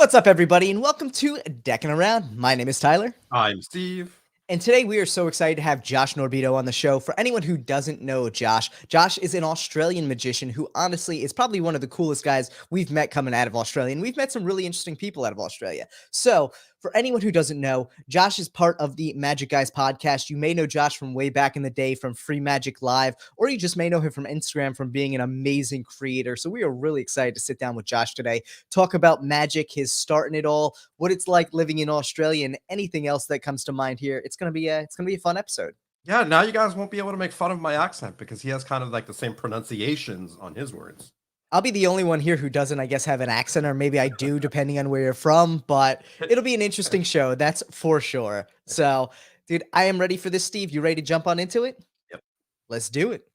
What's up, everybody, and welcome to Deckin Around. My name is Tyler. I'm Steve. And today we are so excited to have Josh Norbido on the show. For anyone who doesn't know Josh is an Australian magician who honestly is probably one of the coolest guys we've met coming out of Australia. And we've met some really interesting people out of Australia. So for anyone who doesn't know, Josh is part of the Magic Guys podcast. You may know Josh from way back in the day from Free Magic Live, or you just may know him from Instagram from being an amazing creator. So we are really excited to sit down with Josh today, talk about magic, his start in it all, what it's like living in Australia, and anything else that comes to mind here. It's gonna be a fun episode. Yeah, now you guys won't be able to make fun of my accent because he has kind of like the same pronunciations on his words. I'll be the only one here who doesn't, I guess, have an accent, or maybe I do, depending on where you're from, but it'll be an interesting show, that's for sure. So, dude, I am ready for this, Steve. You ready to jump on into it? Yep. Let's do it.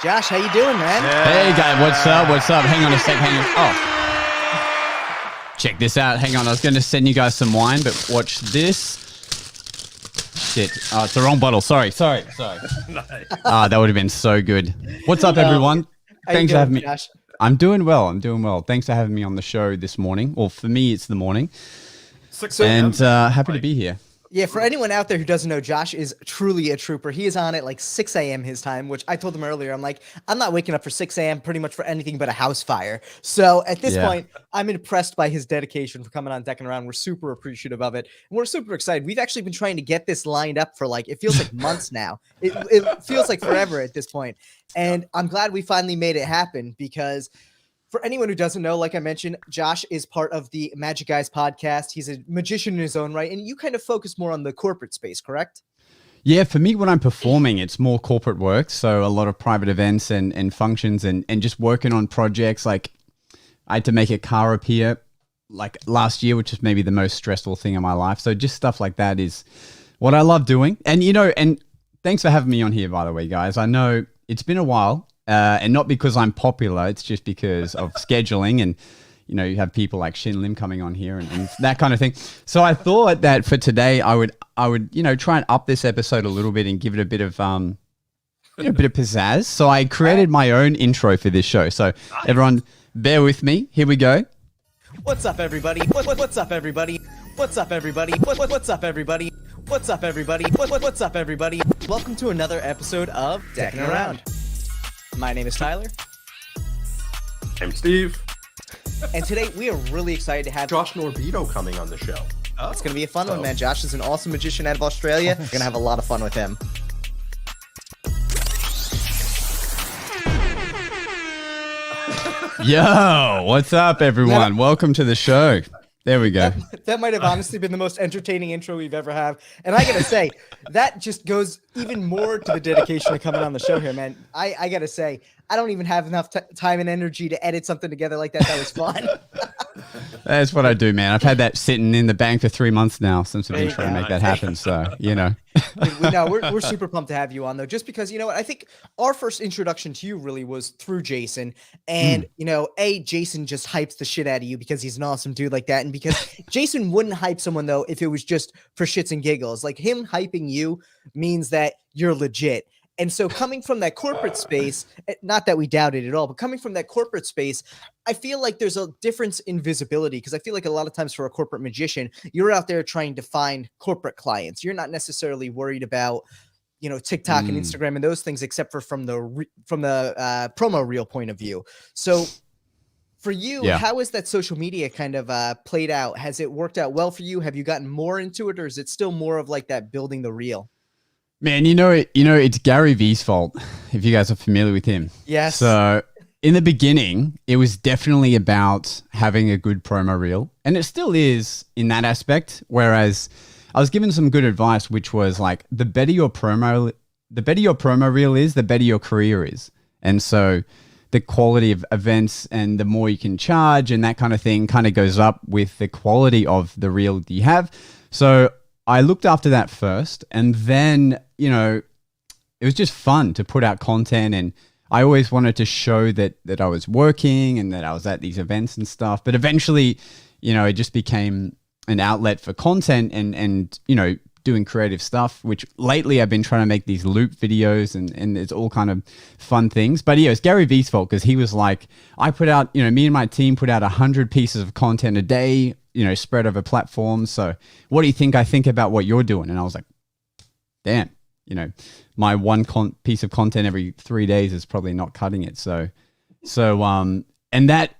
Josh, how you doing, man? Hey, guy, what's up? What's up? Hang on a sec. Oh. Check this out. Hang on. I was going to send you guys some wine, but watch this. Shit. Oh, it's the wrong bottle. Sorry. Nice. That would have been so good. What's up, everyone? Thanks for having me. Josh? I'm doing well. Thanks for having me on the show this morning. Well, for me, it's the morning. 6 a.m. And happy to be here. Yeah, for anyone out there who doesn't know, Josh is truly a trooper. He is on at like 6 a.m. his time, which I told him earlier. I'm like, I'm not waking up for 6 a.m. pretty much for anything but a house fire. So at this point, I'm impressed by his dedication for coming on Deckin Around. We're super appreciative of it. And we're super excited. We've actually been trying to get this lined up for like, it feels like months now. It feels like forever at this point. And I'm glad we finally made it happen because for anyone who doesn't know, like I mentioned, Josh is part of the Magic Guys podcast. He's a magician in his own right, and you kind of focus more on the corporate space, correct? Yeah, for me, when I'm performing, it's more corporate work. So a lot of private events and functions and just working on projects. Like I had to make a car appear like last year, which is maybe the most stressful thing in my life. So just stuff like that is what I love doing. And, and thanks for having me on here, by the way, guys. I know it's been a while. And not because I'm popular, it's just because of scheduling and, you have people like Shin Lim coming on here and that kind of thing. So I thought that for today, I would, try and up this episode a little bit and give it a bit of, a bit of pizzazz. So I created my own intro for this show. So everyone bear with me. Here we go. What's up, everybody? What's up, everybody? What's up, everybody? What's up, everybody? What's up, everybody? What's up, everybody? Welcome to another episode of Deckin Around. My name is Tyler. I'm Steve. And today we are really excited to have Josh Norbido coming on the show. It's going to be a fun one, man. Josh is an awesome magician out of Australia. We're going to have a lot of fun with him. Yo, what's up, everyone? Welcome to the show. There we go. That might have honestly been the most entertaining intro we've ever had. And I got to say, that just goes even more to the dedication of coming on the show here, man. I got to say, I don't even have enough time and energy to edit something together like that. That was fun. That's what I do, man. I've had that sitting in the bank for 3 months now since we've been trying to make that happen. So, We're super pumped to have you on, though, just because, you know what, I think our first introduction to you really was through Jason. And, Jason just hypes the shit out of you because he's an awesome dude like that. And because Jason wouldn't hype someone, though, if it was just for shits and giggles. Like him hyping you means that you're legit. And so coming from that corporate space, not that we doubt it at all, but coming from that corporate space, I feel like there's a difference in visibility because I feel like a lot of times for a corporate magician, you're out there trying to find corporate clients. You're not necessarily worried about, TikTok and Instagram and those things, except for from the promo reel point of view. So for you, how is that social media kind of played out? Has it worked out well for you? Have you gotten more into it, or is it still more of like that building the reel? Man, it's Gary V's fault, if you guys are familiar with him. Yes. So in the beginning, it was definitely about having a good promo reel. And it still is in that aspect. Whereas I was given some good advice, which was like, the better your promo reel is, the better your career is. And so the quality of events and the more you can charge and that kind of thing kind of goes up with the quality of the reel that you have. So I looked after that first, and then, it was just fun to put out content, and I always wanted to show that I was working and that I was at these events and stuff. But eventually, it just became an outlet for content and doing creative stuff, which lately I've been trying to make these loop videos and it's all kind of fun things. But yeah, it's Gary Vee's fault because he was like, I put out, me and my team put out 100 pieces of content a day, spread over platforms. So what do you think I think about what you're doing? And I was like, damn, my one piece of content every 3 days is probably not cutting it. So, and that,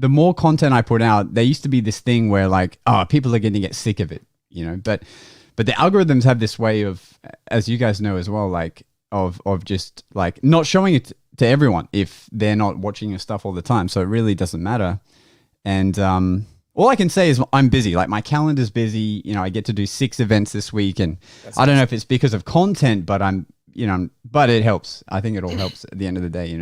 the more content I put out, there used to be this thing where like, oh, people are going to get sick of it, but the algorithms have this way of, as you guys know as well, like of just like not showing it to everyone if they're not watching your stuff all the time. So it really doesn't matter. And, all I can say is I'm busy. Like my calendar's busy. I get to do 6 events this week, and I don't know if it's because of content, but but it helps. I think it all helps at the end of the day,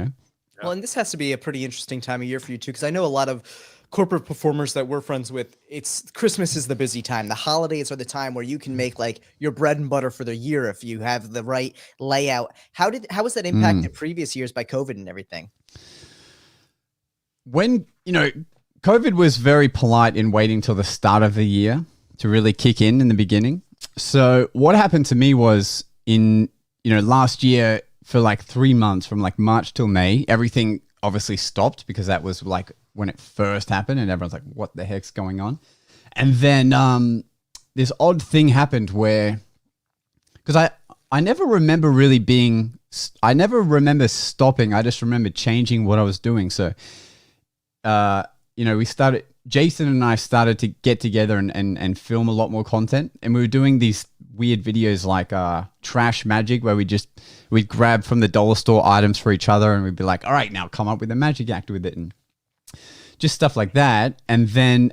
Well, and this has to be a pretty interesting time of year for you too, because I know a lot of corporate performers that we're friends with. It's Christmas is the busy time. The holidays are the time where you can make like your bread and butter for the year if you have the right layout. How was that impacted previous years by COVID and everything? When COVID was very polite in waiting till the start of the year to really kick in the beginning. So what happened to me was in, last year for like 3 months from like March till May, everything obviously stopped because that was like when it first happened and everyone's like, what the heck's going on? And then this odd thing happened where, because I never remember really I never remember stopping. I just remember changing what I was doing. So, Jason and I started to get together and film a lot more content. And we were doing these weird videos like trash magic where we'd grab from the dollar store items for each other and we'd be like, all right, now come up with a magic act with it and just stuff like that. And then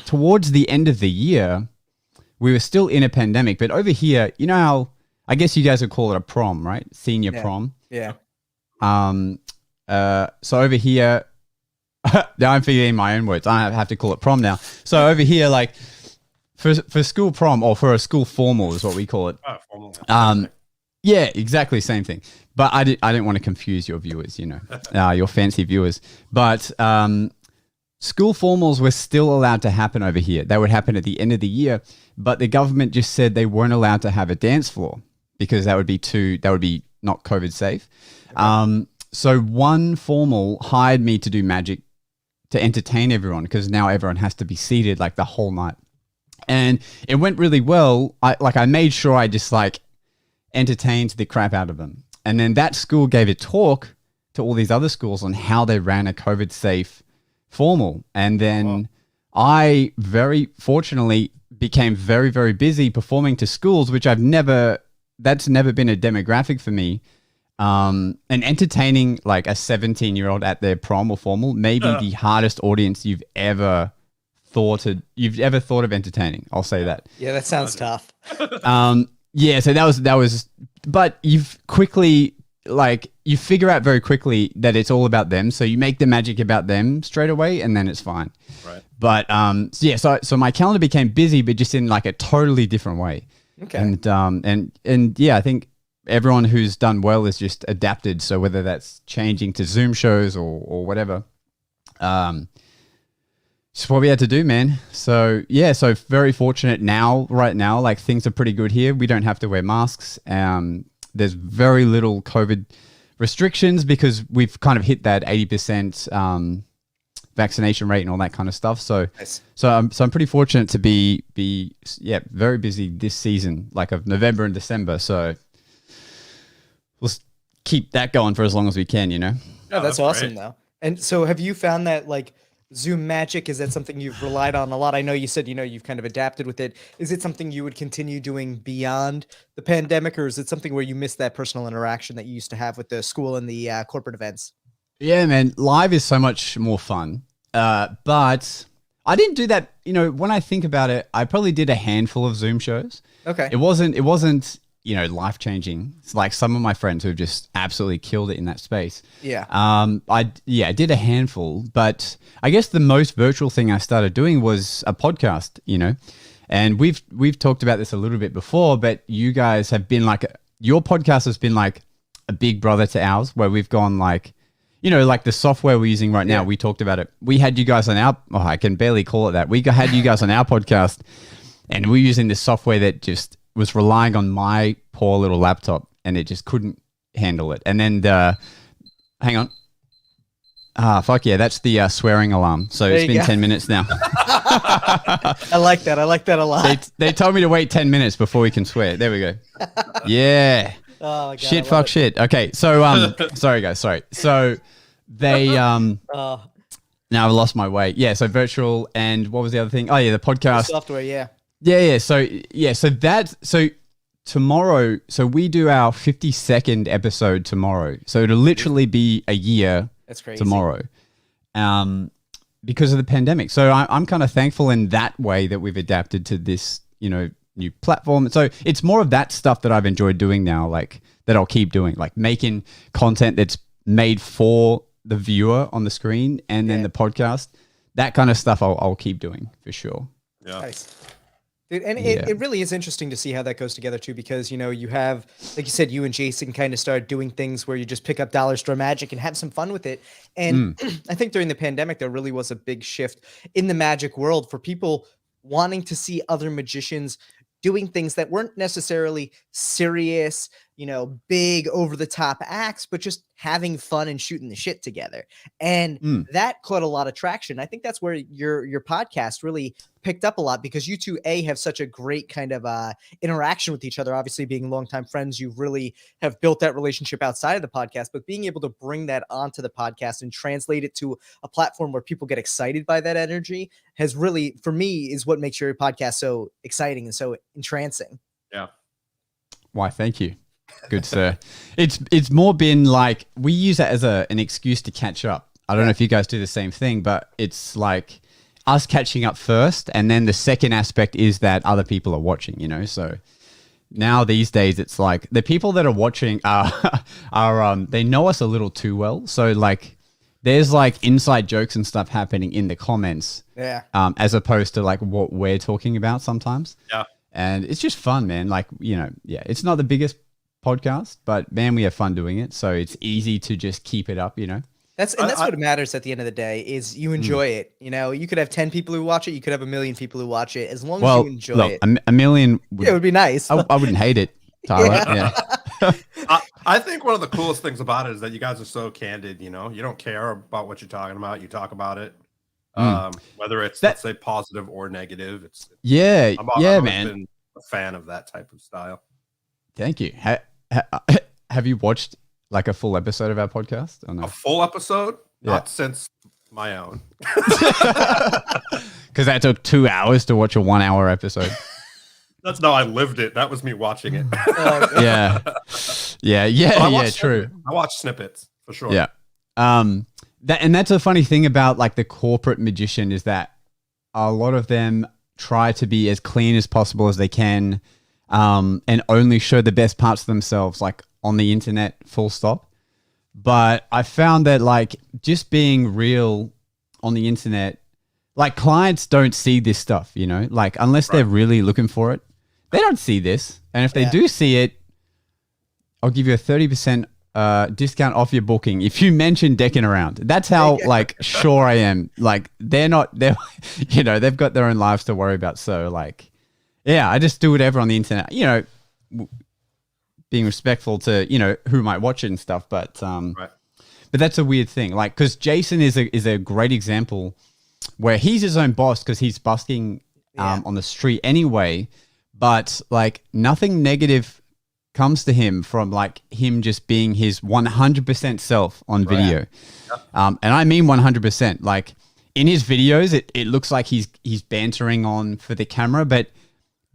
towards the end of the year, we were still in a pandemic, but over here, how, I guess you guys would call it a prom, right? Senior prom. Yeah. So over here, now I'm figuring my own words. I don't have to call it prom now. So over here, like for school prom or for a school formal is what we call it. Oh, formal. Yeah, exactly same thing. But I didn't want to confuse your viewers, your fancy viewers. But school formals were still allowed to happen over here. They would happen at the end of the year, but the government just said they weren't allowed to have a dance floor because that would be not COVID safe. Okay. So one formal hired me to do magic to entertain everyone because now everyone has to be seated like the whole night. And it went really well. I made sure I just like entertained the crap out of them. And then that school gave a talk to all these other schools on how they ran a COVID safe formal. And then I very fortunately became very, very busy performing to schools, which that's never been a demographic for me. And entertaining like a 17-year-old at their prom or formal may be the hardest audience you've ever thought of entertaining. I'll say that. Yeah, that sounds tough. Yeah, so that was, but you've quickly, like, you figure out very quickly that it's all about them. So you make the magic about them straight away and then it's fine. Right. But, so my calendar became busy, but just in like a totally different way. Okay. And yeah, I think everyone who's done well has just adapted. So whether that's changing to Zoom shows or whatever, it's what we had to do, man. So yeah, so very fortunate right now, like things are pretty good here. We don't have to wear masks. There's very little COVID restrictions because we've kind of hit that 80% vaccination rate and all that kind of stuff. So, nice. so I'm pretty fortunate to be very busy this season, like of November and December. So we'll keep that going for as long as we can, No, that's awesome though. And so have you found that like Zoom magic, is that something you've relied on a lot? I know you said, you've kind of adapted with it. Is it something you would continue doing beyond the pandemic, or is it something where you miss that personal interaction that you used to have with the school and the corporate events? Yeah, man, live is so much more fun. But I didn't do that. When I think about it, I probably did a handful of Zoom shows. Okay. It wasn't, life-changing. It's like some of my friends who've just absolutely killed it in that space. Yeah. I did a handful, but I guess the most virtual thing I started doing was a podcast, and we've talked about this a little bit before, but you guys have been like, your podcast has been like a big brother to ours, where we've gone like, like the software we're using right now, we talked about it. We had you guys on I can barely call it that. We had you guys on our podcast and we're using this software that just was relying on my poor little laptop, and it just couldn't handle it. And then hang on. Fuck yeah, that's the swearing alarm. So it's been 10 minutes now. I like that. I like that a lot. They told me to wait 10 minutes before we can swear. There we go. Yeah. Oh, God, shit, fuck, shit. Okay, so sorry guys, sorry. So they now I've lost my way. Yeah, so virtual, and what was the other thing? Oh yeah, the podcast software. Yeah. Yeah. So tomorrow. So we do our 52nd episode tomorrow. So it'll literally be a year. That's crazy. Tomorrow, because of the pandemic. So I'm kind of thankful in that way that we've adapted to this, new platform. So it's more of that stuff that I've enjoyed doing now, like that I'll keep doing, like making content that's made for the viewer on the screen, and then the podcast, that kind of stuff I'll keep doing for sure. Yeah. Nice. Dude, and it really is interesting to see how that goes together too, because you have, like you said, you and Jason kind of started doing things where you just pick up dollar store magic and have some fun with it. And I think during the pandemic there really was a big shift in the magic world for people wanting to see other magicians doing things that weren't necessarily serious, big over the top acts, but just having fun and shooting the shit together. And that caught a lot of traction. I think that's where your podcast really picked up a lot, because you two have such a great kind of interaction with each other. Obviously being longtime friends, you really have built that relationship outside of the podcast, but being able to bring that onto the podcast and translate it to a platform where people get excited by that energy has really, for me, is what makes your podcast so exciting and so entrancing. Yeah. Why, thank you. Good, sir. It's more been like, we use that as an excuse to catch up. I don't know if you guys do the same thing, but it's like us catching up first, and then the second aspect is that other people are watching, so now these days it's like the people that are watching are they know us a little too well. So like there's like inside jokes and stuff happening in the comments, as opposed to like what we're talking about sometimes. Yeah. And it's just fun, man. Like, it's not the biggest podcast, but man, we have fun doing it. So it's easy to just keep it up, That's what matters at the end of the day, is you enjoy it. You could have 10 people who watch it. You could have 1 million people who watch it. As long as you enjoy it. A million. It would be nice. I wouldn't hate it, Tyler. Yeah. I think one of the coolest things about it is that you guys are so candid. You don't care about what you're talking about. You talk about it. Whether it's, let's say, positive or negative. I've man. Been a fan of that type of style. Thank you. Have you watched like a full episode of our podcast? Or no? A full episode? Not since my own. Because that took 2 hours to watch a 1 hour episode. I lived it. That was me watching it. True. I watched snippets for sure. Yeah. That's a funny thing about like the corporate magician, is that a lot of them try to be as clean as possible as they can, and only show the best parts of themselves, like on the internet, full stop. But I found that like just being real on the internet, like clients don't see this stuff, like unless they're really looking for it, they don't see this. And if they do see it, I'll give you a 30% discount off your booking if you mention Deckin Around. That's how like sure I am. Like they've got their own lives to worry about. So like, I just do whatever on the internet, being respectful to, who might watch it and stuff. But, but that's a weird thing. Like, cause Jason is a great example where he's his own boss, cause he's busking, on the street anyway, but like nothing negative comes to him from like him just being his 100% self on video. And I mean 100%. Like in his videos, it looks like he's bantering on for the camera, but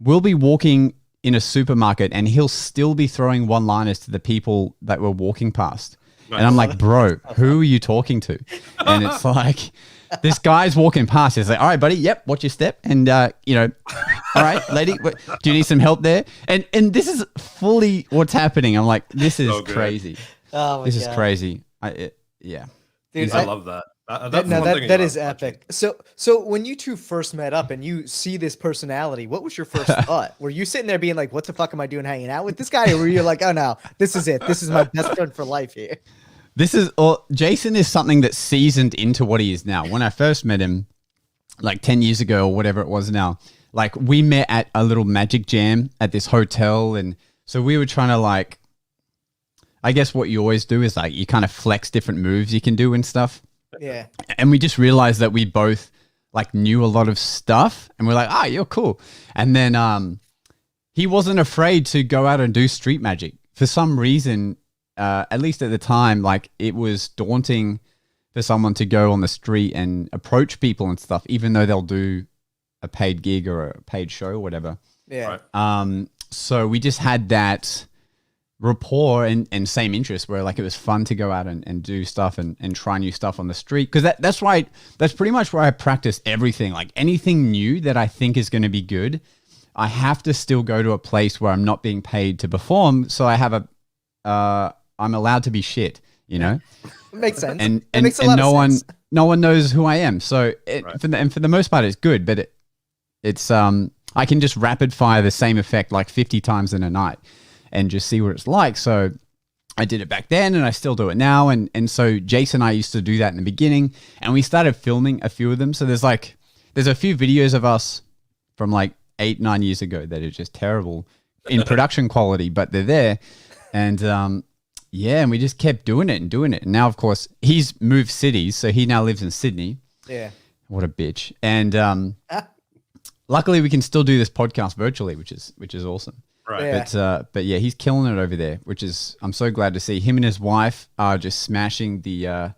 we'll be walking in a supermarket and he'll still be throwing one-liners to the people that we're walking past. And I'm like, bro, who are you talking to? And it's like, this guy's walking past. He's like, all right, buddy. Yep. Watch your step. And, all right, lady, do you need some help there? And this is fully what's happening. I'm like, this is crazy. Oh, this is crazy. Dude, I love that. That is epic. So when you two first met up and you see this personality, what was your first thought? Were you sitting there being like, what the fuck am I doing hanging out with this guy? Or were you like, oh no, this is it. This is my best friend for life here. Jason is something that's seasoned into what he is now. When I first met him, like 10 years ago or whatever it was now, like we met at a little magic jam at this hotel, and so we were trying to like, I guess what you always do is like you kind of flex different moves you can do and stuff. Yeah. And we just realized that we both like knew a lot of stuff, and we're like, ah, you're cool. And then he wasn't afraid to go out and do street magic for some reason. At least at the time, like it was daunting for someone to go on the street and approach people and stuff, even though they'll do a paid gig or a paid show or whatever. Yeah. Right. So we just had that rapport and same interest where like it was fun to go out and do stuff and try new stuff on the street. Cause that's pretty much where I practice everything. Like anything new that I think is going to be good, I have to still go to a place where I'm not being paid to perform. So I have I'm allowed to be shit, you know? It makes sense. And it makes a lot of sense. no one knows who I am. So for the most part, it's good, but it's I can just rapid fire the same effect like 50 times in a night and just see what it's like. So I did it back then and I still do it now. And so Jason and I used to do that in the beginning, and we started filming a few of them. So there's a few videos of us from like 8-9 years ago that are just terrible in production quality, but they're there. And yeah, and we just kept doing it. And now, of course, he's moved cities, so he now lives in Sydney. Yeah. What a bitch. And luckily, we can still do this podcast virtually, which is awesome. Right. Yeah. But yeah, he's killing it over there, which is I'm so glad to see. Him and his wife are just smashing the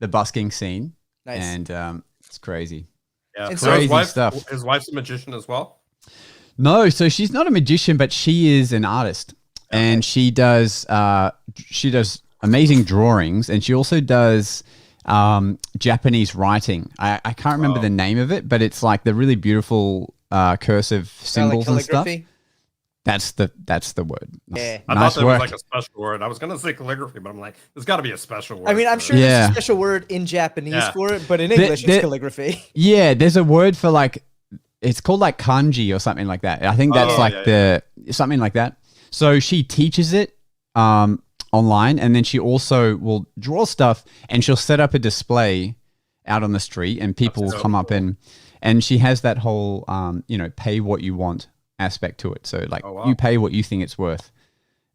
busking scene. Nice. And it's crazy. Yeah. It's so crazy stuff. His wife's a magician as well? No, so she's not a magician, but she is an artist. Okay. And she does amazing drawings, and she also does Japanese writing. I can't remember the name of it, but it's like the really beautiful cursive symbols and stuff. That's the word. Yeah. I thought that was like a special word. I was gonna say calligraphy, but I'm like, there's got to be a special word. I mean, I'm sure there's a special word in Japanese for it, but in English it's calligraphy. Yeah, there's a word for like, it's called like kanji or something like that. I think that's something like that. So she teaches it online, and then she also will draw stuff, and she'll set up a display out on the street, and people will come up and she has that whole pay what you want aspect to it. So like you pay what you think it's worth.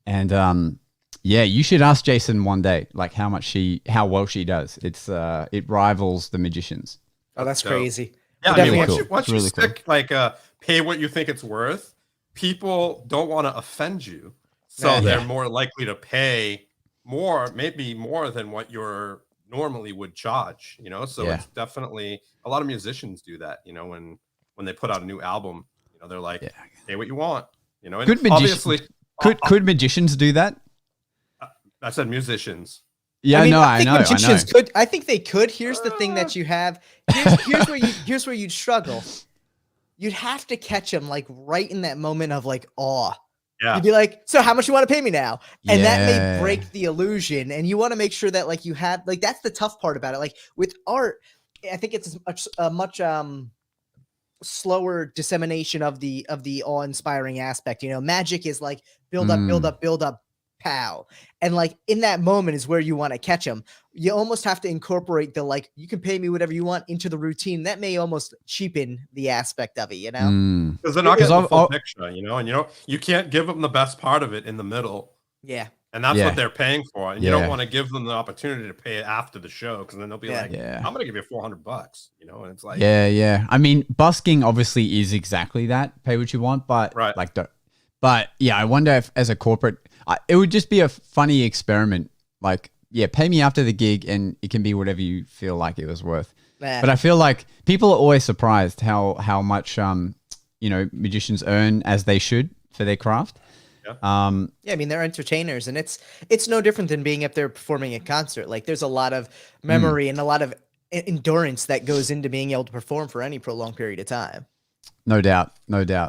And yeah, you should ask Jason one day like how well she does. It rivals the magicians. Oh, that's crazy. Yeah, I mean, once you stick like pay what you think it's worth, people don't want to offend you, so they're more likely to pay more, maybe more than what you're normally would charge. So it's definitely a lot of musicians do that. When they put out a new album, they're like, pay what you want. And obviously, could magicians do that? I said musicians. Yeah, I know. Magicians could. I think they could. Here's the thing that you have. Here's where you'd struggle. You'd have to catch them like right in that moment of like awe. Yeah. You'd be like, so how much you want to pay me now? And that may break the illusion. And you want to make sure that like you have like, that's the tough part about it. Like with art, I think it's a much slower dissemination of the awe-inspiring aspect. Magic is like build up, pow. And like in that moment is where you want to catch them. You almost have to incorporate the like, you can pay me whatever you want into the routine. That may almost cheapen the aspect of it, because they're not getting the full picture, and you can't give them the best part of it in the middle. Yeah. And that's what they're paying for. And you don't want to give them the opportunity to pay after the show, because then they'll be like, I'm going to give you $400, and it's like, yeah. I mean, busking obviously is exactly that. Pay what you want, but but yeah, I wonder if as a corporate, it would just be a funny experiment. Like, pay me after the gig and it can be whatever you feel like it was worth. But I feel like people are always surprised how much, magicians earn as they should for their craft. Yeah. I mean, they're entertainers, and it's no different than being up there performing a concert. Like there's a lot of memory and a lot of endurance that goes into being able to perform for any prolonged period of time. No doubt.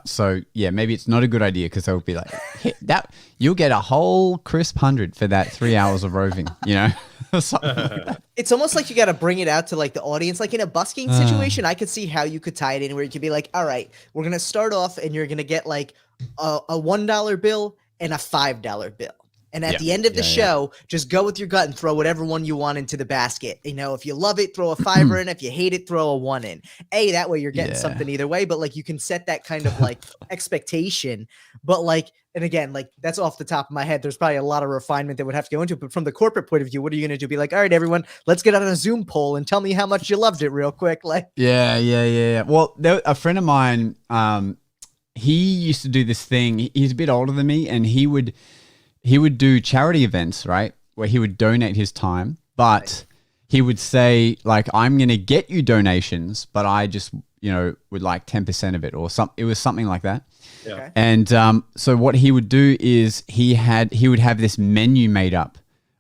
So yeah, maybe it's not a good idea, because they'll be like, hey, that you'll get a whole crisp 100 for that 3 hours of roving, Something like that. It's almost like you got to bring it out to like the audience. Like in a busking situation, I could see how you could tie it in, where you could be like, all right, we're gonna start off, and you're gonna get like a $1 bill and a $5 bill. And at the end of the show, just go with your gut and throw whatever one you want into the basket. You know, if you love it, throw a 5 in. If you hate it, throw a 1 in. That way you're getting something either way. But like, you can set that kind of like expectation. But like, and again, like that's off the top of my head. There's probably a lot of refinement that would have to go into it. But from the corporate point of view, what are you going to do? Be like, all right, everyone, let's get on a Zoom poll and tell me how much you loved it real quick. Like, yeah. Well, a friend of mine, he used to do this thing. He's a bit older than me, and he would do charity events, right? Where he would donate his time, but he would say like, I'm going to get you donations, but I just, would like 10% of it or something. It was something like that. Yeah. Okay. And so what he would do is he would have this menu made up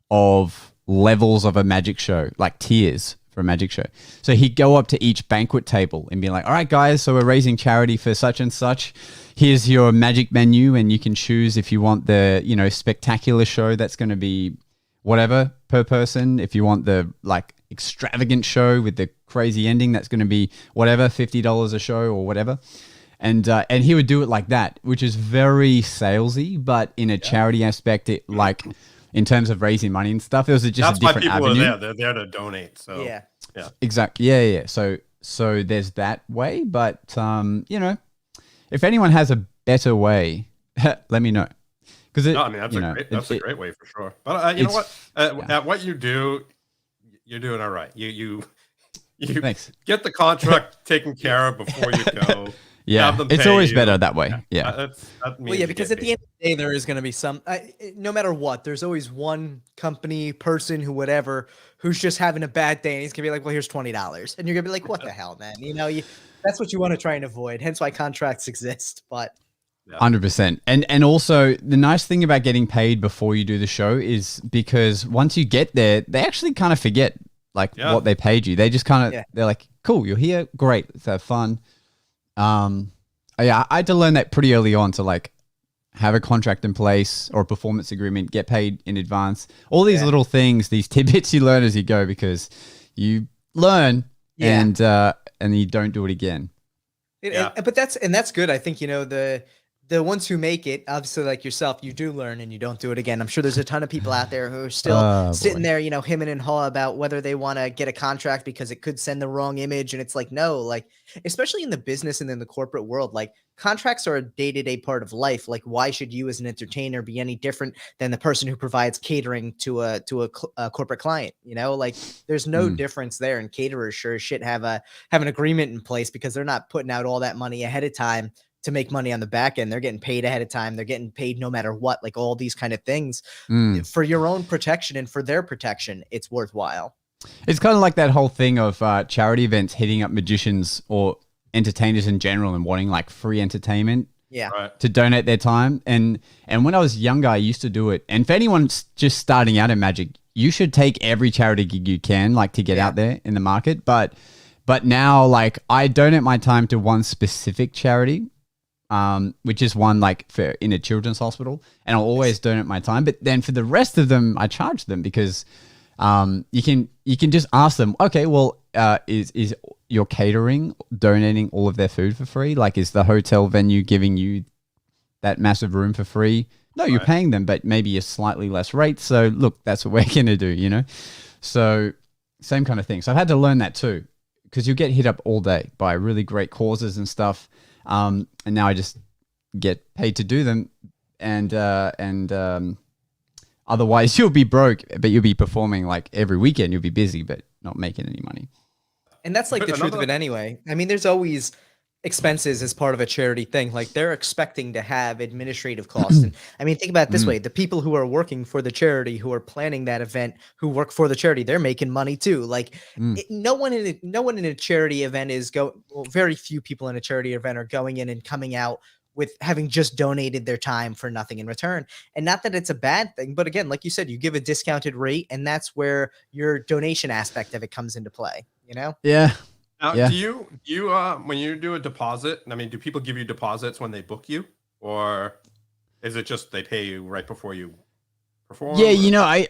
of levels of a magic show, like tiers for a magic show. So he'd go up to each banquet table and be like, all right, guys, so we're raising charity for such and such. Here's your magic menu, and you can choose if you want the, spectacular show that's going to be whatever per person. If you want the like extravagant show with the crazy ending, that's going to be whatever, $50 a show or whatever. And he would do it like that, which is very salesy, but in a charity aspect, it like in terms of raising money and stuff, it was just a different avenue. That's why people are there. They're there to donate. So yeah. Exactly. Yeah. So there's that way, but if anyone has a better way, let me know. Because that's a great way for sure. But you know what? At what you do, you're doing all right. You Thanks. Get the contract taken care of before you go. Yeah, it's always better that way. Because at the end of the day, there is going to be some, no matter what, there's always one company, person, whoever, who's just having a bad day, and he's going to be like, well, here's $20. And you're going to be like, what the hell, man? That's what you want to try and avoid. Hence why contracts exist. But 100%. And also the nice thing about getting paid before you do the show is because once you get there, they actually kind of forget what they paid you. They just kind of, they're like, cool, you're here. Great. Let's have fun. I had to learn that pretty early on to like have a contract in place or a performance agreement, get paid in advance. All these little things, these tidbits you learn as you go because you learn and you don't do it again. But that's good. I think, the ones who make it, obviously like yourself, you do learn and you don't do it again. I'm sure there's a ton of people out there who are still sitting there, hemming and hawing about whether they want to get a contract because it could send the wrong image. And it's like, no, like, especially in the business and in the corporate world, like contracts are a day-to-day part of life. Like, why should you as an entertainer be any different than the person who provides catering to a corporate client? Like there's no difference there. And caterers sure as shit have an agreement in place because they're not putting out all that money ahead of time to make money on the back end. They're getting paid ahead of time. They're getting paid no matter what, like all these kind of things for your own protection and for their protection. It's worthwhile. It's kind of like that whole thing of charity events hitting up magicians or entertainers in general and wanting like free entertainment to donate their time. And when I was younger, I used to do it. And for anyone just starting out in magic, you should take every charity gig you can, like to get out there in the market. But now, like, I donate my time to one specific charity, which is one like in a children's hospital, and I'll always donate my time. But then for the rest of them, I charge them because you can just ask them, okay, well, is your catering donating all of their food for free? Like, is the hotel venue giving you that massive room for free? No, you're paying them, but maybe a slightly less rate. So look, that's what we're gonna do, So same kind of thing. So I've had to learn that too, because you get hit up all day by really great causes and stuff. And now I just get paid to do them, and otherwise you'll be broke, but you'll be performing like every weekend. You'll be busy, but not making any money. And that's like the truth of it anyway. I mean, there's always expenses as part of a charity thing. Like they're expecting to have administrative costs. And I mean, think about it this way. The people who are working for the charity, who are planning that event, who work for the charity, they're making money too. Like no one in a charity event very few people in a charity event are going in and coming out with having just donated their time for nothing in return. And not that it's a bad thing, but again, like you said, you give a discounted rate, and that's where your donation aspect of it comes into play, Yeah. Now, do you when you do a deposit, I mean, do people give you deposits when they book you, or is it just they pay you right before you perform? Yeah,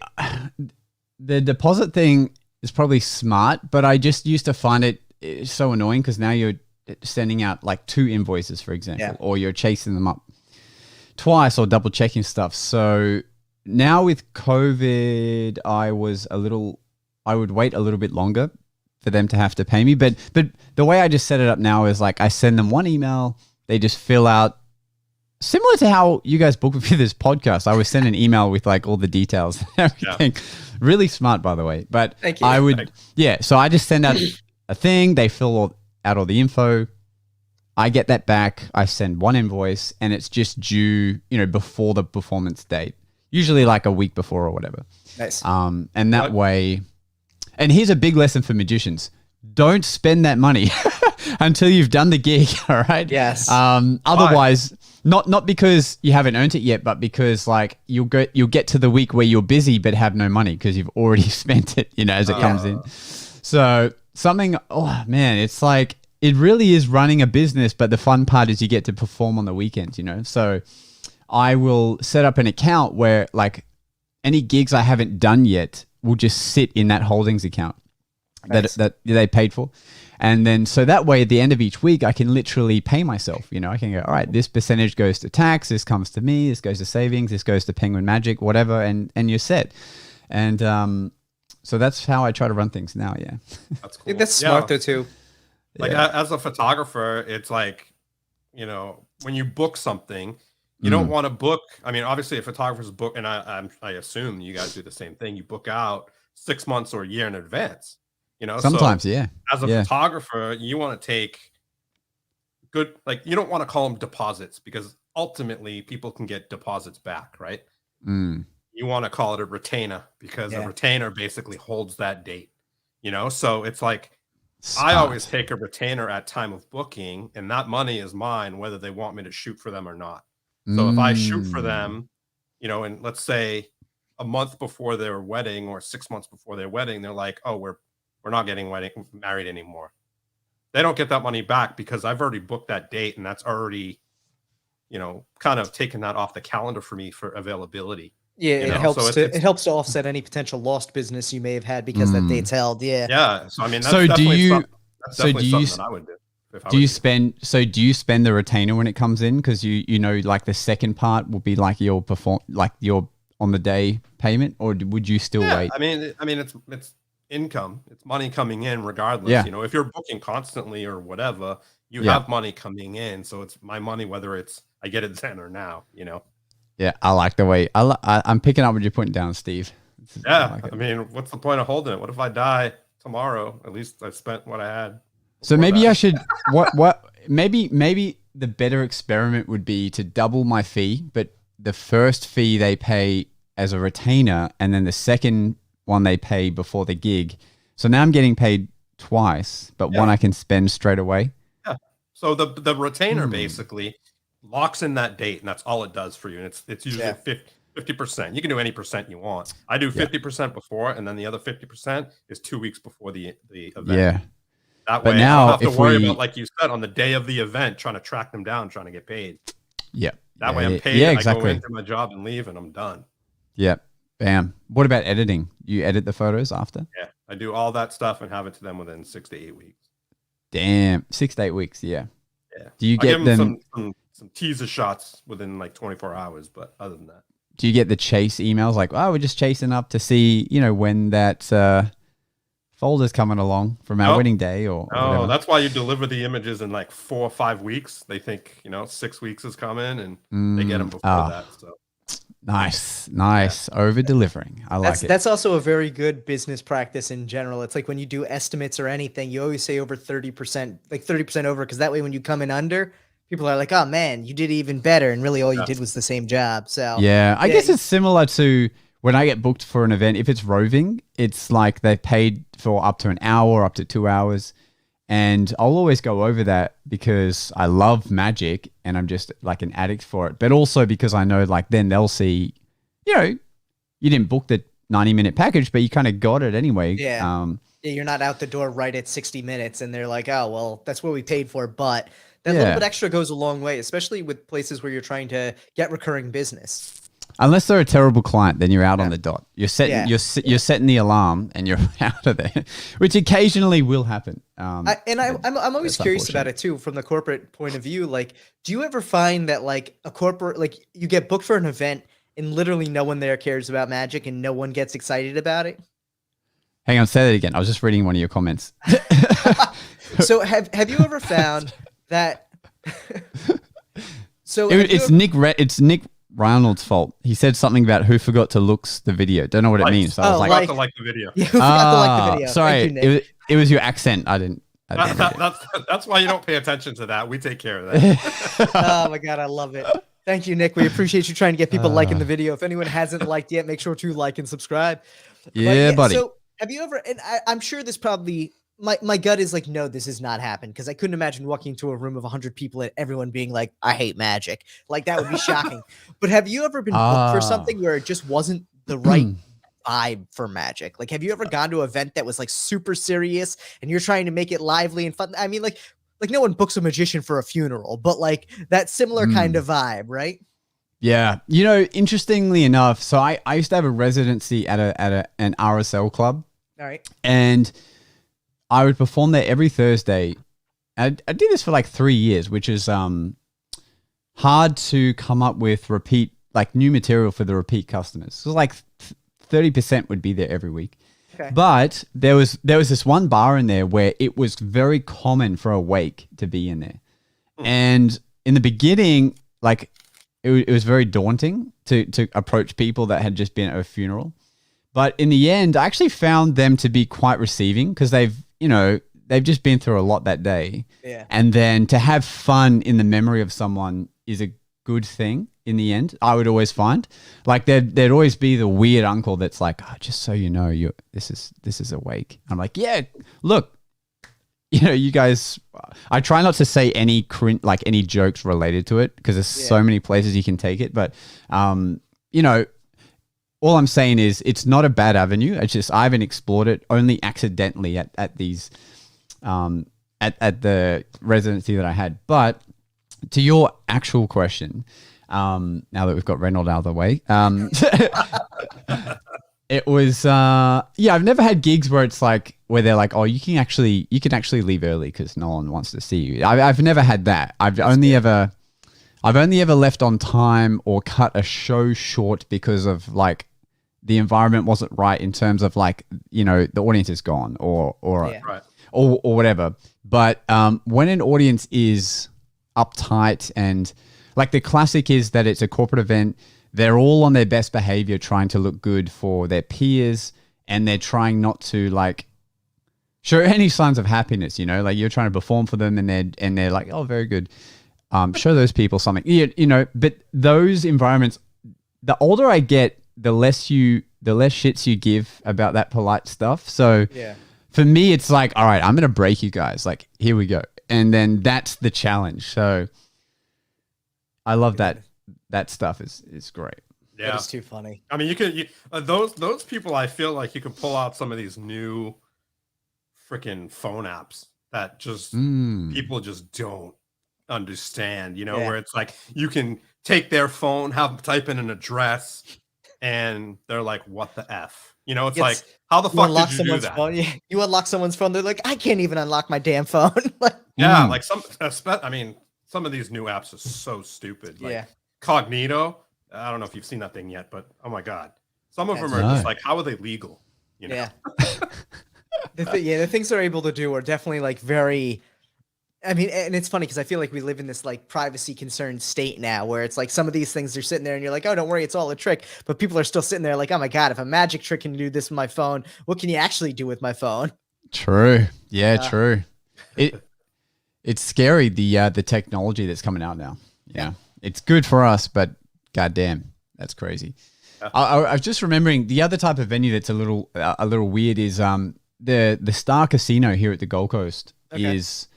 the deposit thing is probably smart, but I just used to find it so annoying because now you're sending out like 2 invoices, for example, or you're chasing them up twice or double checking stuff. So now with COVID, I would wait a little bit longer for them to have to pay me. But the way I just set it up now is like I send them one email, they just fill out, similar to how you guys book for this podcast. I would send an email with like all the details and everything. Yeah. Really smart, by the way. But thank you. I would, so I just send out a thing. They fill out all the info. I get that back. I send one invoice, and it's just due, before the performance date. Usually like a week before or whatever. Nice. And that way. And here's a big lesson for magicians: don't spend that money until you've done the gig. All right. Yes. Otherwise. Not because you haven't earned it yet, but because like you'll get to the week where you're busy but have no money because you've already spent it, as it comes in. So it's like it really is running a business, but the fun part is you get to perform on the weekends, So I will set up an account where like any gigs I haven't done yet will just sit in that holdings account that they paid for. And then, so that way, at the end of each week, I can literally pay myself. I can go, all right, this percentage goes to tax, this comes to me, this goes to savings, this goes to Penguin Magic, whatever, and you're set. And so that's how I try to run things now. Yeah, that's cool. That's smart though too. Like as a photographer, it's like, when you book something, you don't want to book. I mean, obviously, a photographer's book, and I assume you guys do the same thing. You book out 6 months or a year in advance. Sometimes, so as a photographer, you want to take good, like you don't want to call them deposits because ultimately people can get deposits back, right? You want to call it a retainer because a retainer basically holds that date, So it's like I always take a retainer at time of booking, and that money is mine, whether they want me to shoot for them or not. So if I shoot for them, and let's say a month before their wedding or 6 months before their wedding, they're like, oh, we're not getting married anymore. They don't get that money back because I've already booked that date, and that's already, kind of taken that off the calendar for me for availability. Yeah, it helps to offset any potential lost business you may have had because that date's held. Yeah. Yeah. So I mean, that's so definitely something that I would do. Do you spend the retainer when it comes in? Because like the second part will be like your on the day payment, or would you still wait? I mean, it's income, it's money coming in regardless. If you're booking constantly or whatever, you have money coming in, so it's my money whether it's I get it then or now. I like the way I'm picking up what you're putting down, Steve. I mean, what's the point of holding it? What if I die tomorrow? At least I spent what I had. So maybe I should maybe the better experiment would be to double my fee, but the first fee they pay as a retainer, and then the second one they pay before the gig. So now I'm getting paid twice, but one I can spend straight away. Yeah. So the retainer basically locks in that date, and that's all it does for you. And it's usually 50%. You can do any percent you want. I do 50% before, and then the other 50% is 2 weeks before the event. Yeah. That way, now, I don't have to worry about, like you said, on the day of the event, trying to track them down, trying to get paid. Yeah. That way I'm paid. Yeah, exactly. I go into my job and leave, and I'm done. Yeah. Bam. What about editing? You edit the photos after? Yeah. I do all that stuff and have it to them within 6 to 8 weeks. Damn. 6 to 8 weeks. Yeah. Yeah. Do you get them some teaser shots within like 24 hours, but other than that. Do you get the chase emails like, oh, we're just chasing up to see, when that folder's coming along from our wedding day or whatever? That's why you deliver the images in like 4 or 5 weeks. They think, 6 weeks is coming, and they get them before that. So nice. Over delivering. I like it. That's also a very good business practice in general. It's like when you do estimates or anything, you always say over 30%, like 30% over, because that way when you come in under, people are like, oh man, you did even better, and really all you did was the same job. So I guess it's similar to when I get booked for an event. If it's roving, it's like they paid for up to an hour, up to 2 hours. And I'll always go over that because I love magic and I'm just like an addict for it. But also because I know like then they'll see, you didn't book the 90-minute package, but you kind of got it anyway. Yeah. You're not out the door right at 60 minutes and they're like, oh, well, that's what we paid for. But that little bit extra goes a long way, especially with places where you're trying to get recurring business. Unless they're a terrible client, then you're out on the dot. You're setting you're setting the alarm and you're out of there, which occasionally will happen. I'm always curious about it too, from the corporate point of view. Like, do you ever find that like a corporate, like you get booked for an event and literally no one there cares about magic and no one gets excited about it? Hang on, say that again. I was just reading one of your comments. So have you ever found that? It's Nick Reynolds' fault. He said something about who forgot to looks the video. Don't know what it means. So I was like to like the video. Yeah, who forgot to like the video? Sorry, it was your accent. I didn't. That's why you don't pay attention to that. We take care of that. Oh my God, I love it. Thank you, Nick. We appreciate you trying to get people liking the video. If anyone hasn't liked yet, make sure to like and subscribe. Yeah, buddy. So have you ever, and I'm sure this probably, my gut is like, no, this has not happened, because I couldn't imagine walking into a room of 100 people and everyone being like, I hate magic. Like, that would be shocking. But have you ever been booked for something where it just wasn't the right vibe for magic? Like, have you ever gone to an event that was like super serious and you're trying to make it lively and fun? I mean, like no one books a magician for a funeral, but like that similar kind of vibe, right? Yeah. You know, interestingly enough, so I used to have a residency at an RSL club. All right. And I would perform there every Thursday. I did this for like 3 years, which is hard to come up with new material for the repeat customers. So like 30% would be there every week. Okay. But there was this one bar in there where it was very common for a wake to be in there. And in the beginning, like it was very daunting to approach people that had just been at a funeral. But in the end, I actually found them to be quite receiving, because they've just been through a lot that day. Yeah. And then to have fun in the memory of someone is a good thing in the end. I would always find, like, there'd always be the weird uncle that's like, oh, just so you know, this is a wake. I'm like, yeah, look, you guys, I try not to say any jokes related to it, because there's so many places you can take it. But, all I'm saying is it's not a bad avenue. It's just I haven't explored it, only accidentally at these at the residency that I had. But to your actual question, now that we've got Reynolds out of the way, it was I've never had gigs where they're like, oh, you can actually leave early because no one wants to see you. I've never had that. I've only ever left on time or cut a show short because of like the environment wasn't right in terms of like, the audience is gone or whatever. But when an audience is uptight, and like the classic is that it's a corporate event, they're all on their best behavior trying to look good for their peers, and they're trying not to like show any signs of happiness, like you're trying to perform for them and they're like, oh, very good. Show those people something, but those environments, the older I get, the less shits you give about that polite stuff. So for me, it's like, all right, I'm going to break you guys. Like, here we go. And then that's the challenge. So I love that. That stuff is great. Yeah. It's too funny. I mean, those people, I feel like you can pull out some of these new freaking phone apps that just people just don't understand, where it's like you can take their phone, have them type in an address, and they're like, what the F? It's like, how the fuck did you do that? Phone. Yeah. You unlock someone's phone, they're like, I can't even unlock my damn phone. Like some of these new apps are so stupid. Like Cognito, I don't know if you've seen that thing yet, but oh my God. Some of them are just like, how are they legal? Yeah. The things they're able to do are definitely like very, I mean, and it's funny because I feel like we live in this like privacy concerned state now where it's like some of these things are sitting there and you're like, oh, don't worry, it's all a trick. But people are still sitting there like, oh my God, if a magic trick can do this with my phone, what can you actually do with my phone? True. Yeah, true. It's scary, the technology that's coming out now. Yeah. It's good for us, but goddamn, that's crazy. Yeah. I was just remembering the other type of venue that's a little weird is the Star Casino here at the Gold Coast is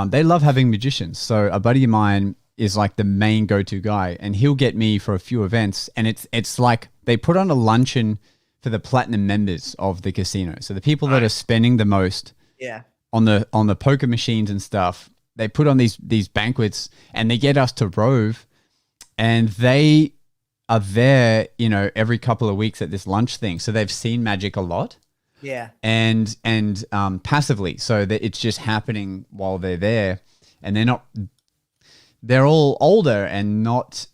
they love having magicians. So a buddy of mine is like the main go-to guy, and he'll get me for a few events, and it's like they put on a luncheon for the platinum members of the casino. So the people that are spending the most on the poker machines and stuff, they put on these banquets and they get us to rove, and they are there, every couple of weeks at this lunch thing. So they've seen magic a lot. Yeah. And passively, so that it's just happening while they're there, and they're all older and not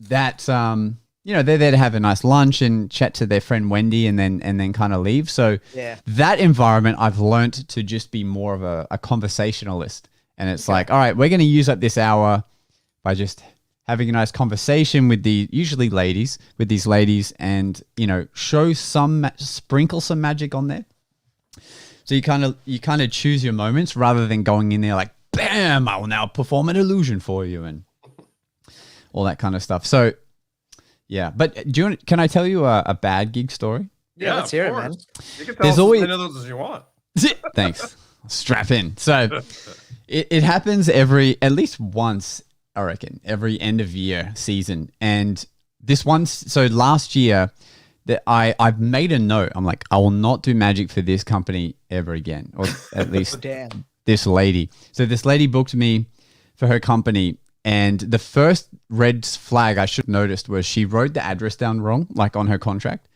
that, they're there to have a nice lunch and chat to their friend Wendy and then kind of leave. So that environment, I've learned to just be more of a conversationalist. And it's like, all right, we're going to use up this hour by just having a nice conversation with these ladies and, sprinkle some magic on there. So you kind of choose your moments rather than going in there like, bam, I will now perform an illusion for you and all that kind of stuff. So yeah, but can I tell you a bad gig story? Yeah, let's hear it, man. You can tell us as many of those as you want. Thanks. Strap in. So it happens at least once, I reckon, every end of year season. And so last year that I've made a note. I'm like, I will not do magic for this company ever again, or at least this lady. So this lady booked me for her company. And the first red flag I should have noticed was she wrote the address down wrong, like on her contract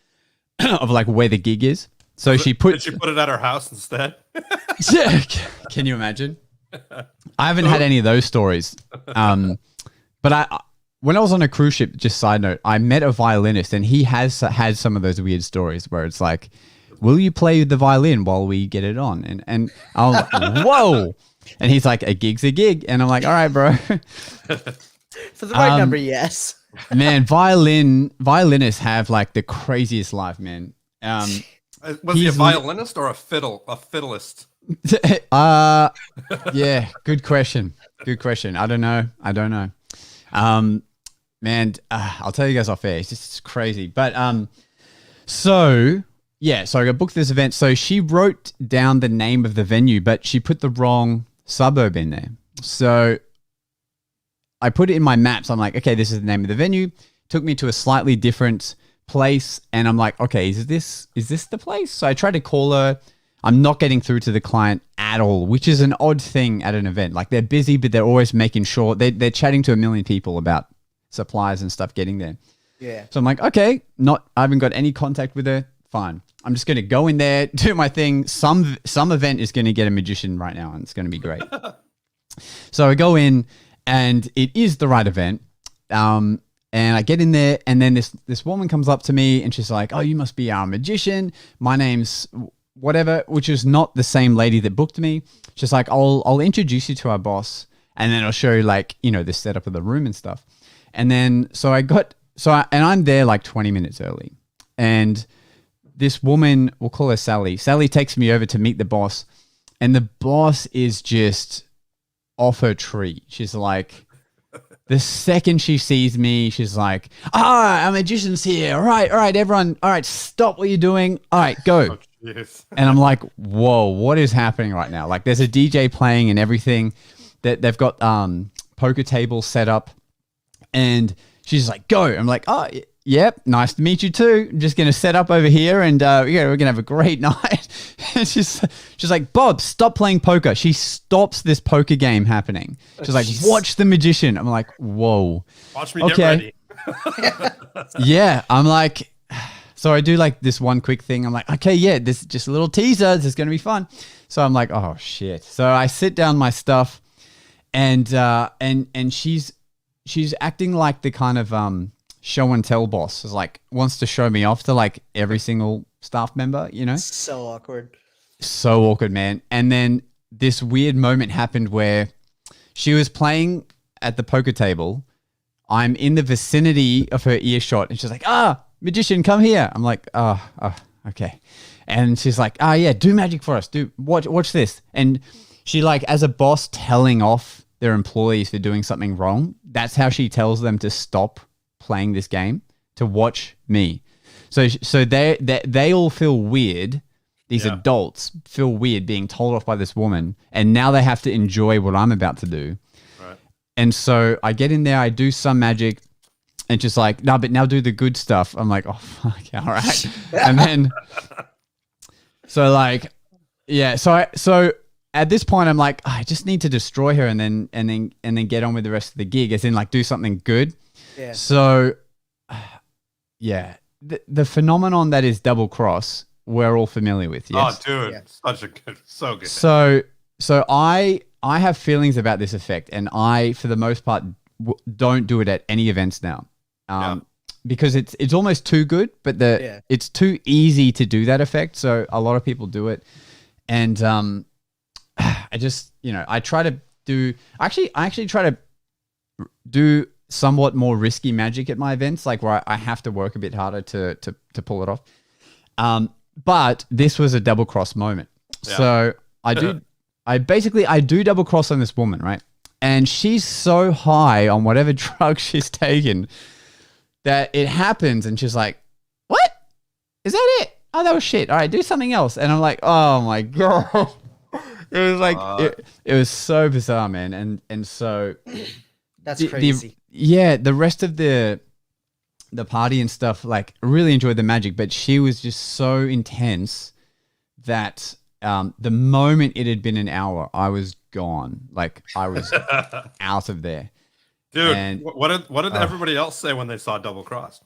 of like where the gig is. So did she put it at her house instead? Yeah. Can you imagine? I haven't had any of those stories. But when I was on a cruise ship, just side note, I met a violinist and he has had some of those weird stories where it's like, will you play the violin while we get it on? And I was like, whoa. And he's like, a gig's a gig. And I'm like, all right, bro. For the right number, yes. Man, violinists have like the craziest life, man. Was he a violinist or a fiddleist? Yeah, good question. I don't know. Man, I'll tell you guys off air. It's just crazy. But so I got booked this event. So she wrote down the name of the venue, but she put the wrong suburb in there. So I put it in my maps. I'm like, okay, this is the name of the venue. Took me to a slightly different place, and I'm like, okay, is this the place? So I tried to call her. I'm not getting through to the client at all, which is an odd thing at an event. Like they're busy, but they're always making sure they're chatting to a million people about supplies and stuff getting there. Yeah. So I'm like, okay, I haven't got any contact with her. Fine. I'm just going to go in there, do my thing. Some event is going to get a magician right now, and it's going to be great. So I go in, and it is the right event. And I get in there, and then this woman comes up to me, and she's like, "Oh, you must be our magician. My name's whatever," which is not the same lady that booked me. She's like, "I'll introduce you to our boss, and then I'll show you the setup of the room and stuff." And then I'm there like 20 minutes early, and this woman, we'll call her Sally. Sally takes me over to meet the boss, and the boss is just off her tree. She's like, the second she sees me, she's like, our magician's here. All right, everyone. All right, stop what you're doing. All right, go. Yes. And I'm like, whoa, what is happening right now? Like there's a DJ playing and everything. They've got poker tables set up, and she's like, go. I'm like, oh, yep, nice to meet you too. I'm just going to set up over here, and we're going to have a great night. And she's like, Bob, stop playing poker. She stops this poker game happening. She's like, watch the magician. I'm like, whoa. Watch me get ready. Yeah, I'm like, so I do like this one quick thing. I'm like, okay, yeah, this is just a little teaser. This is going to be fun. So I'm like, oh shit. So I sit down my stuff, and she's acting like the kind of show and tell boss. Is like wants to show me off to like every single staff member, So awkward. So awkward, man. And then this weird moment happened where she was playing at the poker table. I'm in the vicinity of her earshot, and she's like, magician, come here. I'm like, oh, okay. And she's like, yeah, do magic for us. Watch this. And she like, as a boss telling off their employees for doing something wrong, that's how she tells them to stop playing this game, to watch me. So they all feel weird. These adults feel weird being told off by this woman, and now they have to enjoy what I'm about to do. Right. And so I get in there, I do some magic, and just like, no, but now do the good stuff. I'm like, oh fuck, all right. And then, so like, yeah, so at this point I'm like, I just need to destroy her and then get on with the rest of the gig, as in like do something good. Yeah. So, yeah, the phenomenon that is double cross, we're all familiar with. Yes? Oh, dude, Yeah. so good. So I have feelings about this effect, and I, for the most part, don't do it at any events now. because it's almost too good, but it's too easy to do that effect. So a lot of people do it, and I just I try to do I actually try to do somewhat more risky magic at my events, like where I have to work a bit harder to pull it off. But this was a double cross moment. Yeah. So I do double cross on this woman, right? And she's so high on whatever drug she's taken that it happens, and she's like, "What? Is that it? Oh, that was shit. All right, do something else." And I'm like, "Oh my god." It was like it was so bizarre, man. And so that's crazy. The rest of the party and stuff, like, really enjoyed the magic, but she was just so intense that the moment it had been an hour, I was gone. Like, I was out of there. Dude, and what did everybody else say when they saw Double Cross?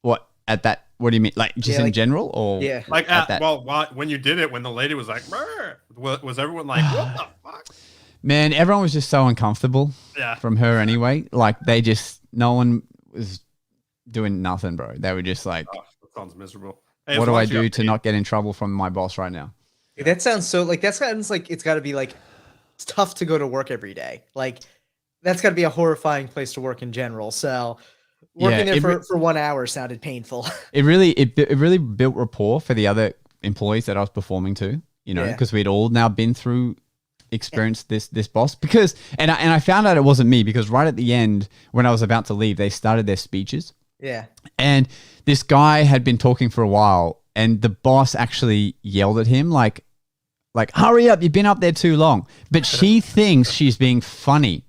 What at that? What do you mean? Like, just in general, or like when you did it, when the lady was like, was everyone like, what the fuck? Man, everyone was just so uncomfortable. From her anyway. Like, no one was doing nothing, bro. They were just like, that sounds miserable. Hey, what do I do to not get in trouble from my boss right now? That sounds so like that sounds like it's got to be like it's tough to go to work every day. Like, that's got to be a horrifying place to work in general. So working there for 1 hour sounded painful. It really built rapport for the other employees that I was performing to, because we'd all now been through, experienced this boss. Because and I found out it wasn't me, because right at the end when I was about to leave, they started their speeches. Yeah. And this guy had been talking for a while, and the boss actually yelled at him like, hurry up, you've been up there too long. But she thinks she's being funny.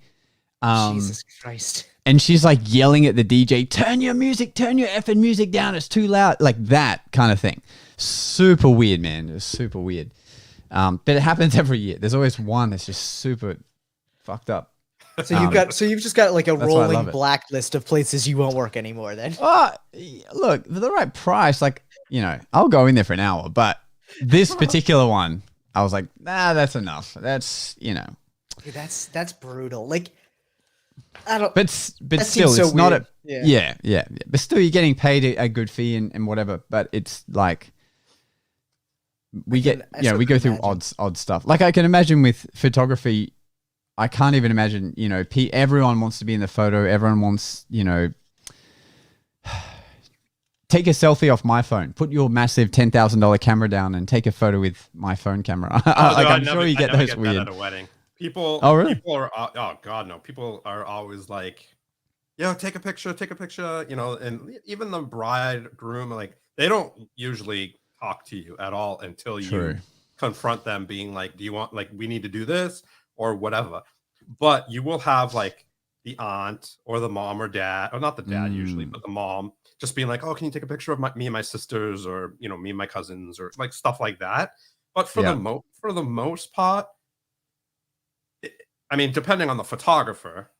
Jesus Christ. And she's like yelling at the DJ, turn your effing music down, it's too loud. Like that kind of thing. Super weird, man. It was super weird. But it happens every year. There's always one that's just super fucked up. So you've just got like a rolling blacklist of places you won't work anymore then. Look, for the right price, like, I'll go in there for an hour, but this particular one, I was like, nah, that's enough. That's, That's brutal. Like, I don't. But still, it's not a. Yeah. But still, you're getting paid a good fee and whatever. But it's like we go through odd stuff. Like, I can imagine with photography, I can't even imagine. Everyone wants to be in the photo. Everyone wants, take a selfie off my phone. Put your massive $10,000 camera down and take a photo with my phone camera. I'm sure you get those weird. That at a wedding. People are always like, take a picture, and even the bridegroom, like, they don't usually talk to you at all until you confront them being like, do you want, like, we need to do this or whatever. But you will have like the aunt or the mom or dad, or not the dad usually, but the mom just being like, oh, can you take a picture of me and my sisters, or, me and my cousins, or like stuff like that. But for the most part, I mean, depending on the photographer,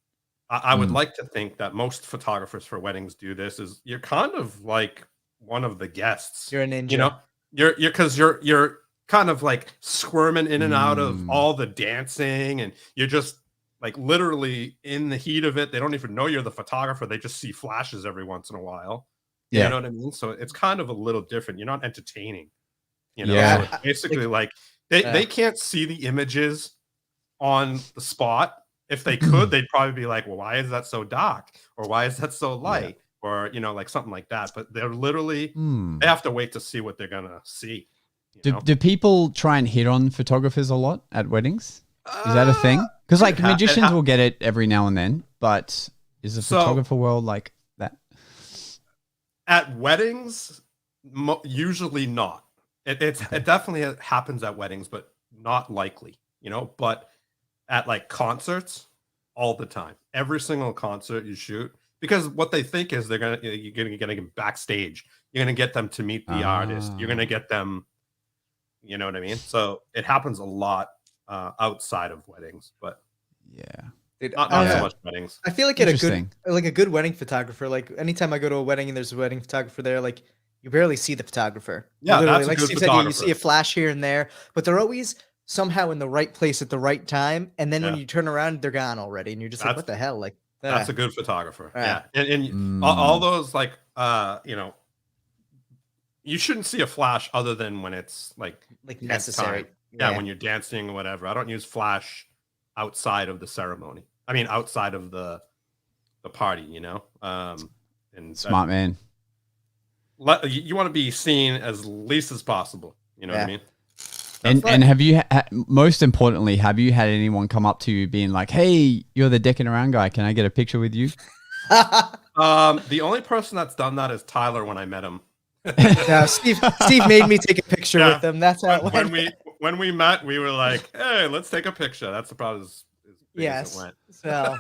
I would like to think that most photographers for weddings do this. Is you're kind of like one of the guests. You're a ninja. You're kind of like squirming in and out of all the dancing, and you're just like literally in the heat of it. They don't even know you're the photographer. They just see flashes every once in a while. You know what I mean? So it's kind of a little different. You're not entertaining. So basically, like they can't see the images on the spot. If they could, they'd probably be like, well, why is that so dark, or why is that so light, or like something like that. But they're literally they have to wait to see what they're gonna see. Do people try and hit on photographers a lot at weddings? Is that a thing? Because like magicians will get it every now and then, but is the photographer world like that? At weddings, usually not. It definitely happens at weddings, but not likely. But at like concerts, all the time, every single concert you shoot, because what they think is you're gonna get them backstage, you're gonna get them to meet the artist, you're gonna get them, you know what I mean? So it happens a lot outside of weddings, but not so much weddings. I feel like a good wedding photographer, like anytime I go to a wedding and there's a wedding photographer there, like you barely see the photographer. Yeah, that's a good photographer. You see a flash here and there, but they're always somehow in the right place at the right time, and then when you turn around, they're gone already, and you're just like, what the hell? Like, That's a good photographer. Yeah. And all those like, you shouldn't see a flash other than when it's like necessary. Yeah, when you're dancing or whatever. I don't use flash outside of the ceremony. I mean, outside of the party, and smart man. You want to be seen as least as possible. You know what I mean? And have you, most importantly, have you had anyone come up to you being like, "Hey, you're the Deckin Around guy. Can I get a picture with you?" The only person that's done that is Tyler when I met him. No, Steve made me take a picture with him. That's how it went. When we met, we were like, "Hey, let's take a picture." That's probably as big as it went. So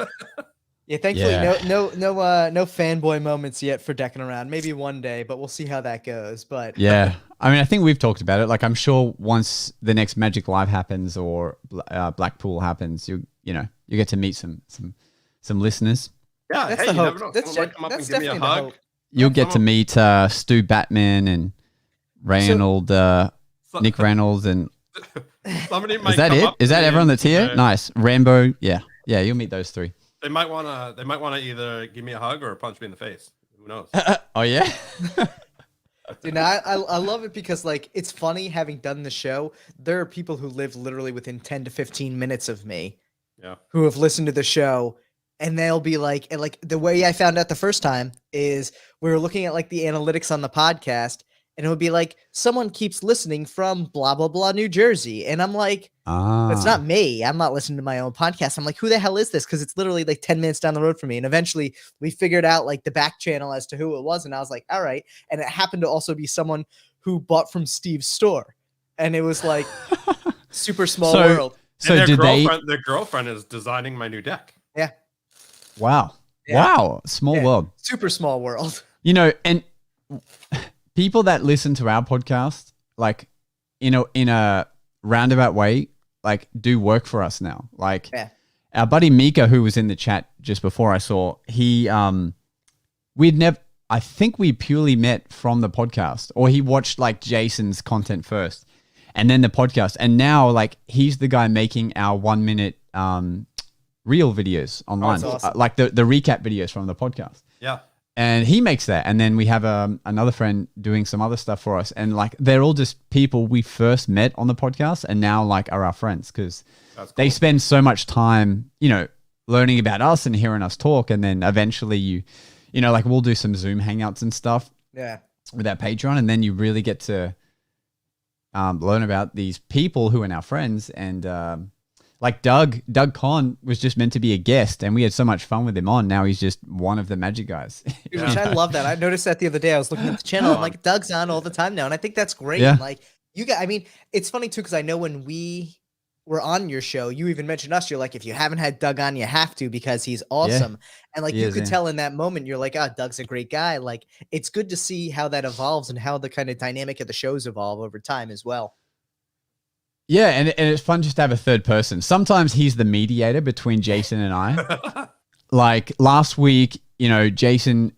yeah, thankfully no fanboy moments yet for Deckin Around. Maybe one day, but we'll see how that goes. But yeah, I mean, I think we've talked about it. Like, I'm sure once the next Magic Live happens or Blackpool happens, you get to meet some listeners. Yeah, that's the hope. That's definitely the hope. You'll get to meet Stu Batman and Nick Reynolds and somebody might. Is that it? Is that everyone that's here? Nice. Rambo. Yeah. You'll meet those three. They might wanna either give me a hug or punch me in the face. Who knows? Oh yeah. Dude, I love it because like it's funny having done the show. There are people who live literally within 10 to 15 minutes of me. Yeah. Who have listened to the show. And they'll be like, and like the way I found out the first time is we were looking at like the analytics on the podcast, and it would be like, someone keeps listening from blah, blah, blah, New Jersey. And I'm like, it's not me. I'm not listening to my own podcast. I'm like, who the hell is this? Because it's literally like 10 minutes down the road from me. And eventually we figured out like the back channel as to who it was. And I was like, all right. And it happened to also be someone who bought from Steve's store. And it was like super small world. So their girlfriend is designing my new deck. Yeah. Wow. Yeah. Wow. Small world. Super small world. And people that listen to our podcast, like, in a roundabout way, like, do work for us now. Like, our buddy Mika, who was in the chat just before I saw, I think we purely met from the podcast, or he watched like Jason's content first and then the podcast. And now like he's the guy making our 1 minute, real videos online, awesome. Like the recap videos from the podcast. Yeah. And he makes that. And then we have another friend doing some other stuff for us. And like, they're all just people we first met on the podcast and now like are our friends because they spend so much time, learning about us and hearing us talk. And then eventually like we'll do some Zoom hangouts and stuff with our Patreon. And then you really get to learn about these people who are now friends. And, like Doug Conn was just meant to be a guest and we had so much fun with him on. Now he's just one of the Magic guys. Which I love that. I noticed that the other day. I was looking at the channel. I'm like, Doug's on all the time now. And I think that's great. Yeah. And like it's funny too, because I know when we were on your show, you even mentioned us. You're like, if you haven't had Doug on, you have to because he's awesome. And like you could tell in that moment, you're like, Doug's a great guy. Like it's good to see how that evolves and how the kind of dynamic of the shows evolve over time as well. Yeah, and it's fun just to have a third person. Sometimes he's the mediator between Jason and I. Like last week, Jason,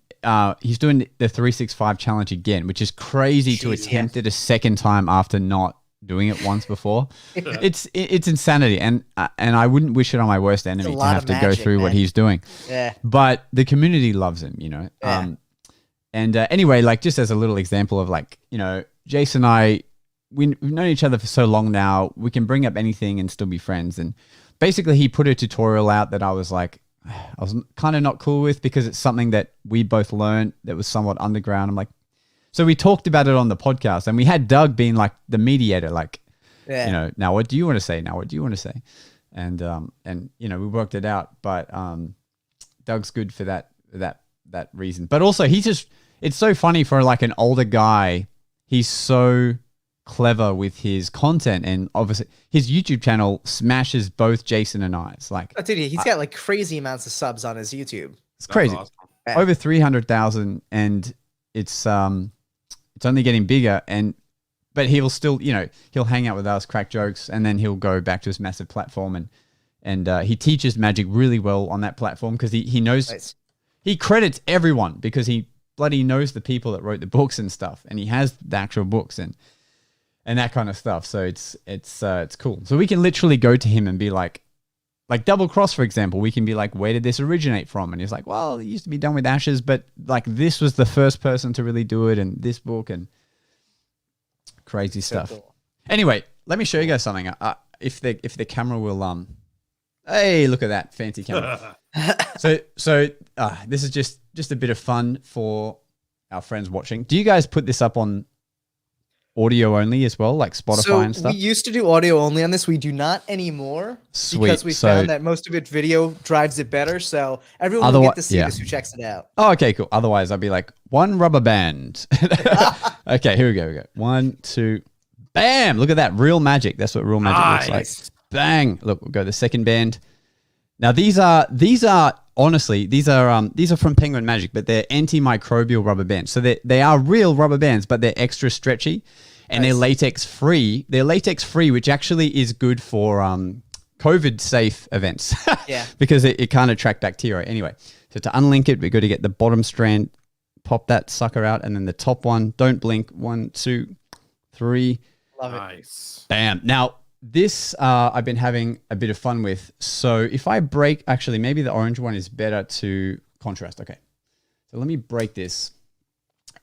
he's doing the 365 challenge again, which is crazy to attempt it a second time after not doing it once before. It's insanity, and I wouldn't wish it on my worst enemy to have to go through what he's doing. Yeah, but the community loves him, Yeah. Anyway, like just as a little example of like, Jason and I. We've known each other for so long now, we can bring up anything and still be friends. And basically he put a tutorial out that I was kind of not cool with because it's something that we both learned that was somewhat underground. I'm like, so we talked about it on the podcast and we had Doug being like the mediator, like, now what do you want to say? Now what do you want to say? And we worked it out, but Doug's good for that reason. But also it's so funny for like an older guy. He's so clever with his content, and obviously his YouTube channel smashes both Jason and I. It's like, dude, he's got like crazy amounts of subs on his YouTube. It's crazy. Awesome. Over 300,000, and it's only getting bigger. But he'll still, he'll hang out with us, crack jokes, and then he'll go back to his massive platform, and he teaches Magic really well on that platform because he knows he credits everyone because he bloody knows the people that wrote the books and stuff, and he has the actual books and that kind of stuff. So it's cool. So we can literally go to him and be like like double cross, for example, we can be like, where did this originate from? And he's like, well, it used to be done with ashes, but like this was the first person to really do it, and this book and crazy stuff. Cool. Anyway, let me show you guys something. If the camera will hey, look at that fancy camera. so this is just a bit of fun for our friends watching. Do you guys put this up on audio only as well, like Spotify and stuff? We used to do audio only on this. We do not anymore. Sweet. Because we found that most of it video drives it better. So everyone will get to see this who checks it out. Oh, okay, cool. Otherwise, I'd be like, one rubber band. Okay, here we go. 1, 2, bam! Look at that, real magic. That's what real magic looks like. Bang! Look, we'll go the second band. Now these are honestly these are from Penguin Magic, but they're antimicrobial rubber bands. So they are real rubber bands, but they're extra stretchy, and they're latex free. They're latex free, which actually is good for COVID safe events. Yeah, because it can't attract bacteria. Anyway, so to unlink it, we're going to get the bottom strand, pop that sucker out, and then the top one. Don't blink. 1, 2, 3. Love it. Nice. Bam. Now, this I've been having a bit of fun with. So if I break, actually, maybe the orange one is better to contrast. Okay. So let me break this.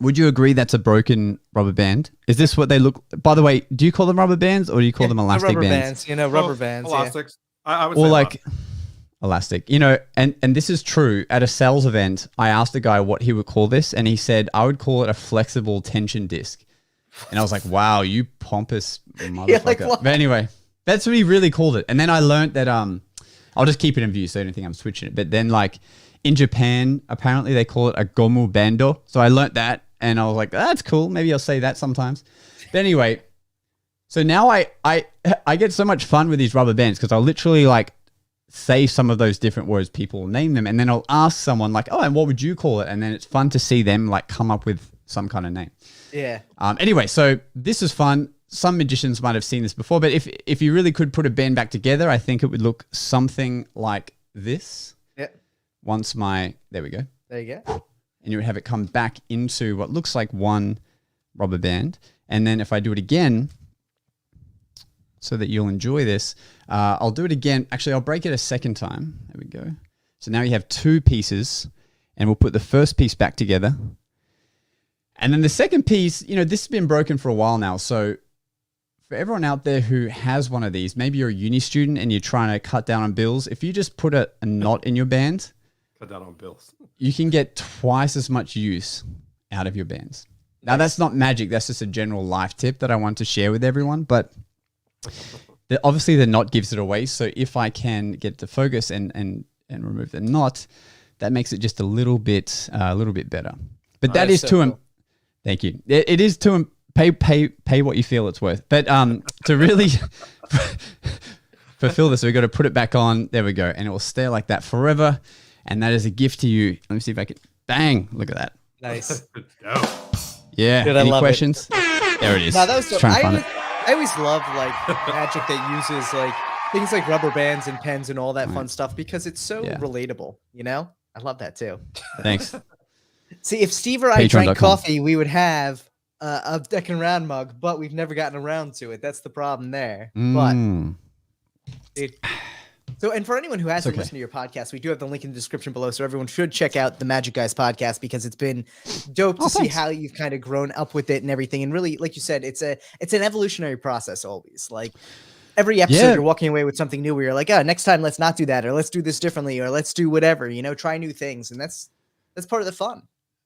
Would you agree that's a broken rubber band? Is this what they look? By the way, do you call them rubber bands or do you call them elastic rubber bands? Rubber bands. Elastics. Yeah. I would say like elastic. And this is true. At a sales event, I asked a guy what he would call this, and he said, I would call it a flexible tension disc. And I was like, wow, you pompous motherfucker. But anyway, that's what he really called it. And then I learned that I'll just keep it in view so I don't think I'm switching it. But then like in Japan, apparently they call it a gomu bando. So I learned that and I was like, that's cool. Maybe I'll say that sometimes. But anyway, so now I get so much fun with these rubber bands because I'll literally like say some of those different words, people name them, and then I'll ask someone like, oh, and what would you call it? And then it's fun to see them like come up with some kind of name. Yeah. Anyway, so this is fun. Some magicians might have seen this before, but if you really could put a band back together, I think it would look something like this. Yep. There we go. There you go. And you would have it come back into what looks like one rubber band. And then if I do it again, so that you'll enjoy this, I'll do it again. Actually, I'll break it a second time. There we go. So now you have two pieces, and we'll put the first piece back together. And then the second piece, this has been broken for a while now. So for everyone out there who has one of these, maybe you're a uni student and you're trying to cut down on bills. If you just put a knot in your band, cut down on bills, you can get twice as much use out of your bands. Now, that's not magic. That's just a general life tip that I want to share with everyone. But obviously the knot gives it away. So if I can get to focus and remove the knot, that makes it just a little bit better. But that is cool. Thank you. It is to pay what you feel it's worth. But to really fulfill this, we've got to put it back on. There we go. And it will stay like that forever. And that is a gift to you. Let me see if I can. Bang. Look at that. Nice. Yeah. Dude, Any questions? There it is. No, that was dope. I always love like magic that uses like things like rubber bands and pens and all that fun stuff because it's so relatable. I love that too. Thanks. See, if Steve or I drank coffee, we would have a Deckin Around mug, but we've never gotten around to it. That's the problem there. But, dude. So, and for anyone who hasn't listened to your podcast, we do have the link in the description below, so everyone should check out the Magic Guys podcast because it's been dope to see how you've kind of grown up with it and everything. And really, like you said, it's an evolutionary process always. Like every episode, you're walking away with something new where you're like, oh, next time let's not do that, or let's do this differently, or let's do whatever. Try new things, and that's part of the fun.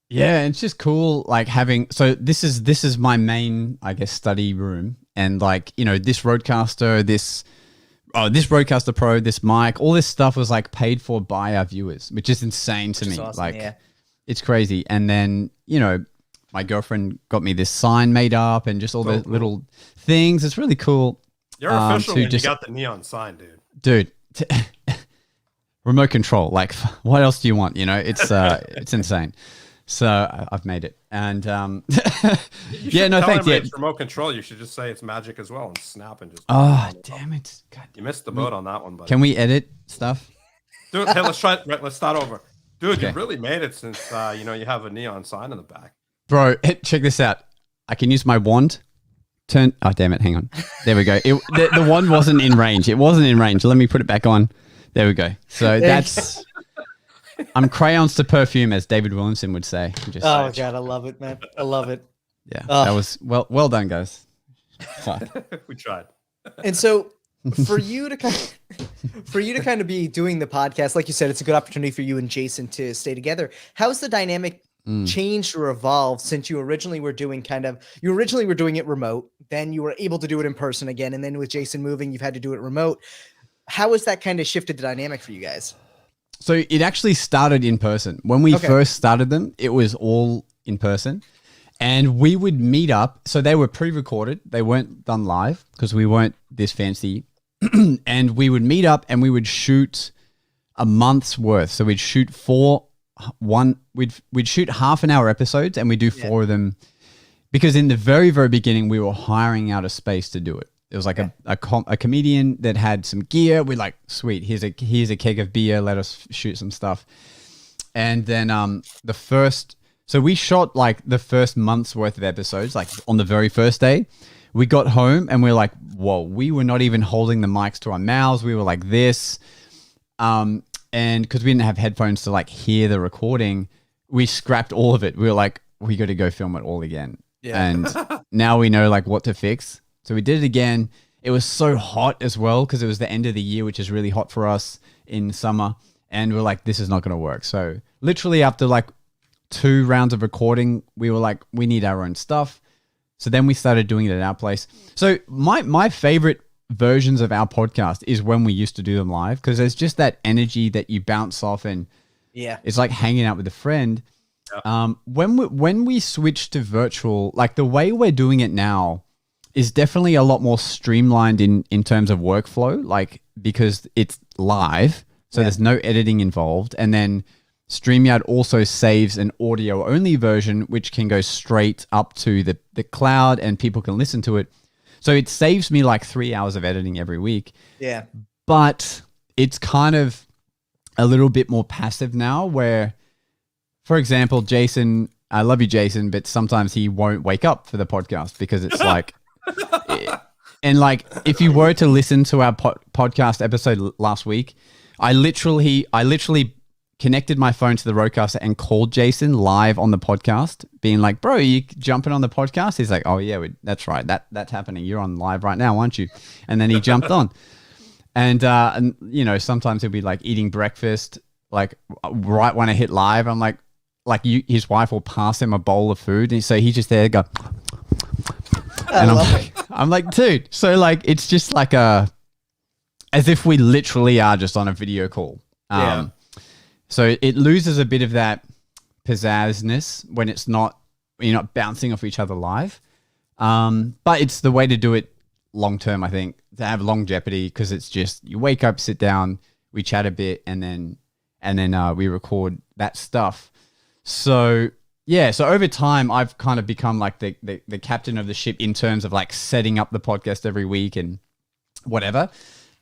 Yeah, it's just cool, like having. So this is my main, I guess, study room, and like this Rodecaster, this Rodecaster Pro, this mic, all this stuff was like paid for by our viewers, which is insane to me. Awesome, it's crazy. And then my girlfriend got me this sign made up, and just all the little things. It's really cool. You're official when you got the neon sign, dude. Remote control. Like, what else do you want? It's insane. So I've made it, and thanks. It's remote control. You should just say it's magic as well and snap and just. Oh damn it! God, you missed the boat on that one, buddy. Can we edit stuff? Dude, hey, let's try it. Let's start over. Dude, you really made it since you have a neon sign in the back. Bro, check this out. I can use my wand. Oh damn it! Hang on. There we go. The wand wasn't in range. It wasn't in range. Let me put it back on. There we go. So that's I'm crayons to perfume, as David Williamson would say. God, I love it, man. I love it. Yeah, that was well done, guys. We tried. And so for you to kind of be doing the podcast, like you said, it's a good opportunity for you and Jason to stay together. How's the dynamic changed or evolved since you originally were doing it remote, then you were able to do it in person again, and then with Jason moving, you've had to do it remote. How has that kind of shifted the dynamic for you guys? So it actually started in person. When we first started them, it was all in person. And we would meet up. So they were pre-recorded. They weren't done live because we weren't this fancy. And we would meet up and we would shoot a month's worth. So we'd shoot we'd shoot half an hour episodes, and we do 4 of them, because in the very, very beginning, we were hiring out a space to do it. It was like a comedian that had some gear. We're like, sweet, here's a keg of beer. Let us shoot some stuff. And then so we shot like the first month's worth of episodes, like on the very first day. We got home and we're like, whoa, we were not even holding the mics to our mouths. We were like this. And because we didn't have headphones to like hear the recording, we scrapped all of it. We were like, we got to go film it all again. Yeah. And now we know like what to fix. So we did it again. It was so hot as well because it was the end of the year, which is really hot for us in summer. And we're like, this is not going to work. So literally after like 2 rounds of recording, we were like, we need our own stuff. So then we started doing it at our place. So my favorite versions of our podcast is when we used to do them live, because there's just that energy that you bounce off, and it's like hanging out with a friend. When we switched to virtual, like the way we're doing it now is definitely a lot more streamlined in terms of workflow, like because it's live, so there's no editing involved. And then StreamYard also saves an audio only version, which can go straight up to the cloud and people can listen to it. So it saves me like 3 hours of editing every week. Yeah. But it's kind of a little bit more passive now where, for example, Jason, I love you, Jason, but sometimes he won't wake up for the podcast because it's like, and like if you were to listen to our podcast episode last week, I literally connected my phone to the roadcaster and called Jason live on the podcast, being like, bro, you jumping on the podcast? He's like, oh yeah, that's right. That's happening. You're on live right now, aren't you? And then he jumped on. And you know, sometimes he'll be like eating breakfast, like right when I hit live, I'm like his wife will pass him a bowl of food. And so he's just there go, and I'm like, dude, so like, it's just like as if we literally are just on a video call. So it loses a bit of that pizzazness when it's not, you're not bouncing off each other live. But it's the way to do it long term, I think, to have longevity, because it's just you wake up, sit down, we chat a bit, and then we record that stuff. So yeah, so over time I've kind of become like the captain of the ship in terms of like setting up the podcast every week and whatever.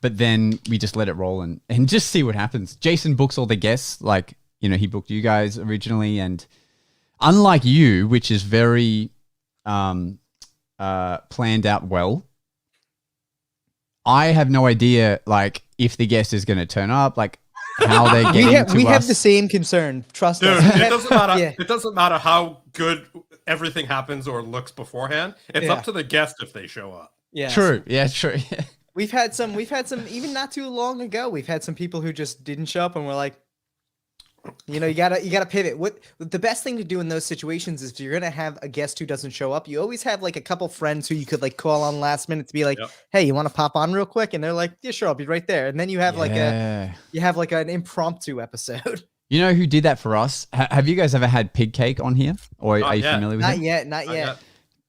But then we just let it roll and just see what happens. Jason books all the guests, like, you know, he booked you guys originally. And unlike you, which is very planned out well, I have no idea, like, if the guest is going to turn up, like, how they're getting to us. We have the same concern. Trust us. It doesn't matter. Yeah. It doesn't matter how good everything happens or looks beforehand. It's up to the guest if they show up. Yeah. True. Yeah, true. Yeah. We've had some, even not too long ago, we've had some people who just didn't show up, and we're like, you know, you gotta pivot. What the best thing to do in those situations is, if you're gonna have a guest who doesn't show up, you always have like a couple friends who you could like call on last minute to be like, hey, you want to pop on real quick? And they're like, yeah, sure, I'll be right there. And then you have like an impromptu episode. You know who did that for us? Have you guys ever had Pig Cake on here, or are you familiar with him? Not yet.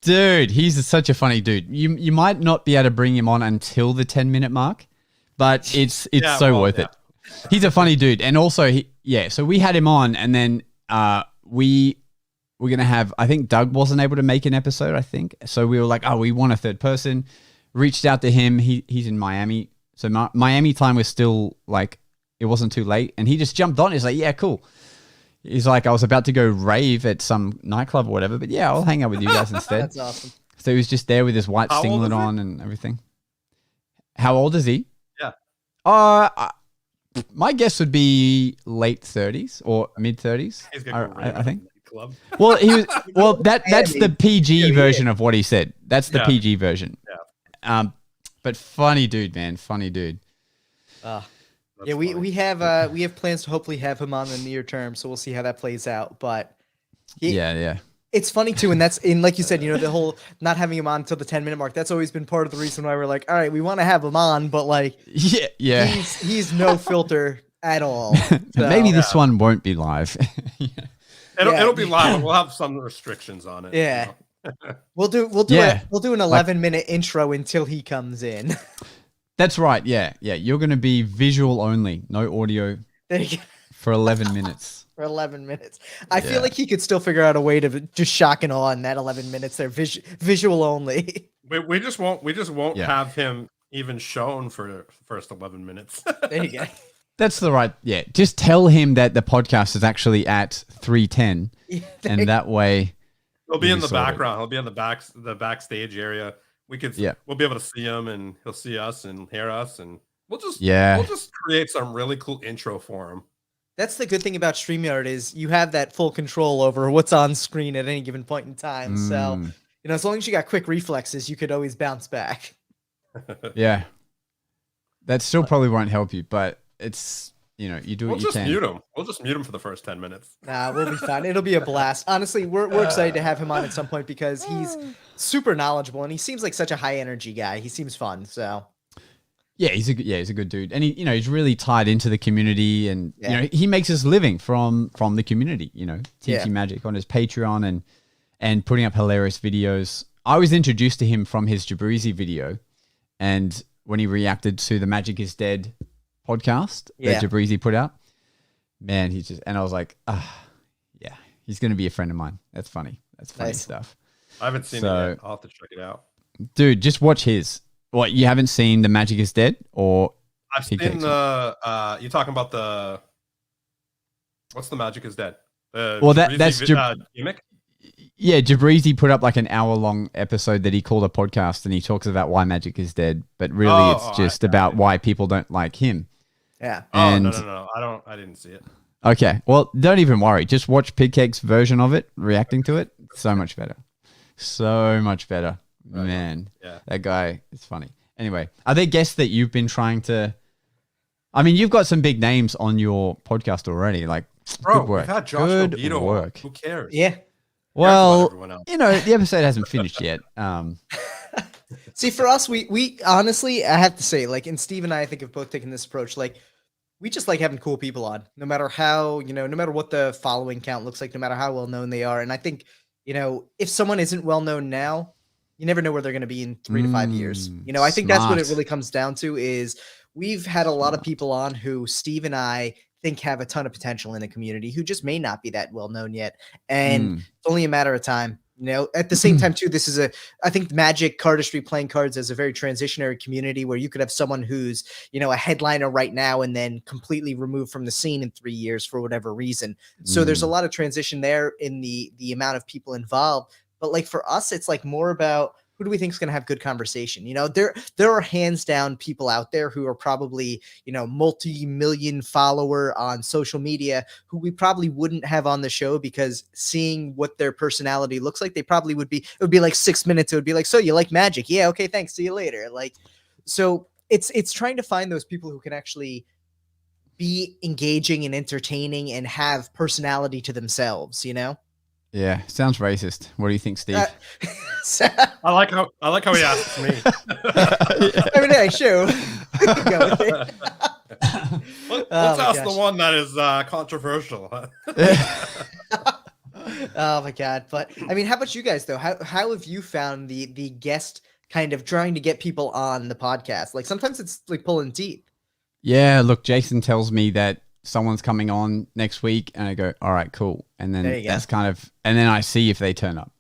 Dude, he's such a funny dude. You might not be able to bring him on until the 10-minute mark, but it's worth it. He's a funny dude. And also, so we had him on, and then we were going to have, I think Doug wasn't able to make an episode, I think. So we were like, oh, we want a third person. Reached out to him. He's in Miami. So Miami time was still like, it wasn't too late. And he just jumped on. He's like, yeah, cool. He's like, I was about to go rave at some nightclub or whatever, but yeah, I'll hang out with you guys instead. That's awesome. So he was just there with his white singlet on and everything. How old is he? Yeah. My guess would be late 30s or mid 30s. I think. Club. Well, he was. Well, that's the PG version of what he said. That's the PG version. Yeah. But funny dude, man. Funny dude. Yeah, we have plans to hopefully have him on the near term, so we'll see how that plays out. But yeah. It's funny too, and that's like you said, the whole not having him on until the 10-minute mark. That's always been part of the reason why we're like, all right, we want to have him on, but like, yeah, he's no filter at all. So. Maybe this one won't be live. It'll be live. We'll have some restrictions on it. Yeah, we'll do an 11-minute intro until he comes in. That's right. Yeah. You're going to be visual only, no audio for 11 minutes. For 11 minutes. I feel like he could still figure out a way to just shock and awe in that 11 minutes there, visual only. We just won't have him even shown for the first 11 minutes. There you go. That's the right. Yeah. Just tell him that the podcast is actually at 3:10 and that way he'll be in the background. He'll be in the backstage area. We'll be able to see him and he'll see us and hear us and we'll just create some really cool intro for him. That's the good thing about StreamYard is you have that full control over what's on screen at any given point in time. So, as long as you got quick reflexes, you could always bounce back. Yeah. That still probably won't help you, but it's, you do what you can. We'll just mute him for the first 10 minutes. Nah, we'll be fine. It'll be a blast. Honestly, we're excited to have him on at some point because he's super knowledgeable and he seems like such a high energy guy. He seems fun. So yeah, he's a good dude. And he's really tied into the community and he makes his living from the community, teaching magic on his Patreon and putting up hilarious videos. I was introduced to him from his Jabrizi video and when he reacted to the Magic is Dead podcast that Jabrizi put out, man, and I was like, he's going to be a friend of mine. That's funny. That's funny stuff. I haven't seen it yet. I'll have to check it out. Dude, just watch his. What, you haven't seen the Magic is Dead or? I've seen the, you're talking about what's the Magic is Dead? That's gimmick? Yeah, Jabrizi put up like an hour-long episode that he called a podcast, and he talks about why magic is dead, but really it's just about why people don't like him. Yeah. And, no. I didn't see it. Okay, well, don't even worry. Just watch Pigcake's version of it, reacting to it. So much better. So much better. Man, that guy is funny. Anyway, are there guests that you've been trying to... I mean, you've got some big names on your podcast already. Like, good work. We've had Josh Norbido work. Who cares? Yeah. Well, the episode hasn't finished yet. See, for us, we honestly, I have to say, like, and Steve and I think have both taken this approach. Like, we just like having cool people on, no matter how, no matter what the following count looks like, no matter how well known they are. And I think, if someone isn't well known now, you never know where they're going to be in 3 to 5 years. I think that's what it really comes down to is we've had a lot of people on who Steve and I think have a ton of potential in the community who just may not be that well known yet. And it's only a matter of time. At the same time too, this is I think Magic cardistry playing cards as a very transitionary community where you could have someone who's, a headliner right now and then completely removed from the scene in 3 years for whatever reason. So there's a lot of transition there in the amount of people involved. But like for us, it's like more about who do we think is going to have good conversation? There are hands down people out there who are probably, multi-million follower on social media who we probably wouldn't have on the show because seeing what their personality looks like, it would be like 6 minutes. It would be like, so you like magic? Yeah. Okay. Thanks. See you later. Like, so it's trying to find those people who can actually be engaging and entertaining and have personality to themselves, Yeah, sounds racist. What do you think, Steve? I like how he asks me. I mean, hey, sure. Go with it. Let's ask the one that is controversial. Oh my god! But I mean, how about you guys though? How have you found the guest kind of trying to get people on the podcast? Like sometimes it's like pulling teeth. Yeah, look, Jason tells me that someone's coming on next week and I go, all right, cool. And then that's kind of, and then I see if they turn up.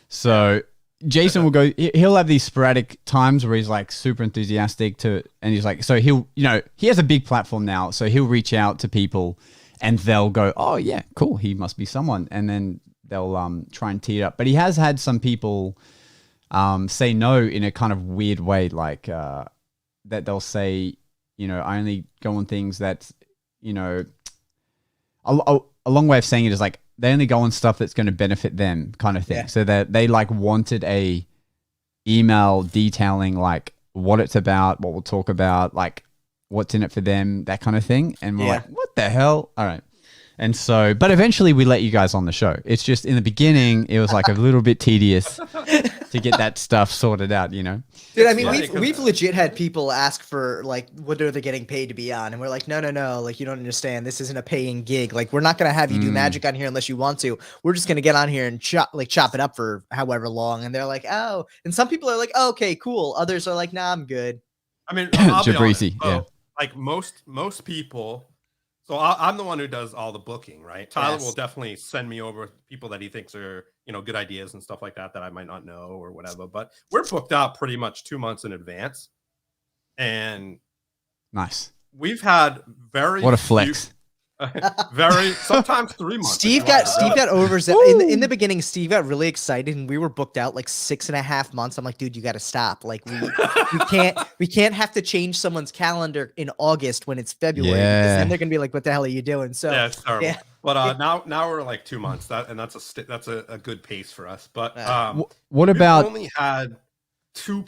So Jason will go, he'll have these sporadic times where he's like super enthusiastic and he's like, so he'll, he has a big platform now. So he'll reach out to people and they'll go, oh yeah, cool. He must be someone. And then they'll try and tee it up. But he has had some people say no in a kind of weird way, like that they'll say, I only go on things that, a long way of saying it is like they only go on stuff that's going to benefit them, kind of thing. Yeah. So that they like wanted a email detailing like what it's about, what we'll talk about, like what's in it for them, that kind of thing. And we're like, what the hell? All right. And so, but eventually we let you guys on the show. It's just in the beginning, it was like a little bit tedious to get that stuff sorted out, Dude, I mean, we've legit had people ask for like, what are they getting paid to be on? And we're like, no, like you don't understand. This isn't a paying gig. Like we're not going to have you do magic on here unless you want to. We're just going to get on here and chop it up for however long. And they're like, oh, and some people are like, oh, okay, cool. Others are like, nah, I'm good. I mean, I'll be honest, yeah. Like most people. So I'm the one who does all the booking, right? Tyler will definitely send me over people that he thinks are, good ideas and stuff like that I might not know or whatever. But we're booked out pretty much 2 months in advance. And nice. We've had what a flex. Sometimes 3 months. Steve got overzealous in the beginning. Steve got really excited, and we were booked out like 6.5 months. I'm like, dude, you got to stop. Like we can't have to change someone's calendar in August when it's February, because then they're gonna be like, what the hell are you doing? So yeah, it's terrible. Yeah. But now we're like 2 months. That's a good pace for us. But what about? I've only had two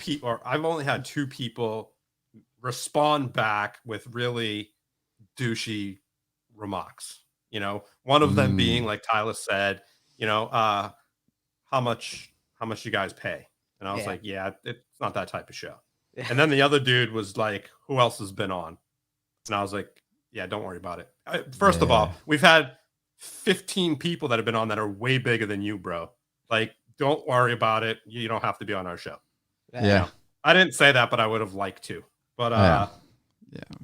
people respond back with really douchey remarks, one of them being like Tyler said, how much you guys pay? And I was like, yeah, it's not that type of show. And then the other dude was like, who else has been on? And I was like, yeah, don't worry about it. First of all, we've had 15 people that have been on that are way bigger than you, bro. Like, don't worry about it. You don't have to be on our show. Yeah. I didn't say that, but I would have liked to. But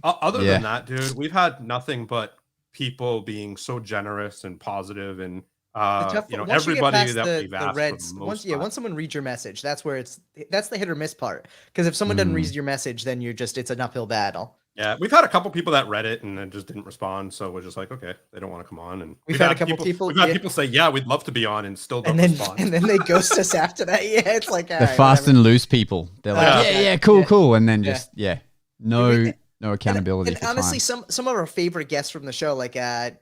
other than that, dude, we've had nothing but people being so generous and positive, and everybody that we've asked once someone reads your message, that's the hit or miss part, because if someone doesn't read your message, then it's an uphill battle. Yeah, we've had a couple people that read it and then just didn't respond, so we're just like, okay, they don't want to come on. And we've had a couple people say, yeah, we'd love to be on, and still don't respond. And then they ghost us after that. Yeah, it's like the fast and loose people. They're like, cool, and then just no accountability. And honestly, some of our favorite guests from the show, like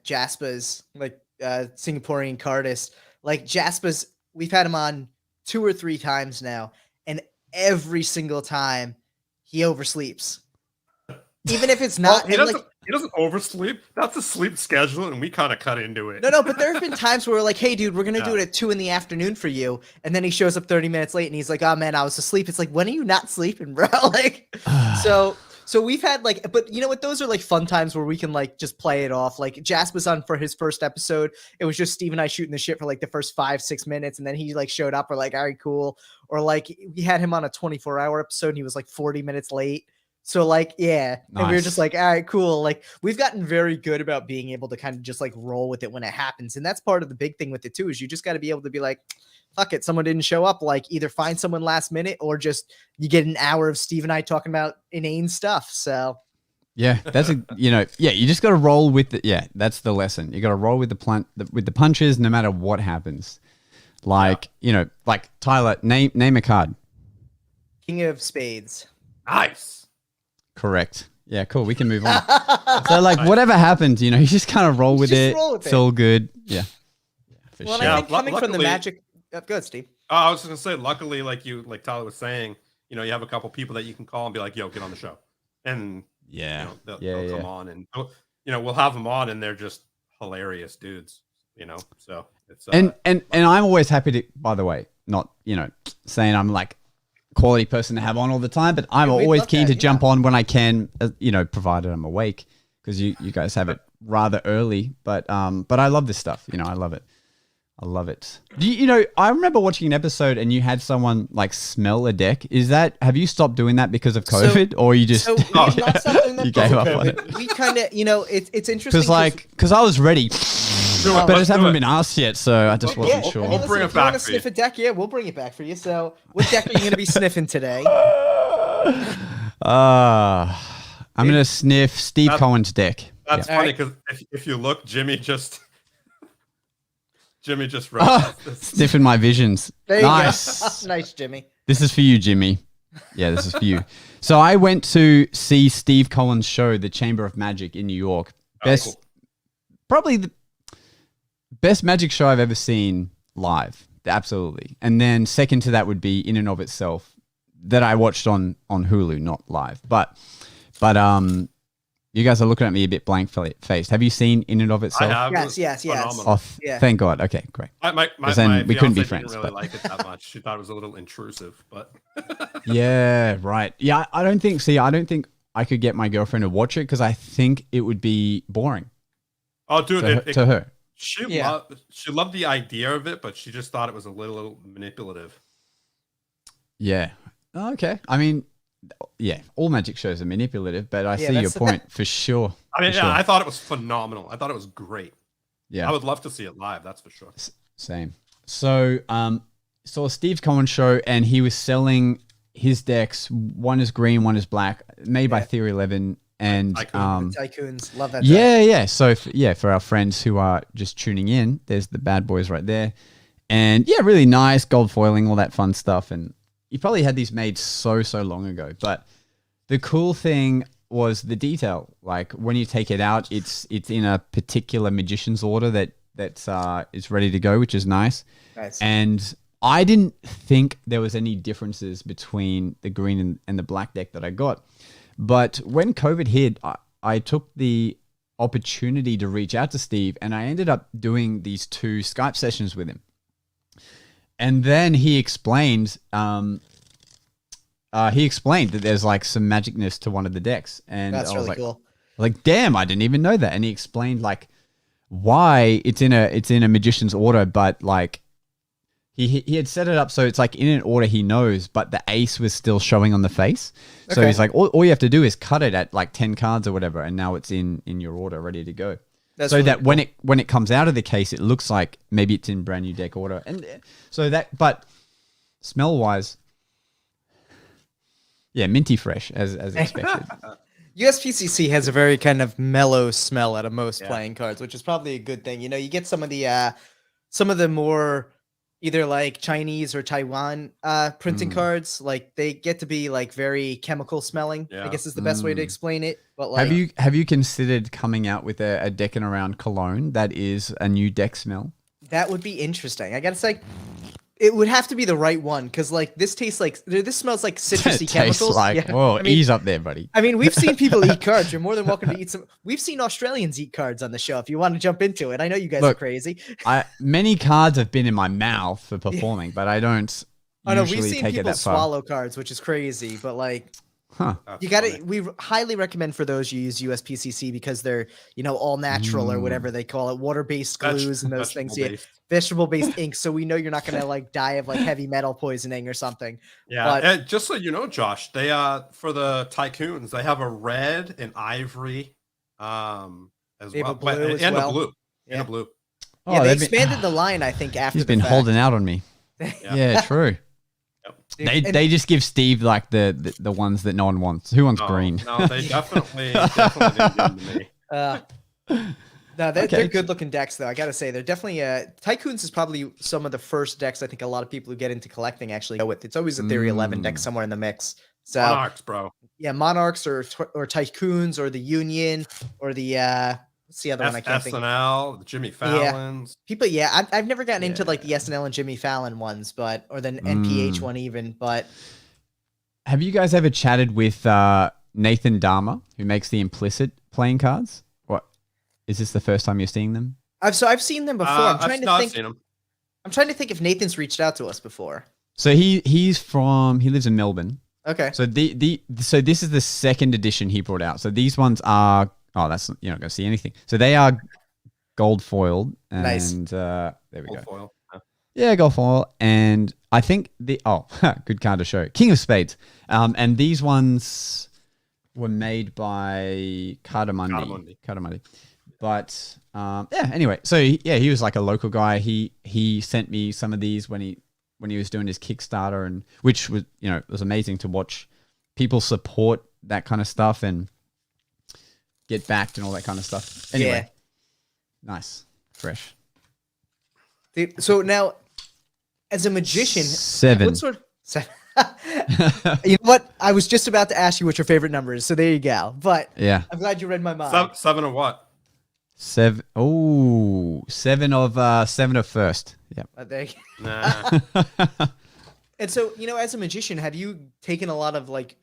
Jasper's, like Singaporean Cardist, like Jasper's, we've had him on 2 or 3 times now, and every single time he oversleeps. Even if it's not, he doesn't oversleep. That's a sleep schedule, and we kind of cut into it. No, but there have been times where we're like, hey, dude, we're going to do it at 2 PM for you. And then he shows up 30 minutes late and he's like, oh man, I was asleep. It's like, when are you not sleeping, bro? Like, so we've had like, but you know what? Those are like fun times where we can like just play it off. Like Jas was on for his first episode. It was just Steve and I shooting the shit for like the first 5-6 minutes. And then he like showed up. We're like, all right, cool. Or like we had him on a 24-hour episode and he was like 40 minutes late. So like, yeah. Nice. And we were just like, all right, cool. Like we've gotten very good about being able to kind of just like roll with it when it happens. And that's part of the big thing with it too, is you just got to be able to be like, fuck it, someone didn't show up. Like either find someone last minute or just you get an hour of Steve and I talking about inane stuff. So yeah, that's you just got to roll with it. Yeah, that's the lesson. You got to roll with the punches, no matter what happens. Like, like Tyler, name a card. King of Spades. Nice. Correct. Yeah, cool. We can move on. So like whatever happens, you just kind of roll with it. It's all good. Yeah. For sure. I think coming from the magic. Good, Steve. I was just gonna say, luckily, like Tyler was saying, you have a couple people that you can call and be like, "Yo, get on the show," and they'll come on, and we'll have them on, and they're just hilarious dudes, So it's and I'm always happy to. By the way, not saying I'm like quality person to have on all the time, but I'm always keen to jump on when I can, provided I'm awake, because you guys have it rather early. But I love this stuff. I love it. I love it. I remember watching an episode and you had someone like smell a deck. Have you stopped doing that because of COVID, or you just you gave up on it? We kind of, it's interesting because I was ready, but it just haven't been asked yet, so I just wasn't sure. We'll bring it back. Sniff a deck, we'll bring it back for you. So, what deck are you going to be sniffing today? I'm going to sniff Steve Cohen's deck. That's funny because if you look, Jimmy just wrote sniffing my visions. There you go. Nice, Jimmy. This is for you, Jimmy. Yeah, there's a few. So I went to see Steve Collins' show, The Chamber of Magic in New York. Cool. Probably the best magic show I've ever seen live. Absolutely. And then second to that would be In and of Itself, that I watched on Hulu, not live. But you guys are looking at me a bit blank faced. Have you seen In and of Itself? I have. Yes. Oh, thank God. Okay, great. My then we couldn't be fiance friends. Didn't really like it that much. She thought it was a little intrusive, but yeah, right. Yeah, I don't think I could get my girlfriend to watch it because I think it would be boring. Oh, dude, to her. She loved the idea of it, but she just thought it was a little manipulative. Yeah. Okay. I mean, yeah, all magic shows are manipulative, but I see your point for sure. I mean, I thought it was phenomenal. I thought it was great. Yeah. I would love to see it live, that's for sure. Same. So, saw Steve Collins show, and he was selling his decks. One is green, one is black, made by Theory 11. And Tycoons, love that. Yeah. So for our friends who are just tuning in, there's the bad boys right there, and yeah, really nice gold foiling, all that fun stuff. And you probably had these made so long ago, but the cool thing was the detail. Like when you take it out, it's in a particular magician's order that is ready to go, which is nice. And I didn't think there was any differences between the green and the black deck that I got. But when COVID hit, I took the opportunity to reach out to Steve, and I ended up doing these 2 Skype sessions with him. And then he explained that there's like some magicness to one of the decks, and that's I was really cool. Like, damn, I didn't even know that. And he explained like why it's in a magician's order, but like he had set it up so it's like in an order he knows, but the ace was still showing on the face. So he's like, all you have to do is cut it at like 10 cards or whatever, and now it's in your order, ready to go. That's so really that cool. when it comes out of the case, it looks like maybe it's in brand new deck order. And so that, but smell wise, yeah, minty fresh as expected. USPCC has a very kind of mellow smell out of most playing cards, which is probably a good thing. You know, you get some of the more either like Chinese or Taiwan printing cards, like they get to be like very chemical smelling. I guess is the best way to explain it. But like, have you considered coming out with a Deckin Around cologne that is a new deck smell? That would be interesting. I gotta say, it would have to be the right one, because like this smells like citrusy chemicals. Whoa, ease up there, buddy. I mean, we've seen people eat cards. You're more than welcome to eat some. We've seen Australians eat cards on the show. If you want to jump into it, I know you guys are crazy. Many cards have been in my mouth for performing, but I don't. I know we've seen people swallow cards, which is crazy. But like, you gotta. We highly recommend for those you use USPCC because they're all natural or whatever they call it, water-based glues and those things. Yeah, vegetable-based ink. So we know you're not gonna like die of like heavy metal poisoning or something. Yeah, and just so you know, Josh, they for the Tycoons they have a red and ivory, as well, and a blue, and a blue. Yeah, they expanded the line. I think after he's been holding out on me. Yeah, true. They just give Steve like the ones that no one wants. Who wants green? No, they definitely didn't give them to me. No, they're good looking decks though. I gotta say, they're definitely Tycoons is probably some of the first decks I think a lot of people who get into collecting actually go with. It's always a Theory 11 deck somewhere in the mix. So Monarchs, bro. Yeah, Monarchs or Tycoons or the Union or the what's the other one I can't think of? SNL, the Jimmy Fallons. People, I've never gotten into like the SNL and Jimmy Fallon ones, or the NPH one even. But have you guys ever chatted with Nathan Dharma, who makes the implicit playing cards? What is this the first time you're seeing them? I've seen them before. I'm trying to think if Nathan's reached out to us before. So he lives in Melbourne. Okay. So so this is the second edition he brought out. So these ones are. Oh, that's you're not going to see anything. So they are gold foiled, and nice. There we gold go. Foil. Yeah, gold foil, and I think good card to show. King of Spades, and these ones were made by Cardamundi. But anyway, so he was like a local guy. He sent me some of these when he was doing his Kickstarter, and which was it was amazing to watch people support that kind of stuff and get backed and all that kind of stuff. Anyway, nice, fresh. So now, as a magician, seven. What sort? You know what? I was just about to ask you what your favorite number is, so there you go. But Yeah. I'm glad you read my mind. Seven of what? Seven. Oh, seven of first. Yep. There you Nah. And so, as a magician, have you taken a lot of like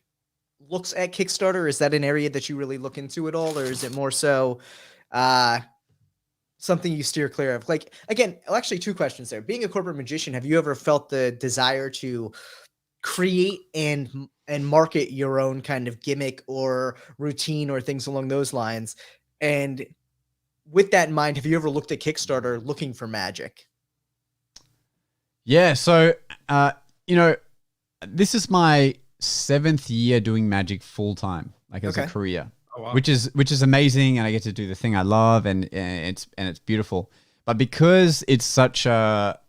looks at Kickstarter? Is that an area that you really look into at all, or is it more so something you steer clear of? Like, again, actually, two questions there. Being a corporate magician, have you ever felt the desire to create and market your own kind of gimmick or routine or things along those lines? And with that in mind, have you ever looked at Kickstarter looking for magic? Yeah. So, this is my 7th year doing magic full time, like as a career, wow. which is amazing, and I get to do the thing I love, and it's beautiful. But because it's such a,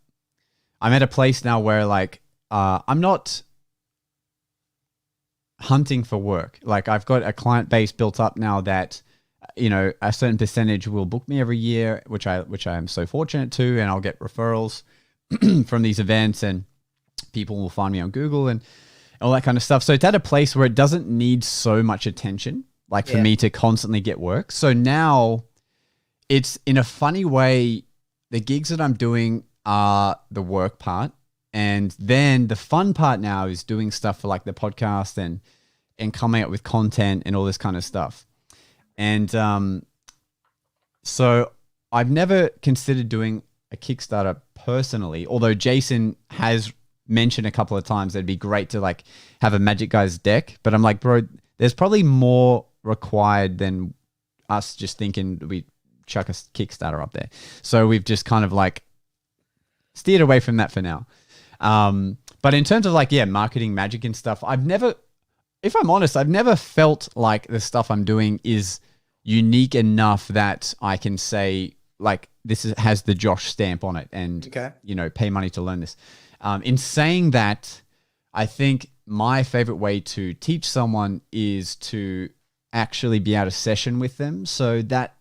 I'm at a place now where like I'm not hunting for work. Like I've got a client base built up now that a certain percentage will book me every year, which I am so fortunate to, and I'll get referrals from these events, and people will find me on Google and all that kind of stuff. So it's at a place where it doesn't need so much attention, like for me to constantly get work. So now it's, in a funny way, the gigs that I'm doing are the work part. And then the fun part now is doing stuff for like the podcast and coming up with content and all this kind of stuff. And so I've never considered doing a Kickstarter personally, although Jason has mentioned a couple of times that'd be great to like have a Magic Guys deck. But I'm like, bro, there's probably more required than us just thinking we chuck a Kickstarter up there. So we've just kind of like steered away from that for now. But in terms of like, marketing magic and stuff, if I'm honest, I've never felt like the stuff I'm doing is unique enough that I can say like this has the Josh stamp on it and, pay money to learn this. In saying that, I think my favorite way to teach someone is to actually be able to session with them. So that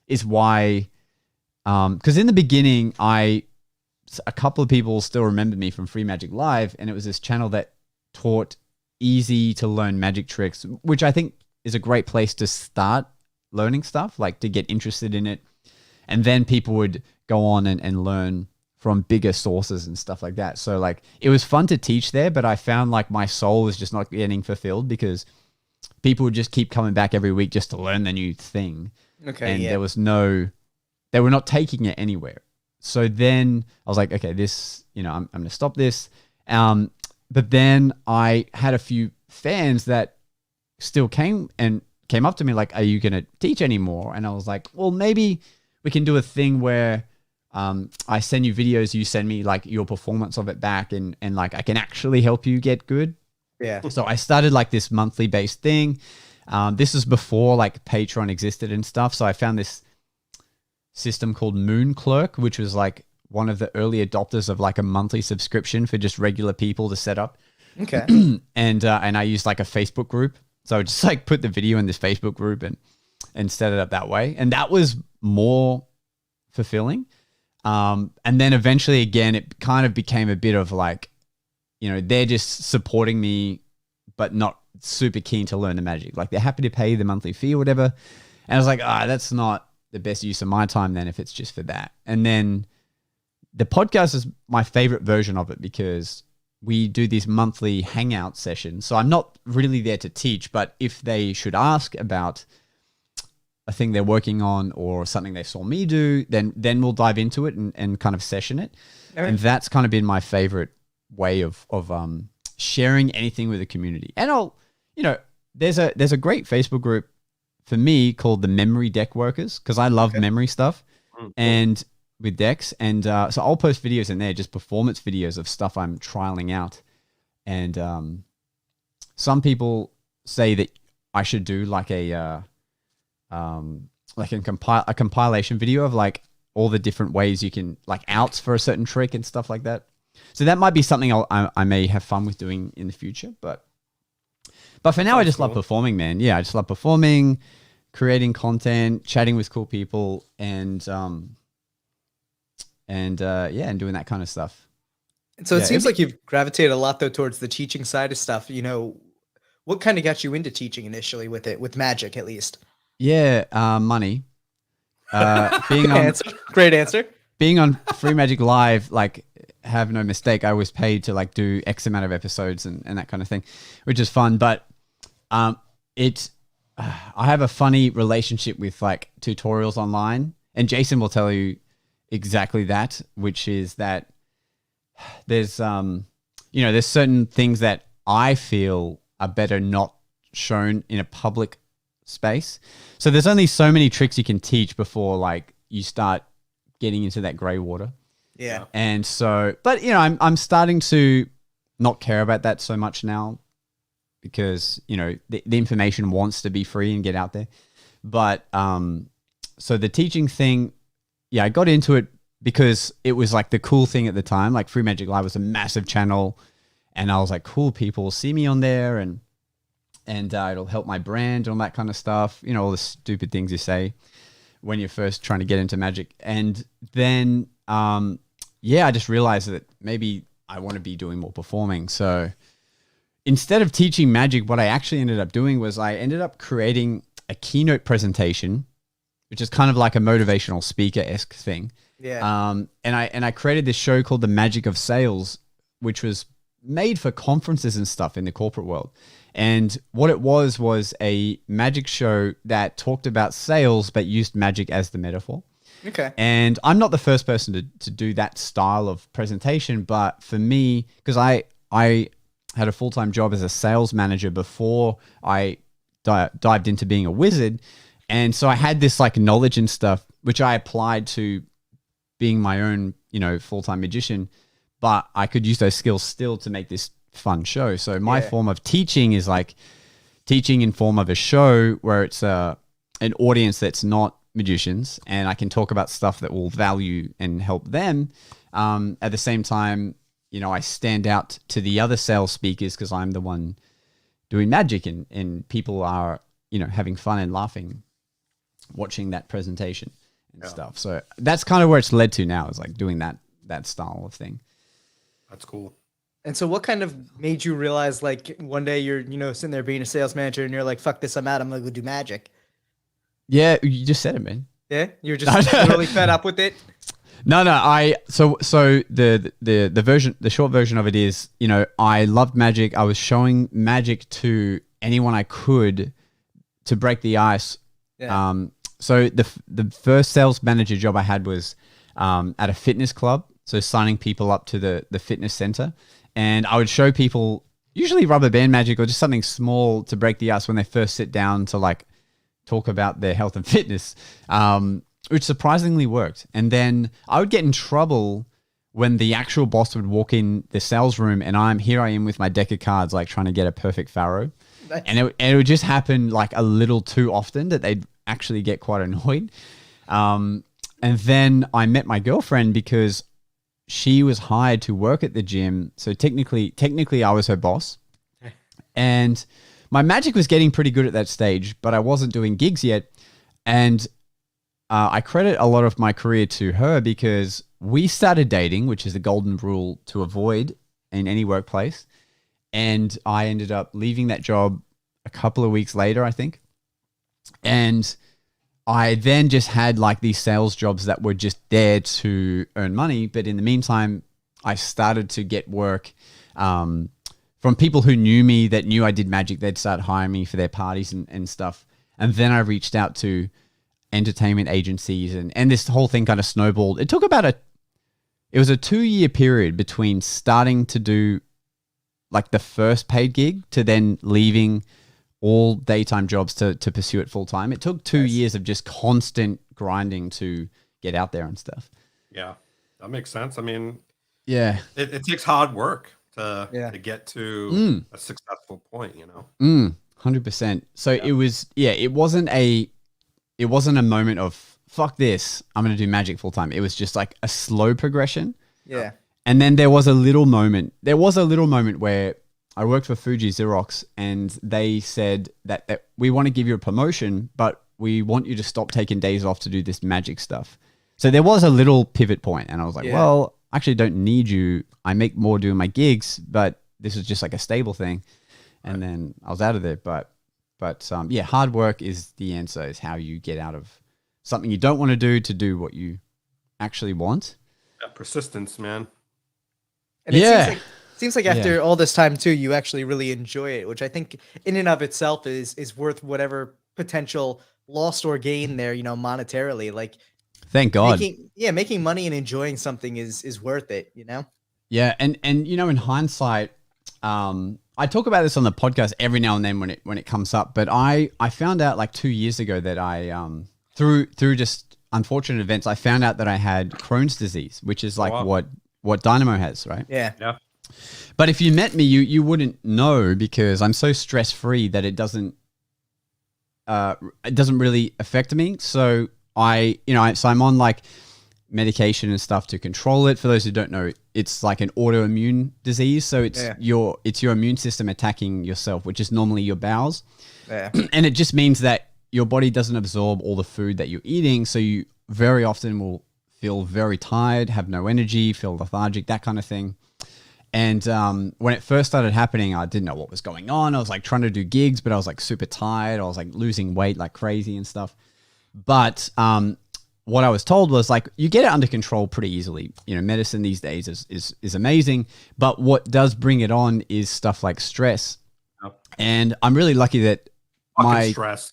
is why, because in the beginning, a couple of people still remember me from Free Magic Live, and it was this channel that taught easy to learn magic tricks, which I think is a great place to start learning stuff, like to get interested in it. And then people would go on and learn from bigger sources and stuff like that. So like it was fun to teach there, but I found like my soul was just not getting fulfilled because people would just keep coming back every week just to learn the new thing. And there was they were not taking it anywhere. So then I was like, okay, this, I'm going to stop this. But then I had a few fans that still came up to me like, are you going to teach anymore? And I was like, well, maybe we can do a thing where I send you videos, you send me like your performance of it back and like I can actually help you get good. Yeah. So I started like this monthly based thing. This is before like Patreon existed and stuff. So I found this system called Moon Clerk, which was like one of the early adopters of like a monthly subscription for just regular people to set up. Okay. And I used like a Facebook group. So I just like put the video in this Facebook group and set it up that way. And that was more fulfilling. And then eventually again, it kind of became a bit of like, they're just supporting me, but not super keen to learn the magic. Like they're happy to pay the monthly fee or whatever. And I was like, that's not the best use of my time then if it's just for that. And then the podcast is my favorite version of it because we do these monthly hangout sessions. So I'm not really there to teach, but if they should ask about a thing they're working on or something they saw me do, then we'll dive into it and kind of session it. Okay. And that's kind of been my favorite way of sharing anything with the community. And there's a great Facebook group for me called the Memory Deck Workers because I love memory stuff and with decks. And so I'll post videos in there, just performance videos of stuff I'm trialing out. And some people say that I should do like a compilation video of like all the different ways you can like outs for a certain trick and stuff like that. So that might be something I may have fun with doing in the future. But for now, I just love performing, man. Yeah, I just love performing, creating content, chatting with cool people, and doing that kind of stuff. So it seems like you've gravitated a lot though towards the teaching side of stuff. What kind of got you into teaching initially with magic at least? Yeah, money. Great answer. Being on Free Magic Live, like, have no mistake, I was paid to like do X amount of episodes and that kind of thing, which is fun. But I have a funny relationship with like tutorials online, and Jason will tell you exactly that, which is that there's there's certain things that I feel are better not shown in a public space. So there's only so many tricks you can teach before like you start getting into that gray water. Yeah. And so, but I'm starting to not care about that so much now because, the information wants to be free and get out there. But so the teaching thing, I got into it because it was like the cool thing at the time. Like Free Magic Live was a massive channel, and I was like, cool, people see me on there, and it'll help my brand and all that kind of stuff. All the stupid things you say when you're first trying to get into magic. And then, I just realized that maybe I want to be doing more performing. So instead of teaching magic, what I actually ended up doing was I ended up creating a keynote presentation, which is kind of like a motivational speaker-esque thing. Yeah. And I created this show called The Magic of Sales, which was made for conferences and stuff in the corporate world. And what it was a magic show that talked about sales, but used magic as the metaphor. Okay. And I'm not the first person to do that style of presentation, but for me, because I had a full-time job as a sales manager before I dived into being a wizard. And so I had this like knowledge and stuff, which I applied to being my own, full-time magician, but I could use those skills still to make this fun show. So my form of teaching is like teaching in form of a show where it's an audience that's not magicians, and I can talk about stuff that will value and help them. At the same time, I stand out to the other sales speakers because I'm the one doing magic, and people are, having fun and laughing watching that presentation and stuff. So that's kind of where it's led to now, is like doing that style of thing. That's cool. And so what kind of made you realize, like, one day you're, sitting there being a sales manager and you're like, fuck this, I'm out, I'm going to go do magic? Yeah, you just said it, man. Yeah? You're just really fed up with it? No. So the short version of it is, I loved magic. I was showing magic to anyone I could to break the ice. Yeah. So the first sales manager job I had was at a fitness club. So signing people up to the fitness center. And I would show people usually rubber band magic or just something small to break the ice when they first sit down to like talk about their health and fitness, which surprisingly worked. And then I would get in trouble when the actual boss would walk in the sales room and I am with my deck of cards, like trying to get a perfect pharaoh. Nice. And it would just happen like a little too often that they'd actually get quite annoyed. And then I met my girlfriend because she was hired to work at the gym. So technically I was her boss. And my magic was getting pretty good at that stage, but I wasn't doing gigs yet. And I credit a lot of my career to her because we started dating, which is the golden rule to avoid in any workplace. And I ended up leaving that job a couple of weeks later, I think. And I then just had like these sales jobs that were just there to earn money. But in the meantime, I started to get work from people who knew me, that knew I did magic. They'd start hiring me for their parties and stuff. And then I reached out to entertainment agencies and this whole thing kind of snowballed. It took about it was a 2-year period between starting to do like the first paid gig to then leaving all daytime jobs to pursue it full time. It took 2 years of just constant grinding to get out there and stuff. Yeah, that makes sense. I mean, yeah, it takes hard work to get to a successful point, 100%. So it wasn't a moment of fuck this, I'm going to do magic full time. It was just like a slow progression. Yeah. And then there was a little moment where I worked for Fuji Xerox and they said that we want to give you a promotion, but we want you to stop taking days off to do this magic stuff. So there was a little pivot point and I was like, well, I actually don't need you. I make more doing my gigs, but this is just like a stable thing. And then I was out of there. But yeah, hard work is the answer, is how you get out of something you don't want to do what you actually want. Yeah, persistence, man. And it seems like after all this time too, you actually really enjoy it, which I think in and of itself is worth whatever potential loss or gain there, you know, monetarily. Like, thank God. Making money and enjoying something is worth it, you know? Yeah. And you know, in hindsight, I talk about this on the podcast every now and then when it comes up, but I found out like 2 years ago that I, through just unfortunate events, I found out that I had Crohn's disease, which is like what Dynamo has, right? Yeah. Yeah. But if you met me, you wouldn't know, because I'm so stress-free that it doesn't really affect me. So I'm on like medication and stuff to control it. For those who don't know, it's like an autoimmune disease. So it's your immune system attacking yourself, which is normally your bowels. Yeah. And it just means that your body doesn't absorb all the food that you're eating. So you very often will feel very tired, have no energy, feel lethargic, that kind of thing. And when it first started happening, I didn't know what was going on. I was like trying to do gigs, but I was like super tired. I was like losing weight like crazy and stuff. But what I was told was like, you get it under control pretty easily. You know, medicine these days is amazing. But what does bring it on is stuff like stress. Yep. And I'm really lucky that Fucking stress.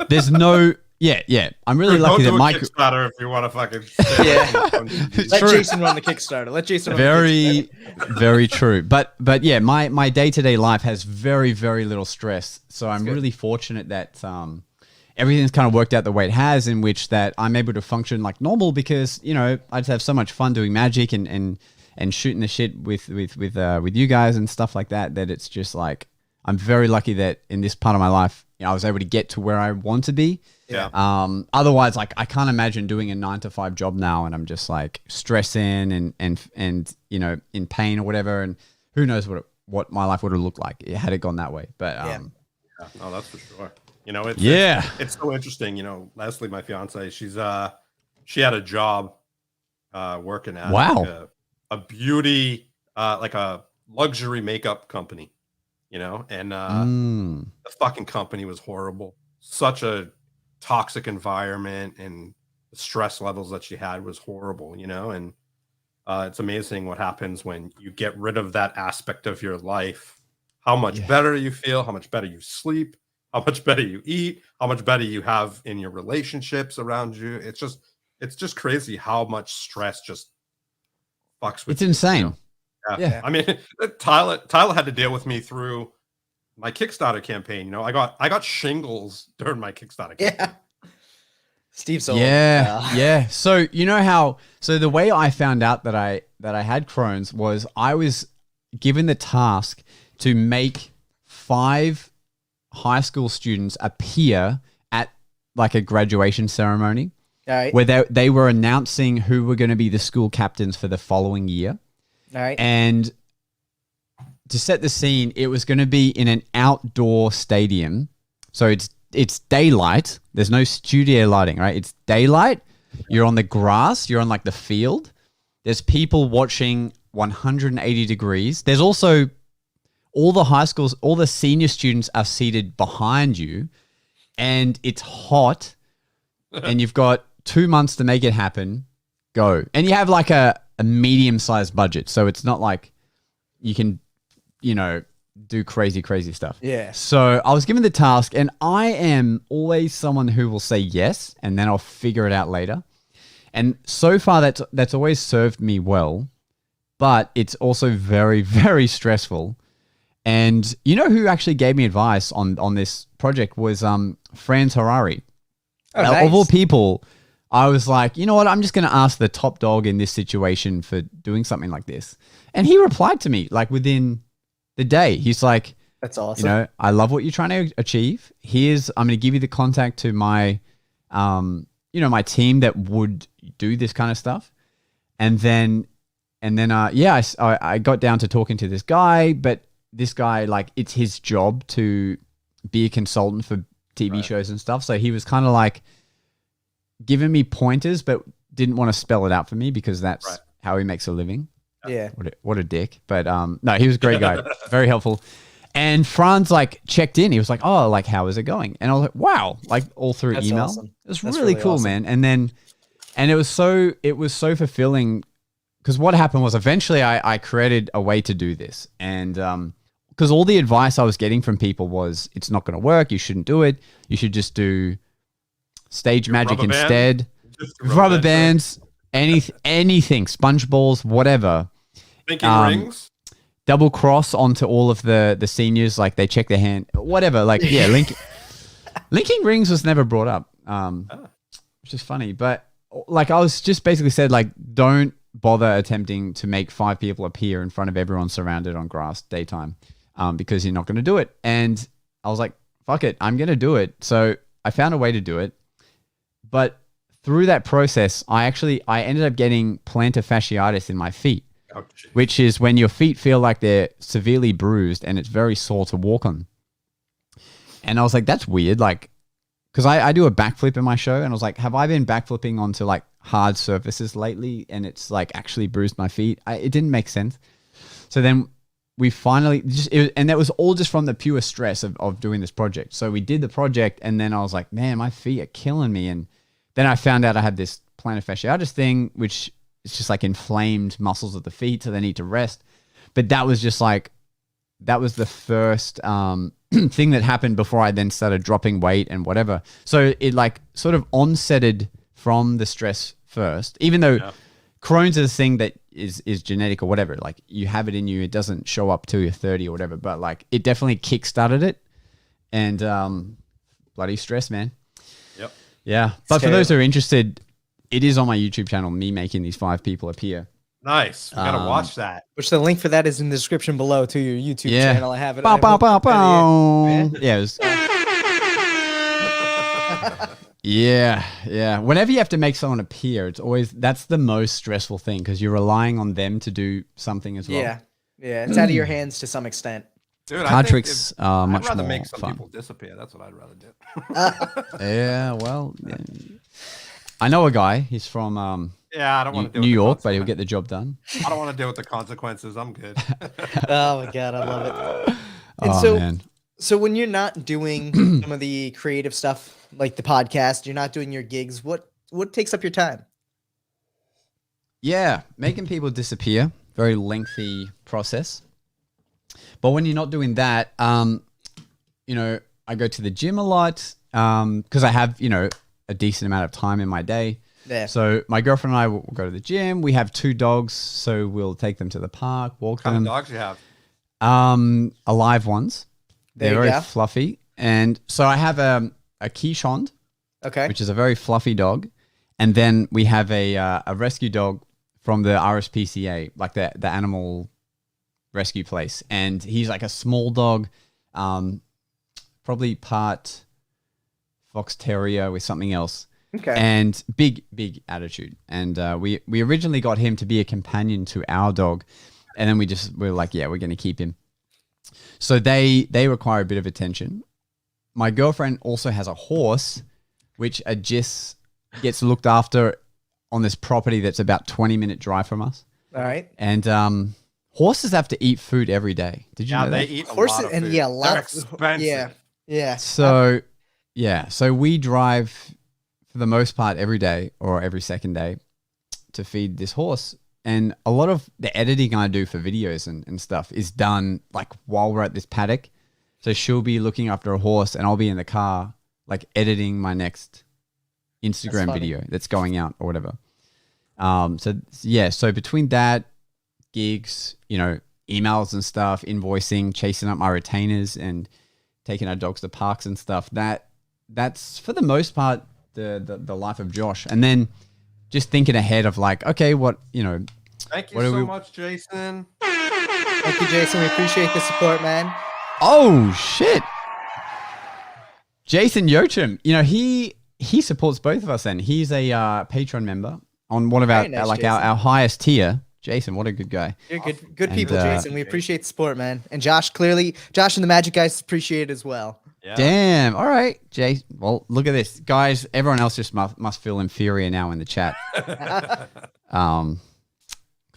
There's no... Yeah. I'm really lucky that my Kickstarter, if you want to fucking let Jason run the Kickstarter. Let Jason run the Kickstarter. Very true. But yeah, my day-to-day life has very, very little stress. So I'm really fortunate that everything's kind of worked out the way it has, in which that I'm able to function like normal, because, you know, I just have so much fun doing magic and shooting the shit with you guys and stuff like that, that it's just like, I'm very lucky that in this part of my life, you know, I was able to get to where I want to be. Yeah. Otherwise, like, I can't imagine doing a 9-to-5 job now, and I'm just like stressing and you know, in pain or whatever. And who knows what my life would have looked like had it gone that way. But no, that's for sure. You know, it's so interesting. You know, Leslie, my fiance, she had a job working at like a beauty, like a luxury makeup company. You know, and the fucking company was horrible. Such a toxic environment, and the stress levels that she had was horrible, you know. And it's amazing what happens when you get rid of that aspect of your life, how much better you feel, how much better you sleep, how much better you eat, how much better you have in your relationships around you. It's just crazy how much stress just fucks with you. It's insane. You know? Yeah. I mean, Tyler had to deal with me through my Kickstarter campaign. You know, I got shingles during my Kickstarter campaign. Yeah. Steve's old. Yeah. So you know so the way I found out that I had Crohn's was I was given the task to make 5 high school students appear at like a graduation ceremony, where they were announcing who were going to be the school captains for the following year. All right. And to set the scene, it was going to be in an outdoor stadium. So it's daylight. There's no studio lighting, right? It's daylight. You're on the grass. You're on like the field. There's people watching 180 degrees. There's also all the high schools, all the senior students are seated behind you, and it's hot, and you've got 2 months to make it happen. Go. And you have like a medium-sized budget. So it's not like you can, you know, do crazy stuff. Yeah. So I was given the task, and I am always someone who will say yes, and then I'll figure it out later. And so far that's always served me well, but it's also very, very stressful. And you know who actually gave me advice on this project was Franz Harari. Oh, nice. Of all people, I was like, you know what? I'm just going to ask the top dog in this situation for doing something like this. And he replied to me like within the day. He's like, that's awesome. You know, I love what you're trying to achieve. I'm going to give you the contact to my, you know, my team that would do this kind of stuff. And then I got down to talking to this guy, but this guy, like, it's his job to be a consultant for TV shows and stuff. So he was kind of like giving me pointers, but didn't want to spell it out for me because that's how he makes a living. Yeah. What a dick. But no, he was a great guy. Very helpful. And Franz like checked in. He was like, "Oh, like how is it going?" And I was like, "Wow!" Like all through That's email. awesome. It was That's really cool, awesome. man. And it was so fulfilling because what happened was eventually I created a way to do this, and because all the advice I was getting from people was it's not going to work. You shouldn't do it. You should just do stage magic instead. Rubber bands, anything, sponge balls, whatever. Linking rings. Double cross onto all of the seniors, like they check their hand, whatever. Like, yeah, linking rings was never brought up, which is funny. But like, I was just basically said, like, don't bother attempting to make 5 people appear in front of everyone surrounded on grass daytime, because you're not going to do it. And I was like, fuck it, I'm going to do it. So I found a way to do it. But through that process, I ended up getting plantar fasciitis in my feet. Which is when your feet feel like they're severely bruised and it's very sore to walk on. And I was like, that's weird. Like, because I do a backflip in my show, and I was like, have I been backflipping onto like hard surfaces lately and it's like actually bruised my feet? It didn't make sense. So then we finally and that was all just from the pure stress of doing this project. So we did the project, and then I was like, man, my feet are killing me. And then I found out I had this plantar fasciitis thing, which it's just like inflamed muscles of the feet, so they need to rest. But that was just like, that was the first thing that happened before I then started dropping weight and whatever. So it like sort of onsetted from the stress first, even though Crohn's is a thing that is genetic or whatever. Like you have it in you, it doesn't show up till you're 30 or whatever, but like it definitely kickstarted it. And bloody stress, man. Yep. Yeah. But for those who are interested, it is on my YouTube channel, me making these 5 people appear. Nice. We gotta watch that. Which the link for that is in the description below to your YouTube channel. I have it. Bow, bow, bow, bow. Yeah. Yeah. Whenever you have to make someone appear, it's always, that's the most stressful thing because you're relying on them to do something as well. Yeah. It's out of your hands to some extent. Dude, card tricks are much more I'd rather make some fun. people disappear. That's what I'd rather do. Yeah, well, I know a guy. He's from I don't want to do New York, but he'll get the job done. I don't want to deal with the consequences. I'm good. Oh my god, I love it. And so when you're not doing some of the creative stuff like the podcast, you're not doing your gigs, what takes up your time? Yeah, making people disappear, very lengthy process. But when you're not doing that, you know, I go to the gym a lot because I have, you know, a decent amount of time in my day. Yeah. So my girlfriend and I will go to the gym. We have 2 dogs, so we'll take them to the park, walk them. What kind of dogs you have? Alive ones. They're very fluffy. And so I have a Keeshond, which is a very fluffy dog. And then we have a rescue dog from the RSPCA, like the animal rescue place. And he's like a small dog, probably part Fox Terrier with something else. Okay. And big attitude. And we originally got him to be a companion to our dog. And then we were like, yeah, we're going to keep him. So they require a bit of attention. My girlfriend also has a horse, which just gets looked after on this property that's about 20-minute drive from us. All right. And horses have to eat food every day. Did you know that? They eat horses, and they're expensive. Yeah. So we drive for the most part every day or every second day to feed this horse. And a lot of the editing I do for videos and stuff is done like while we're at this paddock. So she'll be looking after a horse and I'll be in the car like editing my next Instagram video that's going out or whatever. So between that, gigs, you know, emails and stuff, invoicing, chasing up my retainers and taking our dogs to parks and stuff, that's for the most part the life of Josh. And then just thinking ahead of like, okay, what, you know. Thank you so much, Jason. Thank you, Jason. We appreciate the support, man. Oh, shit. Jason Yochum, you know, he supports both of us then. He's a Patreon member on one of our highest tier. Jason, what a good guy. You're good people, Jason. We appreciate the support, man. And Josh and the Magic guys appreciate it as well. Yeah. Damn. All right, Jay. Well, look at this. Guys, everyone else just must feel inferior now in the chat.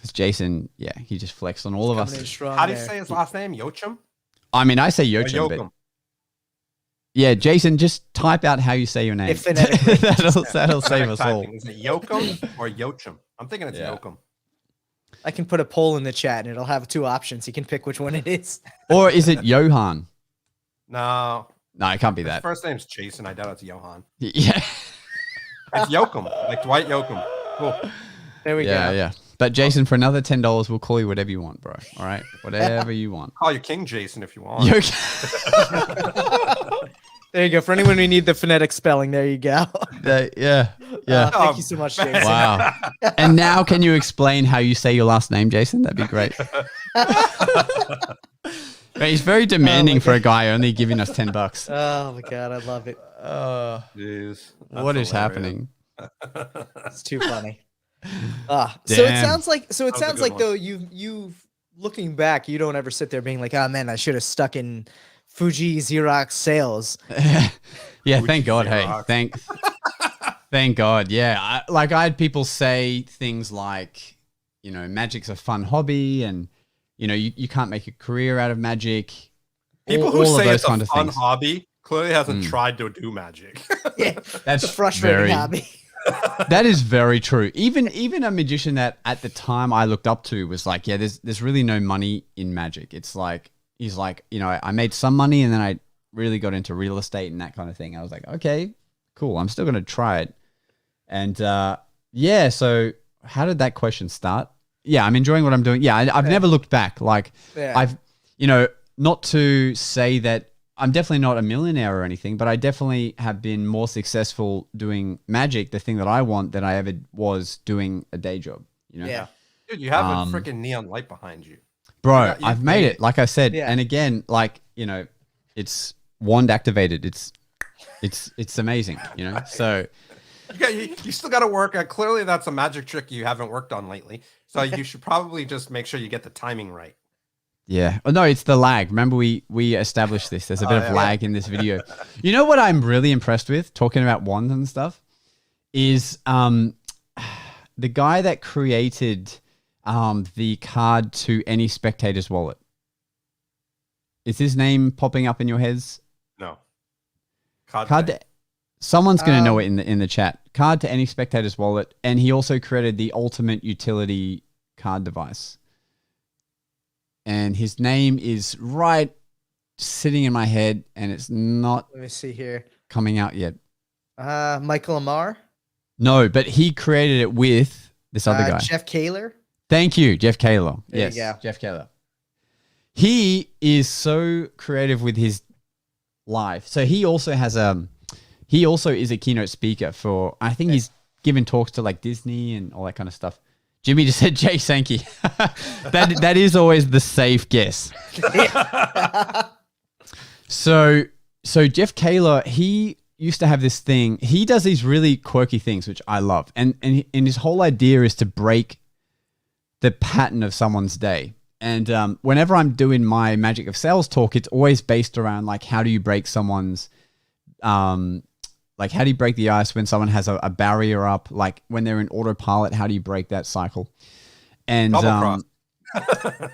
Because Jason, he just flexed on all of us. How do you say his last name? Yochum? I mean, I say Yochum, but yeah, Jason, just type out how you say your name. That'll save us all. Is it Yochum or Yochum? I'm thinking it's Yochum. I can put a poll in the chat and it'll have 2 options. You can pick which one it is. Or is it Johan? No, it can't be his that. first name's Jason. I doubt it's Johan. Yeah. It's Yochum, like Dwight Yochum. Cool. There we go. Yeah. But Jason, for another $10, we'll call you whatever you want, bro. All right? Whatever you want. Call you King Jason if you want. There you go. For anyone who need the phonetic spelling, there you go. Yeah. Thank you so much, Jason. Wow. And now can you explain how you say your last name, Jason? That'd be great. But he's very demanding for a guy only giving us $10. Oh my God, I love it. Jeez, what is happening? It's too funny. So it sounds like though you've looking back, you don't ever sit there being like, oh man, I should have stuck in Fuji Xerox sales. Yeah, Fuji thank God. Xerox. Hey, thank God. Yeah, I had people say things like, magic's a fun hobby, and you can't make a career out of magic. People who say it's a fun hobby clearly hasn't tried to do magic. Yeah, that's a frustrating hobby. That is very true. Even a magician that at the time I looked up to was like, yeah, there's really no money in magic. It's like, he's like, I made some money and then I really got into real estate and that kind of thing. I was like, okay, cool. I'm still going to try it. And so how did that question start? Yeah, I'm enjoying what I'm doing. Yeah, I've never looked back. Like I've, not to say that I'm definitely not a millionaire or anything, but I definitely have been more successful doing magic, the thing that I want, than I ever was doing a day job. Yeah. Dude, you have a freaking neon light behind you. Bro, I've made it, like I said. Yeah. And again, it's wand activated. It's amazing, So you still got to work at. Clearly, that's a magic trick you haven't worked on lately. So you should probably just make sure you get the timing right. Yeah. Oh, no, it's the lag. Remember, we established this. There's a bit of lag in this video. You know what I'm really impressed with, talking about wands and stuff, is the guy that created the card to any spectator's wallet. Is his name popping up in your heads? No. Someone's going to know it in the chat. Card to any spectator's wallet, and he also created the ultimate utility card device. And his name is right sitting in my head, and it's not. Let me see here. Coming out yet. Michael Amar? No, but he created it with this other guy. Jeff Kaler? Thank you, Jeff Kaler. There you go. Jeff Kaler. He is so creative with his life. So he also has he also is a keynote speaker for, I think he's given talks to like Disney and all that kind of stuff. Jimmy just said Jay Sankey. that is always the safe guess. So Jeff Kaler, he used to have this thing. He does these really quirky things, which I love. And his whole idea is to break the pattern of someone's day. And whenever I'm doing my Magic of Sales talk, it's always based around like, how do you break someone's like, how do you break the ice when someone has a barrier up? Like when they're in autopilot, how do you break that cycle? And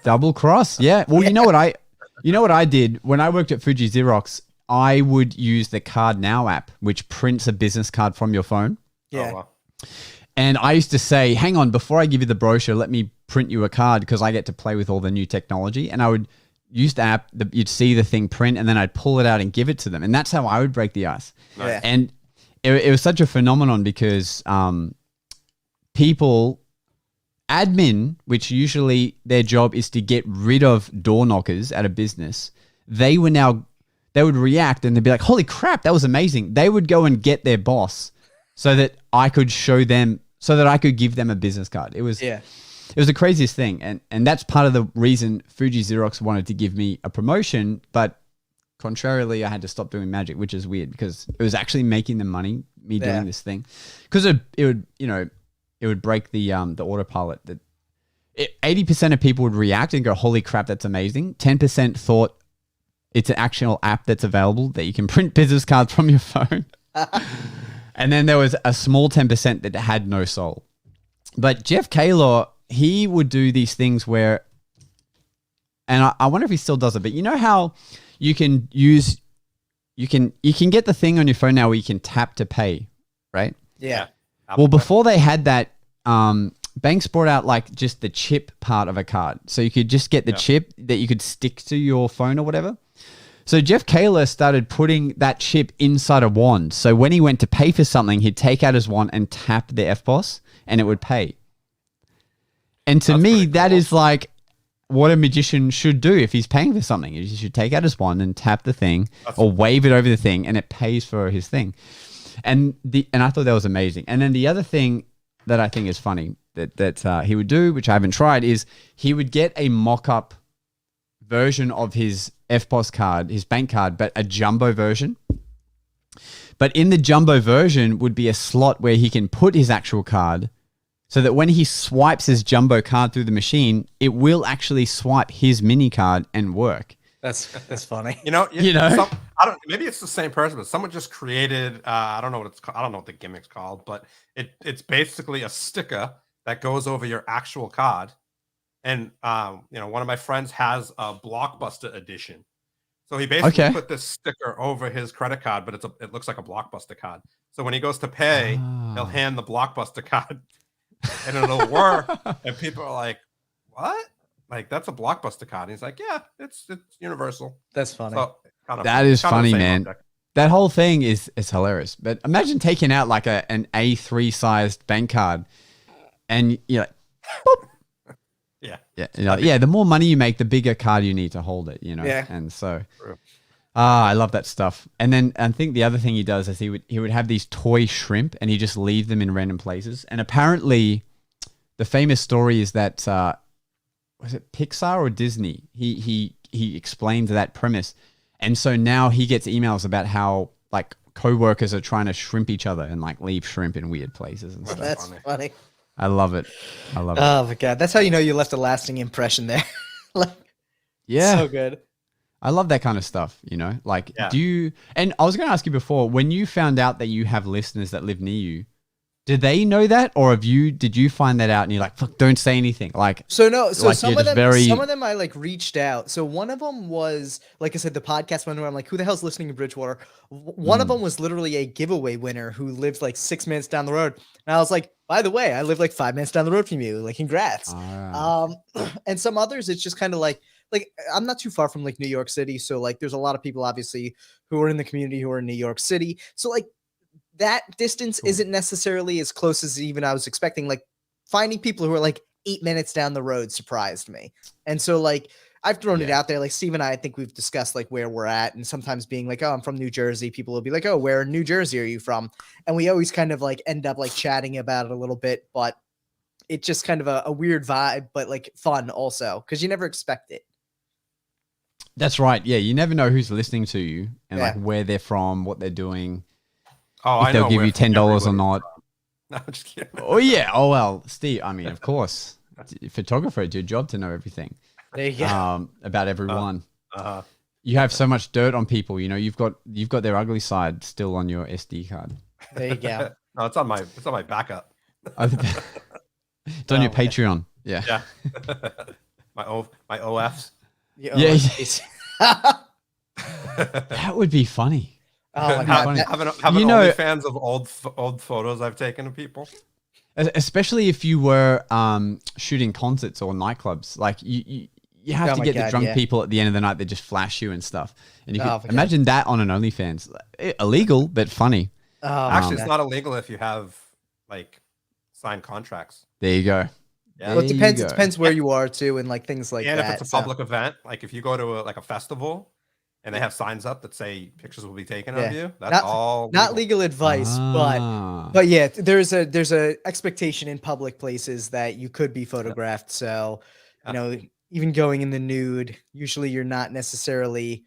double cross. Yeah. Well, you know what I did when I worked at Fuji Xerox, I would use the Card Now app, which prints a business card from your phone. Yeah. Oh, wow. And I used to say, hang on, before I give you the brochure, let me print you a card because I get to play with all the new technology. And I would use the app, you'd see the thing print, and then I'd pull it out and give it to them. And that's how I would break the ice. Nice. And it was such a phenomenon because people, admin, which usually their job is to get rid of door knockers at a business, they would react and they'd be like, holy crap, that was amazing. They would go and get their boss so that I could show them, so that I could give them a business card. It was the craziest thing. And that's part of the reason Fuji Xerox wanted to give me a promotion, but contrarily, I had to stop doing magic, which is weird because it was actually making them money, me doing this thing. Because it would break the autopilot. 80% of people would react and go, holy crap, that's amazing. 10% thought it's an actual app that's available that you can print business cards from your phone. And then there was a small 10% that had no soul. But Jeff Kaler, he would do these things where, and I wonder if he still does it, but you know how you can get the thing on your phone now where you can tap to pay, right? Yeah. Well, before they had that, banks brought out like just the chip part of a card. So you could just get the chip that you could stick to your phone or whatever. So Jeff Kaler started putting that chip inside a wand. So when he went to pay for something, he'd take out his wand and tap the FPOS and it would pay. And to me, that is like what a magician should do if he's paying for something. He should take out his wand and tap the thing or wave it over the thing and it pays for his thing. And I thought that was amazing. And then the other thing that I think is funny that he would do, which I haven't tried, is he would get a mock-up version of his FPOS card, his bank card, but a jumbo version. But in the jumbo version would be a slot where he can put his actual card so that when he swipes his jumbo card through the machine, it will actually swipe his mini card and work. That's funny. I don't. Maybe it's the same person, but someone just created. I don't know what it's called. I don't know what the gimmick's called, but it's basically a sticker that goes over your actual card. And one of my friends has a Blockbuster edition, so he basically put this sticker over his credit card, but it looks like a Blockbuster card. So when he goes to pay, he'll hand the Blockbuster card, and it'll work. And people are like, "What? Like that's a Blockbuster card?" And he's like, "Yeah, it's universal." That's funny. So, that is funny, man. Object. That whole thing is hilarious. But imagine taking out like an A3 sized bank card, and you're like, boop. The more money you make, the bigger card you need to hold it, Yeah. And so, I love that stuff. And then I think the other thing he does is he would have these toy shrimp, and he just leave them in random places. And apparently, the famous story is that was it Pixar or Disney? He explained that premise, and so now he gets emails about how like co-workers are trying to shrimp each other and like leave shrimp in weird places and stuff. That's funny. I love it. Oh my God. That's how you know you left a lasting impression there. So good. I love that kind of stuff, do you, and I was going to ask you before, when you found out that you have listeners that live near you, did they know that, or did you find that out and you're like, fuck, don't say anything? Some of them I like reached out. So one of them was, like I said, the podcast one where I'm like, who the hell's listening to Bridgewater? One of them was literally a giveaway winner who lives like 6 minutes down the road. And I was like, by the way, I live like 5 minutes down the road from you. Like, congrats. And some others, it's just kind of like I'm not too far from like New York City. So like, there's a lot of people obviously who are in the community who are in New York City. So like, that distance isn't necessarily as close as even I was expecting. Like finding people who are like 8 minutes down the road surprised me. And so like I've thrown it out there. Like Steve and I think we've discussed like where we're at, and sometimes being like, oh, I'm from New Jersey. People will be like, oh, where in New Jersey are you from? And we always kind of like end up like chatting about it a little bit, but it's just kind of a weird vibe, but like fun also, because you never expect it. That's right. Yeah. You never know who's listening to you and like where they're from, what they're doing. Oh, if they'll give you $10 or not. No, I'm just kidding. Oh yeah. Oh well, Steve. I mean, of course, photographer. It's your job to know everything. There you go. About everyone. You have so much dirt on people. You've got their ugly side still on your SD card. There you go. No, it's on my backup. It's on your Patreon. Yeah. Yeah. my OFs. Yeah. That would be funny. Oh my God. Having OnlyFans of old photos I've taken of people. Especially if you were shooting concerts or nightclubs, like you have to get the drunk people at the end of the night that just flash you and stuff. And you can imagine that on an OnlyFans. Illegal, but funny. Actually, it's not illegal if you have like signed contracts. There you go. Yeah. Well, it depends. It depends where you are too, and like things like that. And if it's a public event, like if you go to a festival and they have signs up that say pictures will be taken of you, that's all not legal advice, but yeah, there's a expectation in public places that you could be photographed. So even going in the nude, usually you're not necessarily.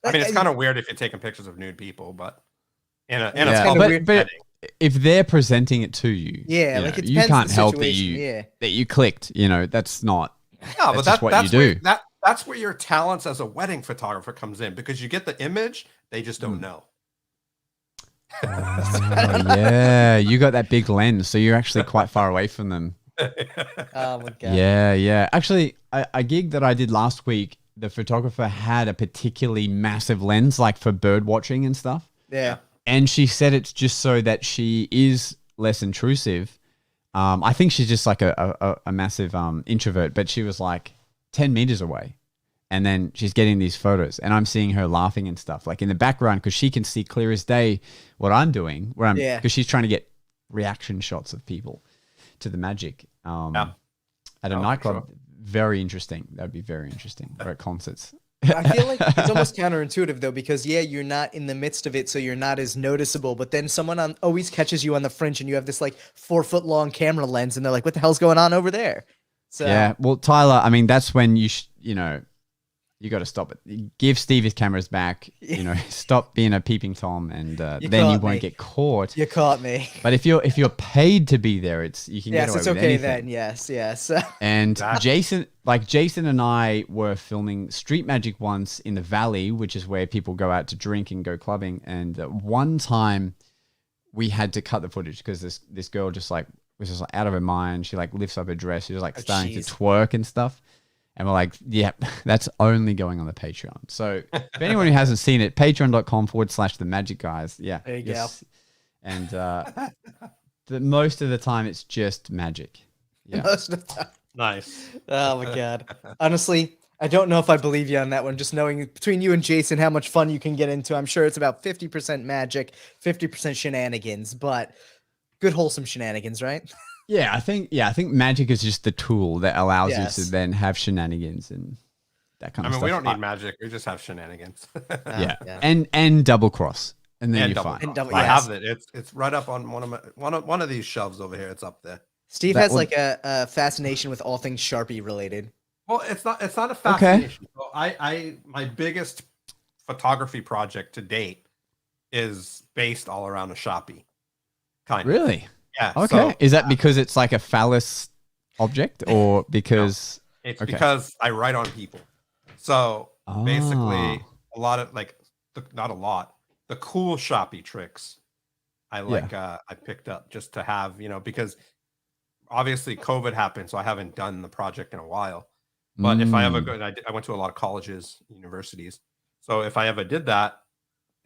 I mean, it's kind of weird if you're taking pictures of nude people, but in a weird setting. If they're presenting it to you, like it you can't help that you clicked. That's not. No, but that's what you do. That's where your talents as a wedding photographer comes in, because you get the image, they just don't know. Yeah, you got that big lens, so you're actually quite far away from them. Oh my god. Yeah. Actually, a gig that I did last week, the photographer had a particularly massive lens, like for bird watching and stuff. Yeah. And she said it's just so that she is less intrusive. I think she's just like a massive introvert, but she was like 10 meters away. And then she's getting these photos and I'm seeing her laughing and stuff like in the background because she can see clear as day what I'm doing because she's trying to get reaction shots of people to the magic at a nightclub. Sure. Very interesting. That'd be very interesting. Or at concerts. I feel like it's almost counterintuitive though, because you're not in the midst of it, so you're not as noticeable. But then someone always catches you on the fringe, and you have this like 4-foot long camera lens, and they're like, "What the hell's going on over there?" So yeah, well, Tyler, I mean, that's when you got to stop it. Give Steve his cameras back. Stop being a peeping Tom, and then you won't get caught. You caught me. But if you're paid to be there, you can get away with anything. Then. Yes. And Jason and I were filming Street Magic once in the Valley, which is where people go out to drink and go clubbing. And one time we had to cut the footage because this girl was just like out of her mind. She like lifts up her dress. She was like starting to twerk and stuff. And we're like, yeah, that's only going on the Patreon. So if anyone who hasn't seen it, patreon.com/the magic guys. Yeah. There you go. And most of the time it's just magic. Yeah. Most of the time. Nice. Oh my God. Honestly, I don't know if I believe you on that one. Just knowing between you and Jason how much fun you can get into. I'm sure it's about 50% magic, 50% shenanigans, but good wholesome shenanigans, right? Yeah, I think magic is just the tool that allows you to then have shenanigans and that kind of stuff. We don't need magic; we just have shenanigans. Yeah, and double cross, and then you're fine. I have it. It's right up on one of these shelves over here. It's up there. Steve has like a fascination with all things Sharpie related. Well, it's not a fascination. Okay. So my biggest photography project to date is based all around a Sharpie. Kind of. Really? Yeah. Okay. So, is that because it's like a phallus object, or because it's because I write on people? So basically, a lot of not a lot, the cool Sharpie tricks I picked up just to have, because obviously COVID happened, so I haven't done the project in a while. But if I ever go, I went to a lot of colleges, universities. So if I ever did that,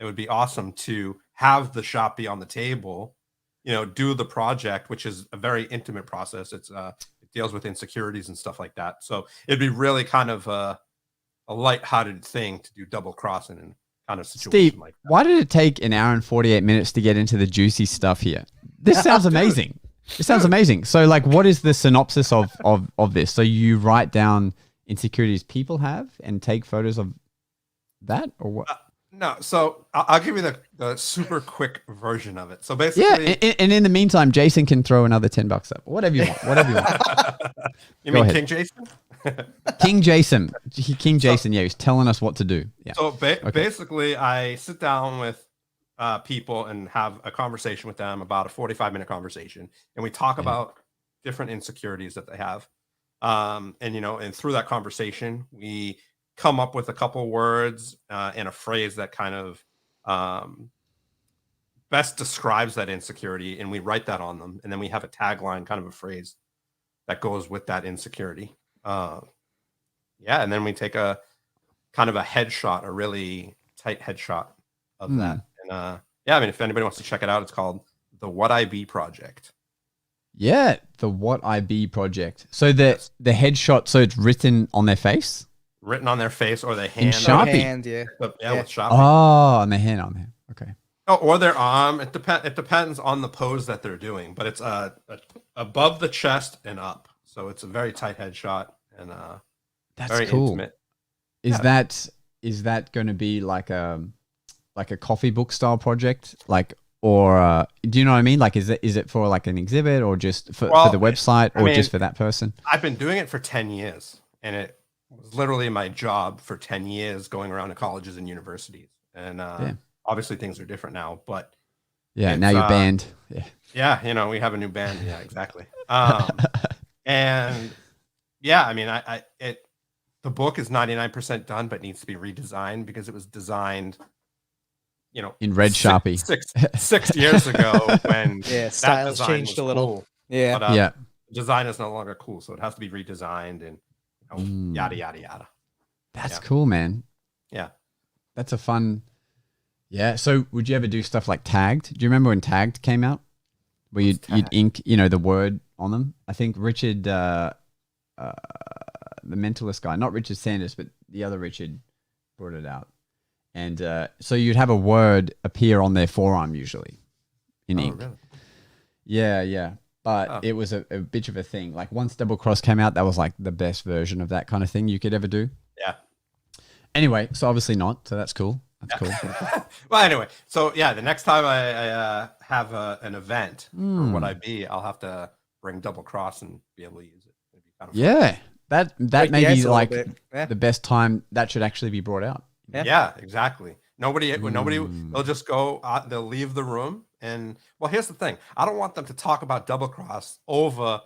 it would be awesome to have the Sharpie on the table. Do the project, which is a very intimate process. It deals with insecurities and stuff like that. So it'd be really kind of a lighthearted thing to do double crossing and kind of situation. Steve, like that. Why did it take an hour and 48 minutes to get into the juicy stuff here? This sounds amazing. It sounds amazing. So like, what is the synopsis of this? So you write down insecurities people have and take photos of that, or what? No, so I'll give you the super quick version of it. So basically, and in the meantime, Jason can throw another $10 up. Whatever you want. You mean King Jason? King Jason. Jason, he's telling us what to do. Yeah. So basically, I sit down with people and have a conversation with them, about a 45-minute conversation, and we talk about different insecurities that they have. And through that conversation, we come up with a couple words and a phrase that kind of best describes that insecurity, and we write that on them, and then we have a tagline, kind of a phrase that goes with that insecurity. And then we take a kind of a headshot, a really tight headshot of that. And if anybody wants to check it out, it's called the What I Be Project. Yeah, the What I Be Project. So the headshot, so it's written on their face. Written on their face or their hand. In Sharpie. Hand, with Sharpie. Oh, on their hand, Okay. Oh, or their arm. It depends on the pose that they're doing, but it's above the chest and up. So it's a very tight headshot and that's very cool. intimate. Is that going to be like a coffee book style project? Or do you know what I mean? Like, is it for like an exhibit or just for the website or just for that person? I've been doing it for 10 years and it was literally my job for 10 years, going around to colleges and universities. And obviously things are different now, but now you're banned. Yeah, we have a new band. Yeah, exactly. And the book is 99% done, but needs to be redesigned because it was designed, in red Sharpie 6 years ago when styles changed a little. Cool. Yeah. But, design is no longer cool, so it has to be redesigned and yada yada yada. That's cool, man. Yeah, that's a fun. Yeah. So, would you ever do stuff like tagged? Do you remember when tagged came out, where you'd ink, the word on them? I think Richard, the mentalist guy, not Richard Sanders, but the other Richard, brought it out. And so you'd have a word appear on their forearm usually in ink. Really? Yeah. But it was a bit of a thing. Like once Double Cross came out, that was like the best version of that kind of thing you could ever do. Yeah. Anyway, so obviously not. So that's cool. That's cool. Well, anyway, so yeah, the next time I have an event for what I be, I'll have to bring Double Cross and be able to use it. It'd be kind of fun. That may be like the best time that should actually be brought out. Yeah, exactly. Nobody, they'll just go, they'll leave the room. And well, here's the thing. I don't want them to talk about Double Cross over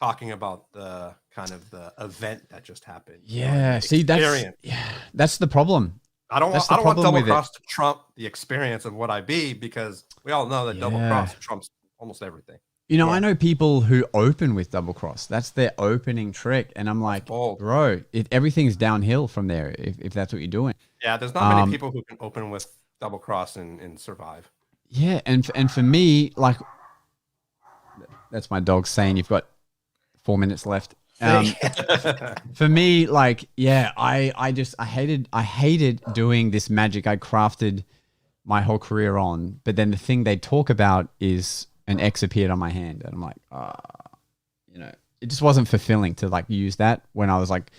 talking about the kind of the event that just happened. Yeah. See, that's the problem. I don't want Double Cross to trump the experience of what I be, because we all know that Double Cross trumps almost everything. I know people who open with Double Cross. That's their opening trick. And I'm like, bro, everything's downhill from there if that's what you're doing. Yeah, there's not many people who can open with Double Cross and survive. Yeah, and for me, like, that's my dog saying you've got 4 minutes left. For me, like, I hated doing this magic I crafted my whole career on. But then the thing they talk about is an X appeared on my hand, and I'm like, it just wasn't fulfilling to like use that when I was like,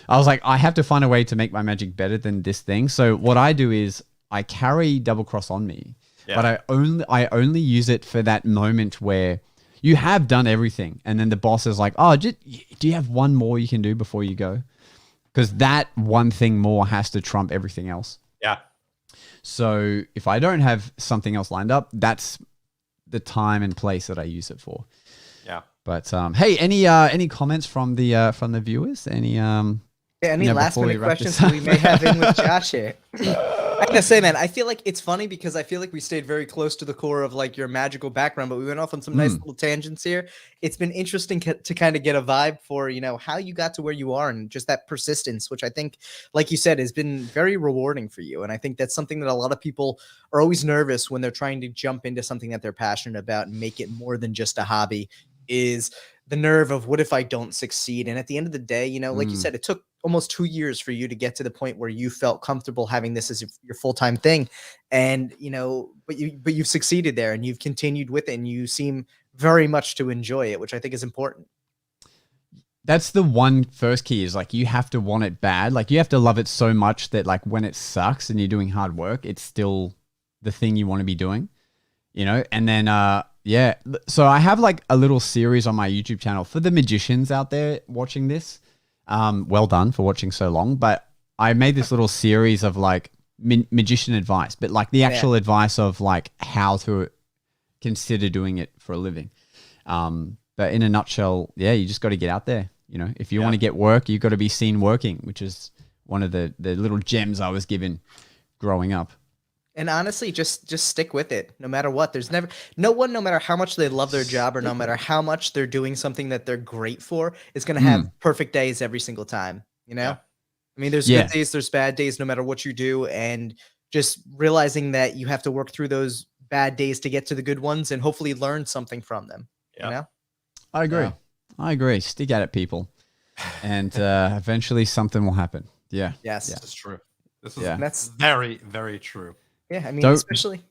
I have to find a way to make my magic better than this thing. So what I do is I carry Double Cross on me. Yeah. But I only use it for that moment where you have done everything, and then the boss is like, "Oh, do you have one more you can do before you go?" Because that one thing more has to trump everything else. Yeah. So if I don't have something else lined up, that's the time and place that I use it for. Yeah. But hey, any comments from the viewers? Any last minute questions we may have in with Josh here? I gotta say, man, I feel like it's funny because I feel like we stayed very close to the core of like your magical background, but we went off on some nice little tangents here. It's been interesting to kind of get a vibe for, how you got to where you are and just that persistence, which I think, like you said, has been very rewarding for you. And I think that's something that a lot of people are always nervous when they're trying to jump into something that they're passionate about and make it more than just a hobby, is the nerve of what if I don't succeed? And at the end of the day, like you said, it took almost 2 years for you to get to the point where you felt comfortable having this as your full-time thing. And, but you've succeeded there and you've continued with it and you seem very much to enjoy it, which I think is important. That's the one first key is like, you have to want it bad. Like you have to love it so much that like when it sucks and you're doing hard work, it's still the thing you want to be doing, and then, yeah. So I have like a little series on my YouTube channel for the magicians out there watching this. Well done for watching so long, but I made this little series of like magician advice, but like the actual advice of like how to consider doing it for a living. But in a nutshell, you just got to get out there. If you want to get work, you've got to be seen working, which is one of the little gems I was given growing up. And honestly, just stick with it no matter what. There's no one, no matter how much they love their job or no matter how much they're doing something that they're great for, is going to have perfect days every single time. I mean, there's good days, there's bad days, no matter what you do. And just realizing that you have to work through those bad days to get to the good ones and hopefully learn something from them. I agree. I agree. Stick at it, people. And eventually something will happen. Yeah. Yes. This is true. That's very, very true. Yeah, I mean, especially,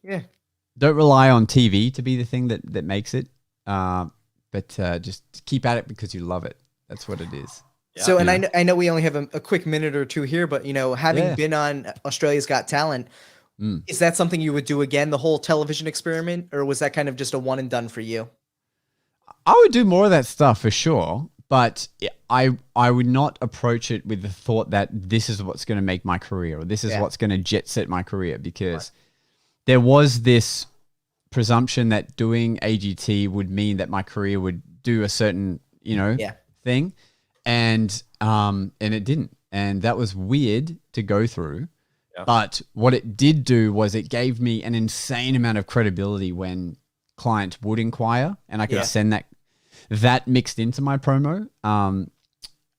Don't rely on TV to be the thing that makes it, but just keep at it because you love it. That's what it is. Yeah. So, and I know we only have a quick minute or two here, but, having been on Australia's Got Talent, is that something you would do again, the whole television experiment, or was that kind of just a one and done for you? I would do more of that stuff for sure, but I would not approach it with the thought that this is what's going to make my career or this is what's going to jet set my career, because there was this presumption that doing AGT would mean that my career would do a certain, thing. And it didn't. And that was weird to go through. Yeah. But what it did do was it gave me an insane amount of credibility when clients would inquire, and I could send that. that mixed into my promo,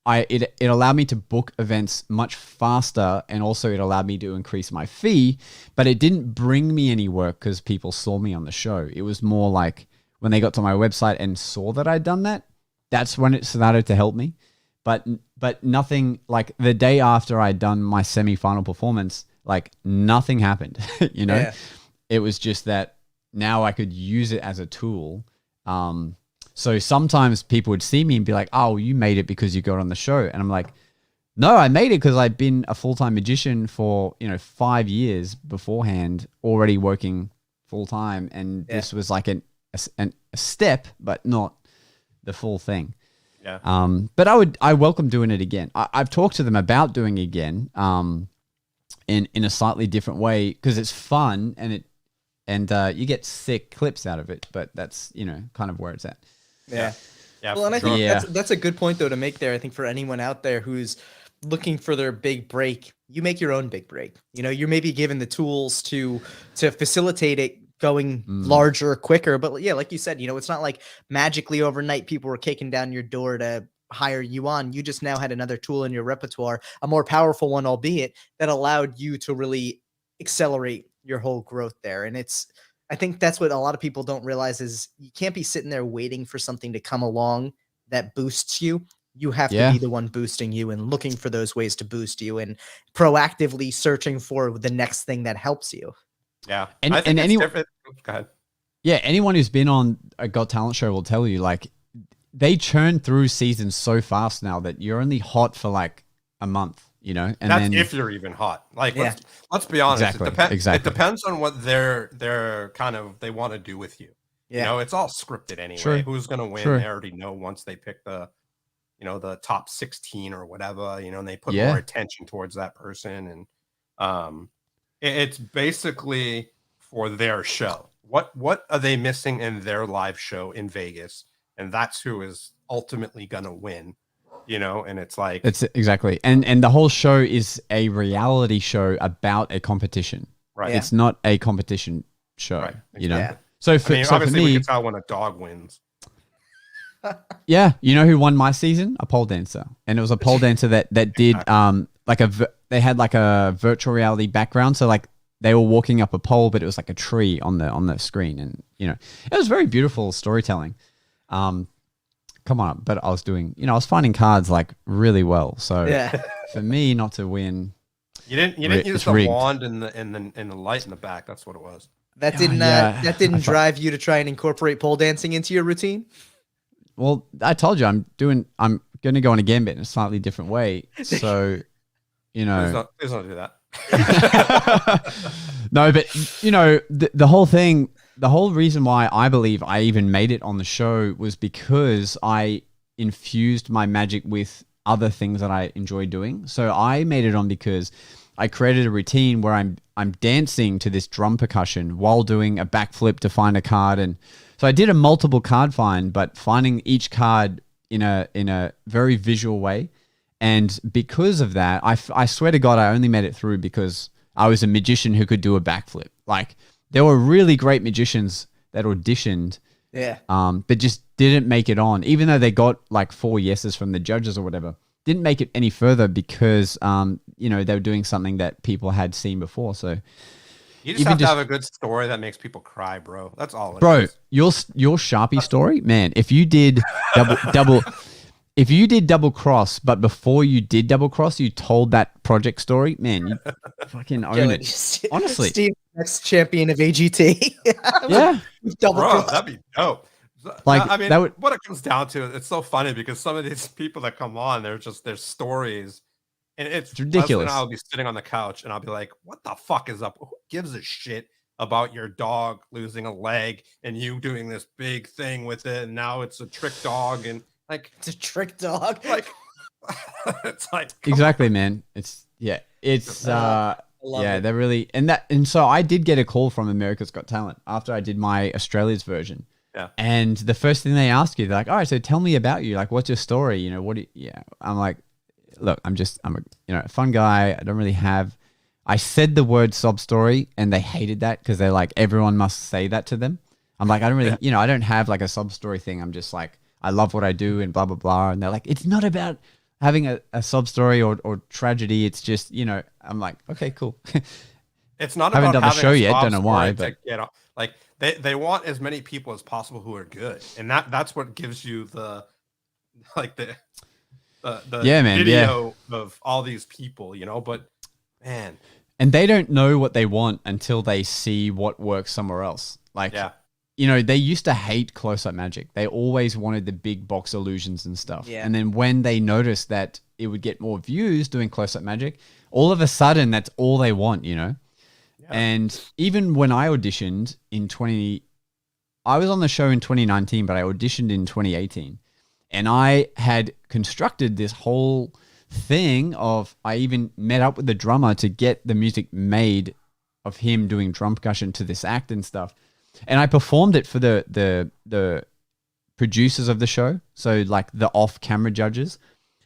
it allowed me to book events much faster, and also it allowed me to increase my fee, but it didn't bring me any work because people saw me on the show. It was more like when they got to my website and saw that I'd done that, that's when it started to help me. But nothing, like the day after I'd done my semi-final performance, like nothing happened, you know? Yeah. It was just that now I could use it as a tool. So sometimes people would see me and be like, oh, you made it because you got on the show. And I'm like, no, I made it because I've been a full-time magician for, 5 years beforehand, already working full-time. And this was like a step, but not the full thing. Yeah. But I welcome doing it again. I've talked to them about doing it again, in a slightly different way, because it's fun and you get sick clips out of it. But that's kind of where it's at. Yeah. Well, and I think that's a good point though to make there. I think for anyone out there who's looking for their big break, you make your own big break. You're maybe given the tools to facilitate it going larger, quicker. But yeah, like you said, it's not like magically overnight people were kicking down your door to hire you on. You just now had another tool in your repertoire, a more powerful one, albeit, that allowed you to really accelerate your whole growth there. And I think that's what a lot of people don't realize is you can't be sitting there waiting for something to come along that boosts you. You have to be the one boosting you and looking for those ways to boost you and proactively searching for the next thing that helps you. Yeah. And anyone, go ahead. Yeah, anyone who's been on a Got Talent show will tell you, like, they churn through seasons so fast now that you're only hot for like a month, and that's then, if you're even hot. Like, let's be honest. It depends on what they're kind of, they want to do with you. Yeah. It's all scripted anyway. True. Who's going to win? True. They already know once they pick the top 16 or whatever, and they put more attention towards that person. And, it's basically for their show. What are they missing in their live show in Vegas? And that's who is ultimately going to win, and it's like... It's exactly. And the whole show is a reality show about a competition. Right. It's not a competition show, right. Exactly. So for obviously me, we can tell when a dog wins. Yeah. You know who won my season? A pole dancer. And it was a pole dancer that did they had like a virtual reality background. So like they were walking up a pole, but it was like a tree on the screen. And, it was very beautiful storytelling. Come on. But I was doing, I was finding cards like really well. So for me not to win. You didn't use the rigged. Wand and the light in the back. That's what it was. That didn't drive you to try and incorporate pole dancing into your routine? Well, I told you I'm going to go on a gambit in a slightly different way. So, Please don't do that. No, but the whole thing, the whole reason why I believe I even made it on the show was because I infused my magic with other things that I enjoy doing. So I made it on because I created a routine where I'm dancing to this drum percussion while doing a backflip to find a card. And so I did a multiple card find, but finding each card in a very visual way. And because of that, I swear to God, I only made it through because I was a magician who could do a backflip. Like, there were really great magicians that auditioned, but just didn't make it on, even though they got like 4 yeses from the judges or whatever. Didn't make it any further because they were doing something that people had seen before. So you just have to have a good story that makes people cry, bro. That's all it is. Your Sharpie story, man. If you did if you did double cross, but before you did double cross, you told that project story, man, you fucking own it. Honestly, Steve, next champion of AGT. Yeah, double cross. That'd be dope. Like, I mean, what it comes down to, it's so funny because some of these people that come on, they're just their stories, and it's ridiculous. I'll be sitting on the couch and I'll be like, "What the fuck is up? Who gives a shit about your dog losing a leg and you doing this big thing with it? And now it's a trick dog and." Like, it's a trick dog. Like, it's like exactly, man. They're really and so I did get a call from America's Got Talent after I did my Australia's version. Yeah. And the first thing they ask you, they're like, "All right, so tell me about you. Like, what's your story? I'm like, look, I'm a fun guy. I don't really have. I said the word sob story, and they hated that because they're like, everyone must say that to them. I'm like, I don't really, I don't have like a sob story thing. I'm just like, I love what I do and blah, blah, blah. And they're like, it's not about having a sob story or tragedy. It's just, you know, I'm like, okay, cool. It's not haven't about done the having show a yet. sob Don't know why, story but to, you know, like they want as many people as possible who are good, and that's what gives you the like the yeah, man, video of all these people, you know. But man, and they don't know what they want until they see what works somewhere else. Like, you know, they used to hate close-up magic. They always wanted the big box illusions and stuff. Yeah. And then when they noticed that it would get more views doing close-up magic, all of a sudden that's all they want, you know. And even when I auditioned I was on the show in 2019, but I auditioned in 2018. And I had constructed this whole thing of, I even met up with the drummer to get the music made of him doing drum percussion to this act and stuff. And I performed it for the producers of the show. So like the off-camera judges.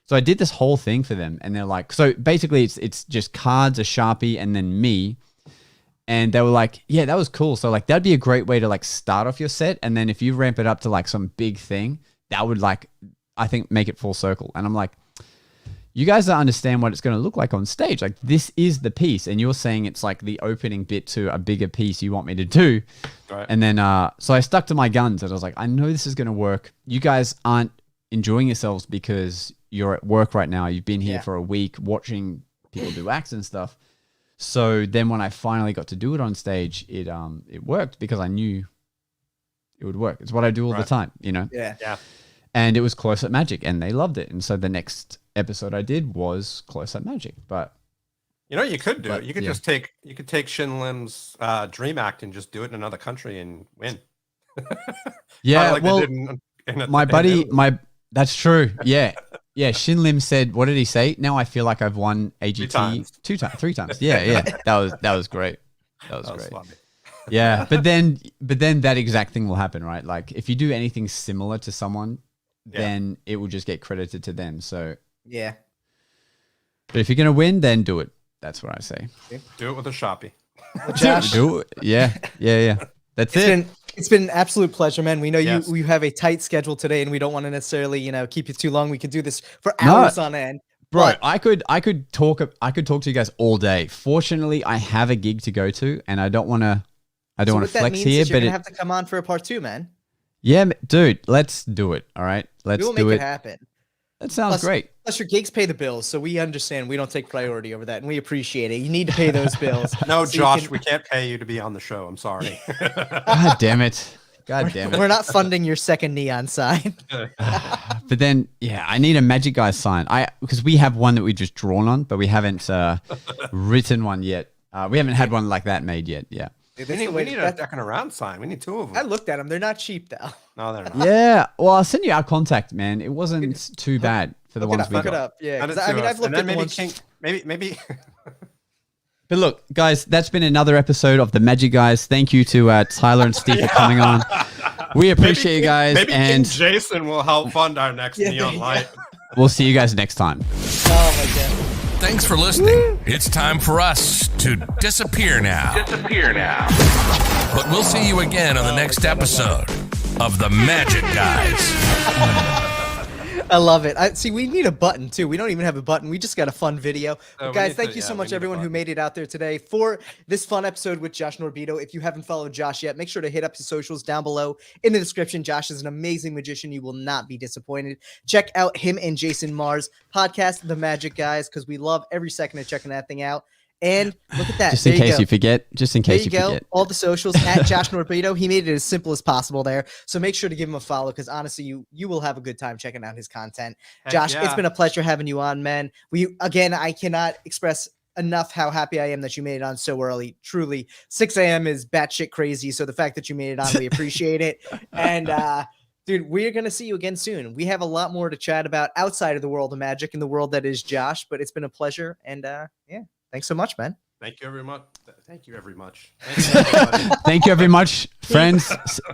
So I did this whole thing for them. And they're like, so basically it's just cards, a Sharpie, and then me. And they were like, yeah, that was cool. So like, that'd be a great way to like start off your set. And then if you ramp it up to like some big thing, that would like, I think, make it full circle. And I'm like, you guys don't understand what it's going to look like on stage. Like, this is the piece. And you're saying it's like the opening bit to a bigger piece you want me to do. Right. And then, so I stuck to my guns and I was like, I know this is going to work. You guys aren't enjoying yourselves because you're at work right now. You've been here for a week watching people do acts and stuff. So then when I finally got to do it on stage, it worked because I knew it would work. It's what I do all the time, you know? Yeah. And it was close-up magic and they loved it. And so the next episode I did was close-up magic. But you know, you could do it. You could just take Shin Lim's Dream Act and just do it in another country and win. Yeah, like well, my buddy, that's true. Yeah. Yeah, Shin Lim said, what did he say? Now I feel like I've won AGT three times. Yeah. That was great. That was great. Funny. Yeah, but then that exact thing will happen, right? Like if you do anything similar to someone, then it will just get credited to them. So yeah. But if you're gonna win, then do it. That's what I say. Do it with a Sharpie. Josh, do it. Yeah. That's it. It's been an absolute pleasture, man. We know you have a tight schedule today, and we don't want to necessarily, you know, keep you too long. We could do this for hours on end. Bro, I could talk to you guys all day. Fortunately, I have a gig to go to, and I don't want to flex here, but you have to come on for a part 2, man. Yeah, dude, let's do it. All right, let's do it. We'll make it happen. That sounds great. Plus, your gigs pay the bills, so we understand. We don't take priority over that, and we appreciate it. You need to pay those bills. No, so Josh, we can't pay you to be on the show. I'm sorry. God damn it. We're not funding your second neon sign. But then, I need a Magic Guy sign. Because we have one that we just drawn on, but we haven't written one yet. We haven't had one like that made yet. Yeah. We need a Deckin Around sign. We need 2 of them. I looked at them. They're not cheap, though. No, they're not. Yeah. Well, I'll send you our contact, man. It wasn't too bad for the ones we got. Look it up. Yeah. I mean, I've looked at ones. Maybe. But look, guys, that's been another episode of the Magic Guys. Thank you to Tyler and Steve for coming on. We appreciate you guys. Maybe and Jason will help fund our next Neon Light. We'll see you guys next time. Oh, my God. Thanks for listening. It's time for us to disappear now. But we'll see you again on the next episode of the Magic Guys. I love it. See, we need a button too. We don't even have a button. We just got a fun video. But guys, thank you so much, everyone who made it out there today for this fun episode with Josh Norbido. If you haven't followed Josh yet, make sure to hit up his socials down below in the description. Josh is an amazing magician. You will not be disappointed. Check out him and Jason Marr's podcast, The Magic Guys, because we love every second of checking that thing out. And look at that. Just in case you forget. Just in case you forget. All the socials at Josh Norbido. He made it as simple as possible there. So make sure to give him a follow because honestly, you will have a good time checking out his content. Josh, it's been a pleasure having you on, man. I cannot express enough how happy I am that you made it on so early. Truly, 6 a.m. is batshit crazy. So the fact that you made it on, we appreciate it. And dude, we're going to see you again soon. We have a lot more to chat about outside of the world of magic and the world that is Josh, but it's been a pleasure. And thanks so much, man. Thank you very much. Thank you very much. Thank you very much, friends.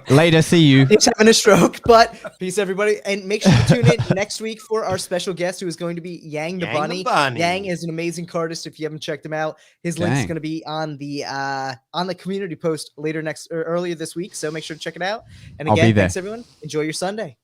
Later. See you. He's having a stroke, but peace, everybody. And make sure to tune in next week for our special guest, who is going to be Yang the Bunny. Yang is an amazing cardist. If you haven't checked him out, his link is going to be on the community post earlier earlier this week. So make sure to check it out. And again, thanks everyone. Enjoy your Sunday.